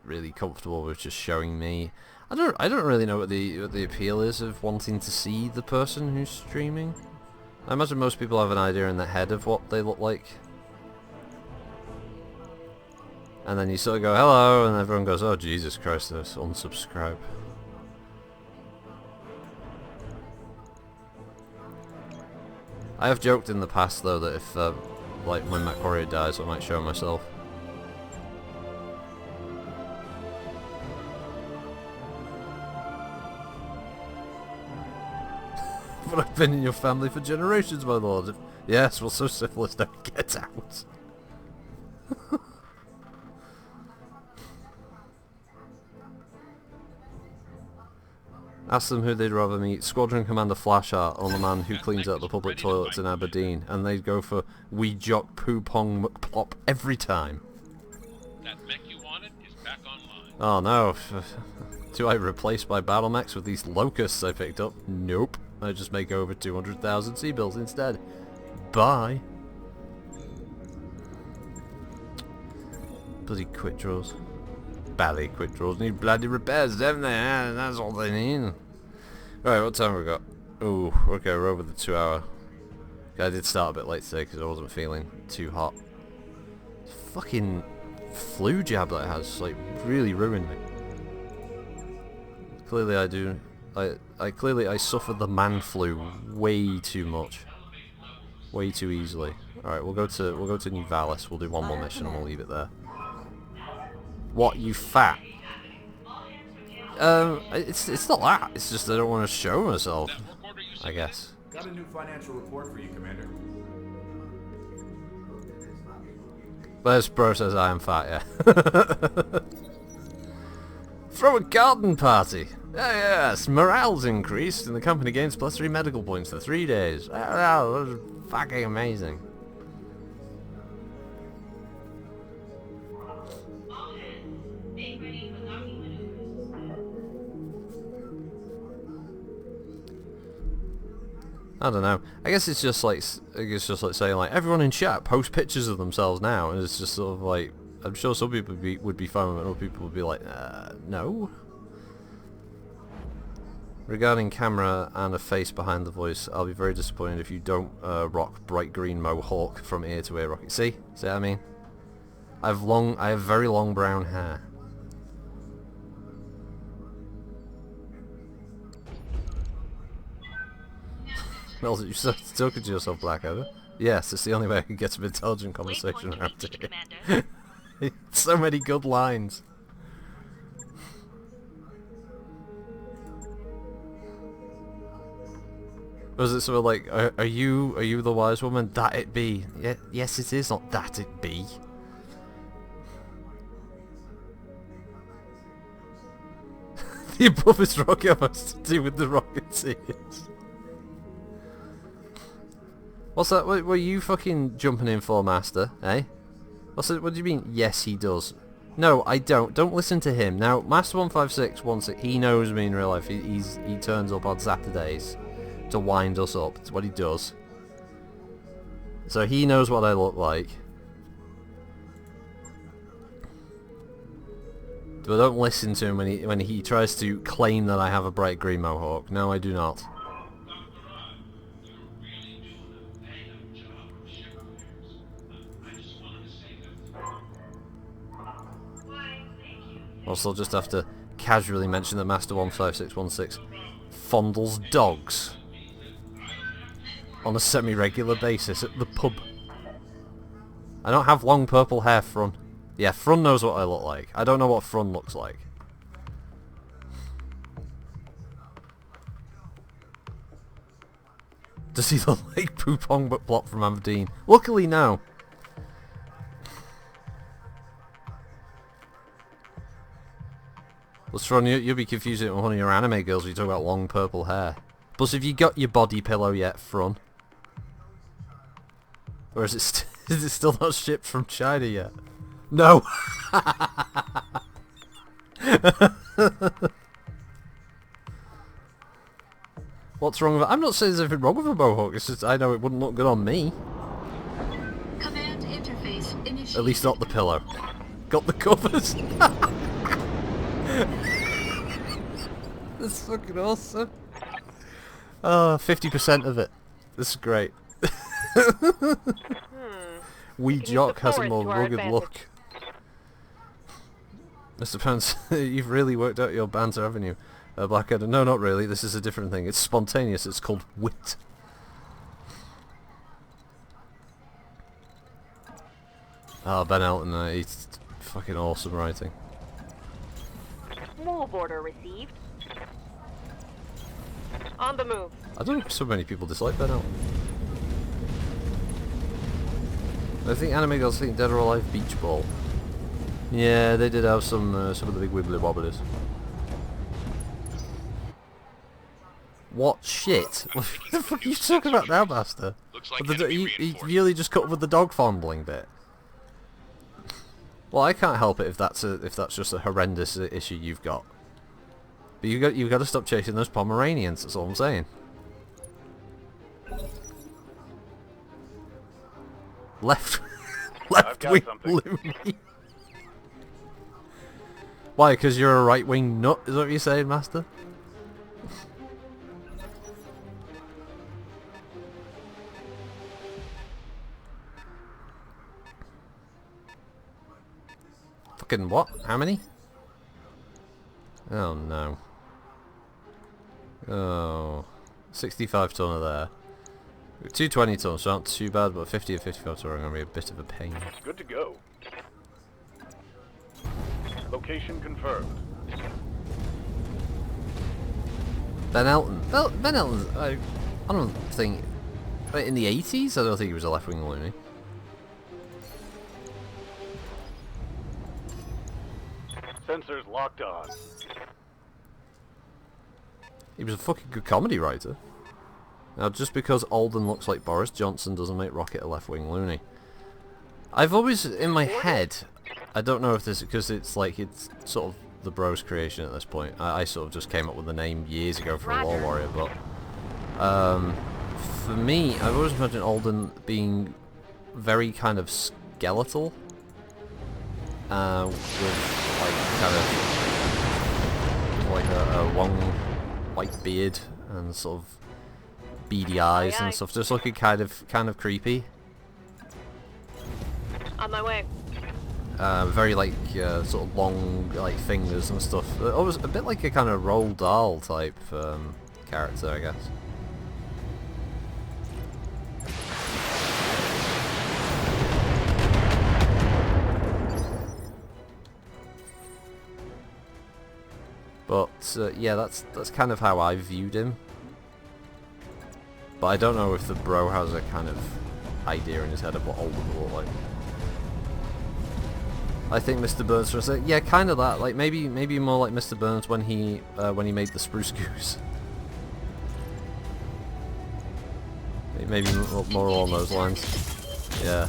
really comfortable with just showing me. I don't really know what the appeal is of wanting to see the person who's streaming. I imagine most people have an idea in their head of what they look like. And then you sort of go, hello, and everyone goes, oh Jesus Christ, let's unsubscribe. I have joked in the past though that if like when Matt Warrior dies I might show myself. But I've been in your family for generations, my lord. Yes, well, so syphilis don't get out. Ask them who they'd rather meet, Squadron Commander Flashheart or the man who cleans out the public toilets in Aberdeen, and they'd go for Wee Jock Poo Pong McPlop every time. That mech you wanted is back online. Oh no. Do I replace my battle mechs with these locusts I picked up? Nope. I just make over 200,000 sea-bills instead. Bye. Bloody quick draws. Bally quick draws need bloody repairs, don't they? Yeah, that's all they need. Right, what time have we got? Ooh, okay, we're over the 2 hour. I did start a bit late today because I wasn't feeling too hot. Fucking flu jab that it has, like, really ruined me. Clearly I do. Clearly I suffer the man flu way too much. Way too easily. Alright, we'll go to New Vallis, we'll do one more mission and we'll leave it there. What, you fat? It's not that. It's just I don't want to show myself, I guess. Got a new financial report for you, Commander. But bro says I am fat, yeah. Throw a garden party. Yes, morale's increased and the company gains +3 medical points for 3 days. Oh, that was fucking amazing. I don't know. I guess it's just like saying like everyone in chat post pictures of themselves now, and it's just sort of like I'm sure some people would be fine with it, and other people would be like, no. Regarding camera and a face behind the voice, I'll be very disappointed if you don't rock bright green mohawk from ear to ear rocket. See what I mean? I have very long brown hair. Well, you're talking to yourself, Blackadder. Yes, it's the only way I can get some intelligent conversation around here. So many good lines. Was it sort of like, are you the wise woman? That it be. Yeah, yes it is, not that it be. The above is rocket has to do with the Rocketeers. What's that? What are you fucking jumping in for, Master? Eh? What do you mean? Yes, he does. No, I don't. Don't listen to him. Now, Master 156 he knows me in real life. He turns up on Saturdays to wind us up. It's what he does. So he knows what I look like. But don't listen to him when he tries to claim that I have a bright green mohawk. No, I do not. Also, I'll just have to casually mention that Master 15616 fondles dogs on a semi-regular basis at the pub. I don't have long purple hair, Frun. Yeah, Frun knows what I look like. I don't know what Frun looks like. Does he look like Poopong but Plop from Aberdeen? Luckily, no. Well, Frun, you'll be confusing it with one of your anime girls when you talk about long purple hair. Plus, have you got your body pillow yet, Frun? Or is it, is it still not shipped from China yet? No! What's wrong with it? I'm not saying there's anything wrong with a mohawk, it's just I know it wouldn't look good on me. Command interface initiated. At least not the pillow. Got the covers! That's fucking awesome. Oh, 50% of it. This is great. Wee Jock has a more rugged look. Mr. Pants, you've really worked out your banter, haven't you? Blackadder, no, not really. This is a different thing. It's spontaneous. It's called wit. Oh, Ben Elton, he's fucking awesome writing. Move order received. On the move. I don't know if so many people dislike Ben Elton. I think anime girls think Dead or Alive Beach Ball. Yeah, they did have some of the big wibbly wobblies. What shit? What the fuck are you talking about now, Master? Looks like He really just cut with the dog fondling bit. Well, I can't help it if that's just a horrendous issue you've got. But you've got to stop chasing those Pomeranians. That's all I'm saying. Left wing loony. Why? Because you're a right wing nut? Is that what you're saying, Master? Fucking what? How many? Oh no. Oh. 65 ton of there. 220 tons, so not too bad, but 50 and 55 ton are going to be a bit of a pain. Good to go. Location confirmed. Ben Elton. Ben Elton, I don't think... In the 80s? I don't think he was a left-wing loony. Sensors locked on. He was a fucking good comedy writer. Now, just because Alden looks like Boris Johnson doesn't make Rocket a left-wing loony. I've always, in my head, I don't know if this, because it's like, it's sort of the bros creation at this point. I sort of just came up with the name years ago for a War Warrior, but for me, I've always imagined Alden being very kind of skeletal, with like kind of like a long white beard and sort of beady eyes and stuff, just looking kind of creepy. On my way. Very like sort of long like fingers and stuff. Almost a bit like a kind of Roald Dahl type character, I guess. But yeah, that's kind of how I viewed him. But I don't know if the bro has a kind of idea in his head of what Alden will look like. I think Mr. Burns was like, yeah, kind of that. Like maybe more like Mr. Burns when he made the Spruce Goose. Maybe more along those lines. Yeah.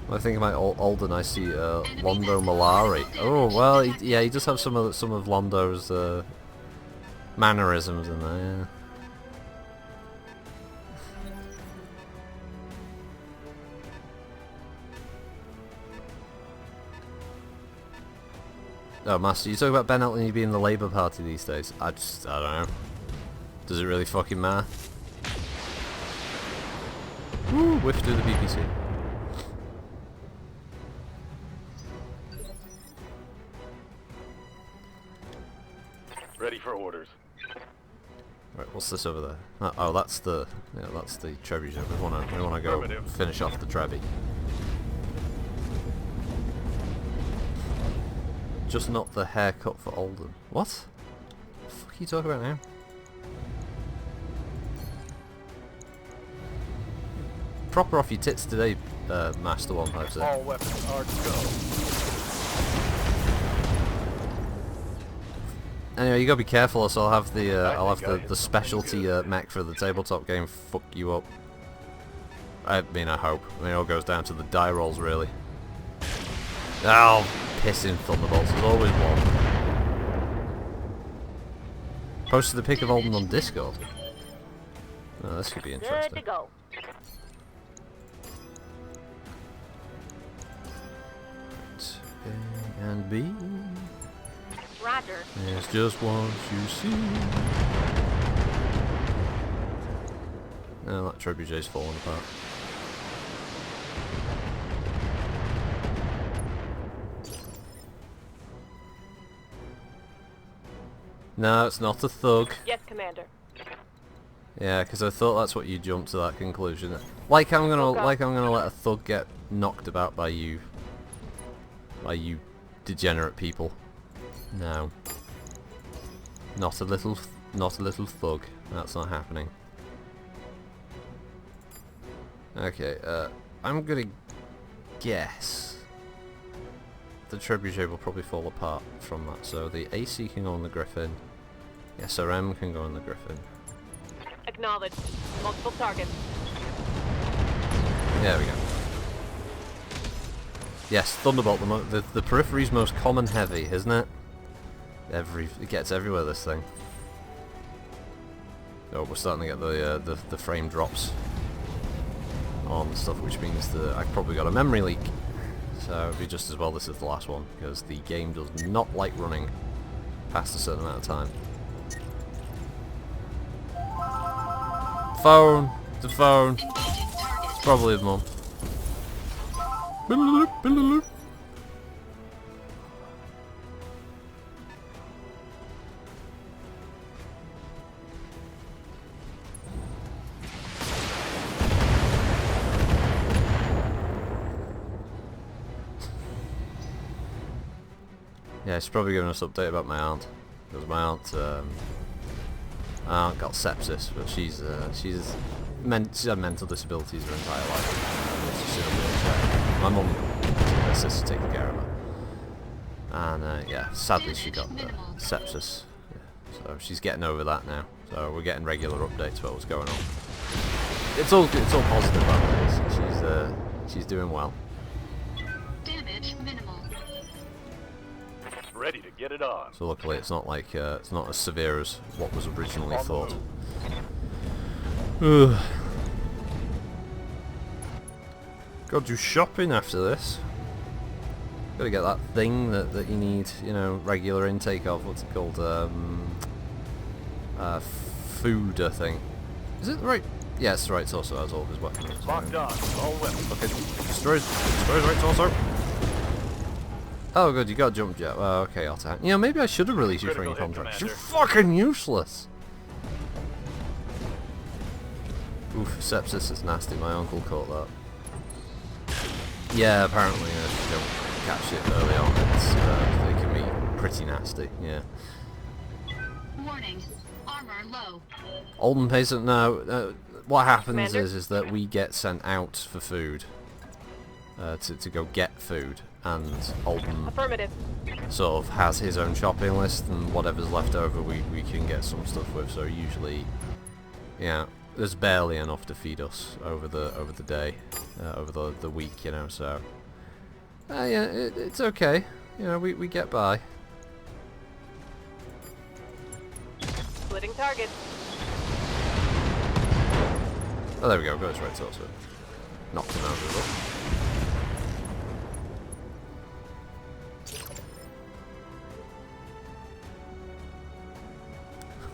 When I think about Alden, I see Londo Malari. Oh well, yeah, he does have some of Londo's mannerisms in there. Yeah. Oh, Master, you talk about Ben Elton being the Labour Party these days. I don't know. Does it really fucking matter? Woo, whiff through the BBC. Ready for orders. Right, what's this over there? Oh, that's the trebuchet. We wanna go finish off the Trebby. Just not the haircut for Alden. What? The fuck are you talking about now? Proper off your tits today, Master 156. All weapons are to go. Anyway, you gotta be careful, or I'll have the specialty mech for the tabletop game fuck you up. I mean, I hope. I mean, it all goes down to the die rolls, really. Oh, pissing Thunderbolts. There's always one. Posted the pic of Alden on Discord. Oh, this could be interesting. Good to go. A and B. Roger. It's just once you see. No, that trebuchet's falling apart. No, it's not a thug. Yes, Commander. Yeah, because I thought that's what you jumped to that conclusion. Like I'm gonna let a thug get knocked about by you degenerate people. No. Not a little thug. That's not happening. Okay, I'm gonna guess the trebuchet will probably fall apart from that. So the AC can go on the Griffin. The SRM can go on the Griffin. Acknowledged. Multiple targets. There we go. Yes, Thunderbolt, the periphery's most common heavy, isn't it? It gets everywhere, this thing. Oh, we're starting to get the frame drops on the stuff, which means that I've probably got a memory leak. So it'd be just as well this is the last one, because the game does not like running past a certain amount of time. Phone! The phone! Probably the mum. Yeah, she's probably giving us an update about my aunt, because my aunt got sepsis, but she's had mental disabilities her entire life. She's in a wheelchair. My mum, her sister, taking care of her, and yeah, sadly she got sepsis. Yeah, so she's getting over that now. So we're getting regular updates about what's going on. It's all positive updates. She's doing well. Damage minimal. Ready to get it on. So luckily it's not like it's not as severe as what was originally thought. Gotta do shopping after this. Gotta get that thing that you need, you know, regular intake of. What's it called? Food, I think. Is it the right? Yeah, it's the right torso. As all his weapons. Locked on. All weapons. Okay, destroys right torso. Oh good, you got a jump jet. Well, okay, I'll take. You know, maybe I should have released you from your contract. You're fucking useless. Oof, sepsis is nasty. My uncle caught that. Yeah, apparently, if you don't catch it early on, it can be pretty nasty. Yeah. Warning. Armor low. Alden Payson. No, what happens Commander? is that we get sent out for food. To go get food, and Alden Affirmative. sort of has his own shopping list, and whatever's left over we can get some stuff with. So usually, yeah, there's barely enough to feed us over the day, over the week, you know. So yeah, it's okay. You know, we get by. Splitting targets. Oh, there we go. Goes right torso. Knocked him out of it.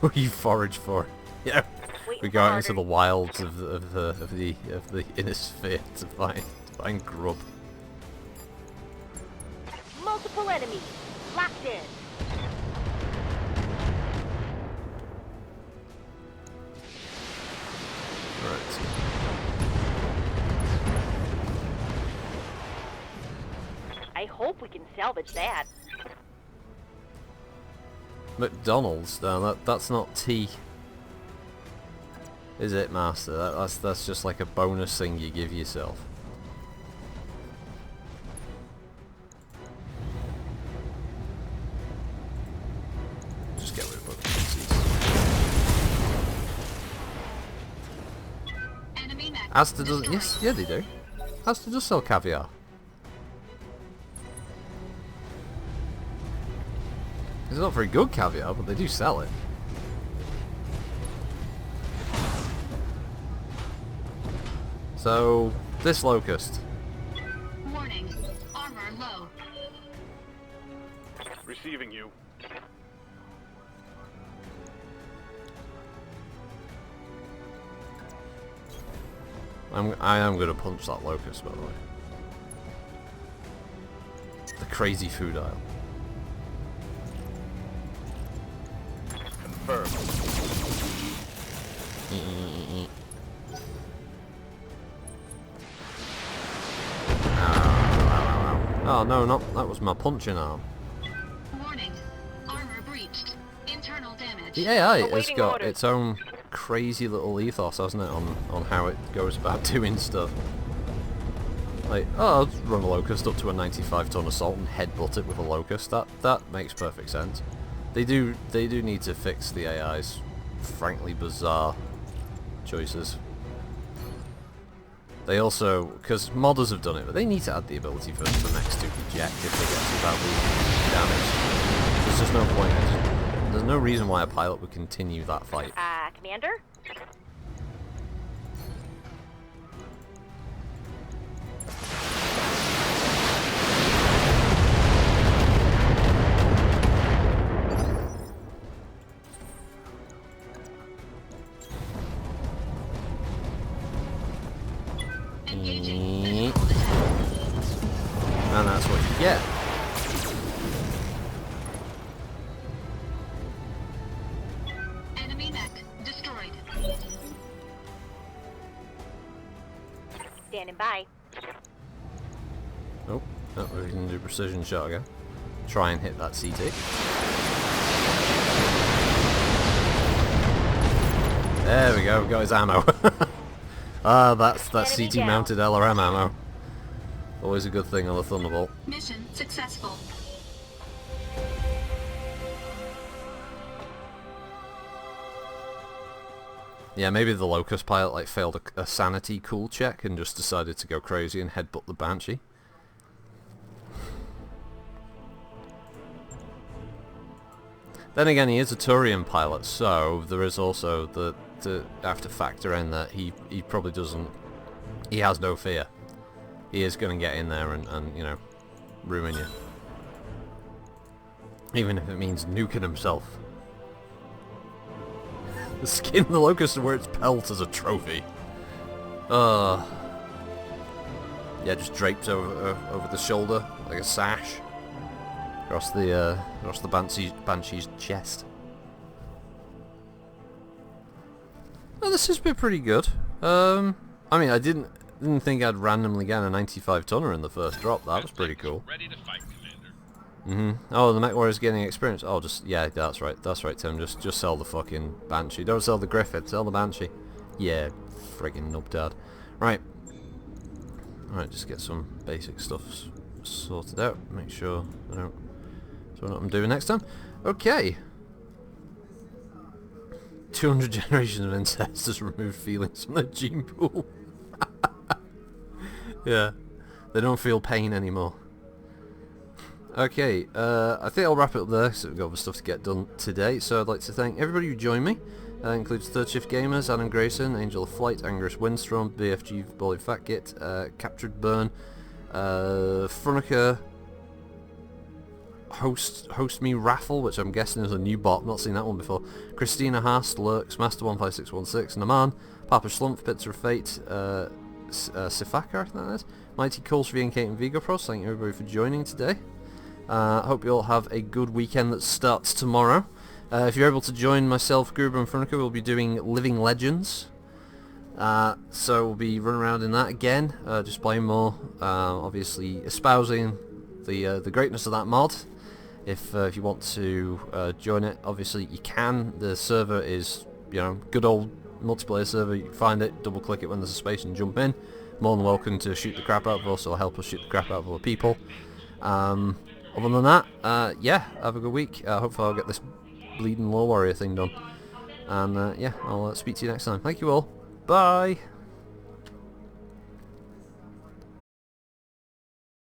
We forage for it. Yeah. Waiting We for go out into orders. the wilds of the inner sphere to find grub. Multiple enemies. Locked in. Right. I hope we can salvage that. McDonald's? No, that's not tea. Is it, Master? That's just like a bonus thing you give yourself. Just get rid of both PCs. Enemy mech Asda doesn't. destroyed. Yes, yeah, they do. Asda does sell caviar. It's not very good caviar, but they do sell it. So, this locust. Warning. Armor low. Receiving you. I am gonna punch that locust, by the way. The crazy food aisle. Confirmed. Oh no, that was my punching arm. Warning. Armor breached. Internal damage. The AI has Awaiting got orders. its own crazy little ethos, hasn't it, on how it goes about doing stuff. Like, oh, I'll just run a locust up to a 95-ton assault and headbutt it with a locust. That makes perfect sense. They do need to fix the AI's frankly bizarre choices. They also, because modders have done it, but they need to add the ability for mechs to eject if they get too badly damaged. There's just no point. There's no reason why a pilot would continue that fight. Commander? Engaging physical attack. And that's what you get. Enemy mech destroyed. Standing by. Oh, we can do precision shot again. Try and hit that CT. There we go, we got his ammo. That's Enemy CT down. mounted LRM ammo. Always a good thing on the Thunderbolt. Mission successful. Yeah, maybe the Locust pilot like failed a sanity cool check and just decided to go crazy and headbutt the Banshee. Then again, he is a Turian pilot, so there is also the have to factor in that he probably doesn't. He has no fear. He is going to get in there and you know, ruin you. Even if it means nuking himself. The skin of the locust and wear its pelt as a trophy. Yeah, just draped over the shoulder like a sash across the Banshee's chest. Well, this has been pretty good. I mean, I didn't think I'd randomly get a 95 tonner in the first drop. That was pretty cool. Ready to fight, Commander. Oh, the mech warrior's getting experience. Oh, just yeah, that's right, Tim. Just sell the fucking Banshee. Don't sell the Griffin. Sell the Banshee. Yeah, friggin' nubdad. Right. Alright, just get some basic stuff sorted out. Make sure I don't. So what I'm doing next time. Okay. 200 generations of incest has removed feelings from their gene pool. Yeah, they don't feel pain anymore. Okay, I think I'll wrap it up there, so we've got other stuff to get done today. So I'd like to thank everybody who joined me. That includes Third Shift Gamers, Adam Grayson, Angel of Flight, Angerus Windstorm, BFG, Bolly Fat Git, Captured Burn, Frunica, Host Me Raffle, which I'm guessing is a new bot. I've not seen that one before. Christina Haas, Lurks, Master15616, Naman, Papa Slump, Pizza of Fate, Sifaka, I think that is. Mighty Calls, VNK and Vigo Pros. Thank you everybody for joining today. Hope you all have a good weekend that starts tomorrow. If you're able to join myself, Gruber and Frunica, we'll be doing Living Legends. So we'll be running around in that again, just playing more, obviously espousing the greatness of that mod. If you want to join it, obviously you can. The server is, good old multiplayer server. You can find it, double click it when there's a space and jump in. More than welcome to shoot the crap out of us or help us shoot the crap out of other people. Other than that, yeah, have a good week. Hopefully I'll get this bleeding Law Warrior thing done. And yeah, I'll speak to you next time. Thank you all. Bye!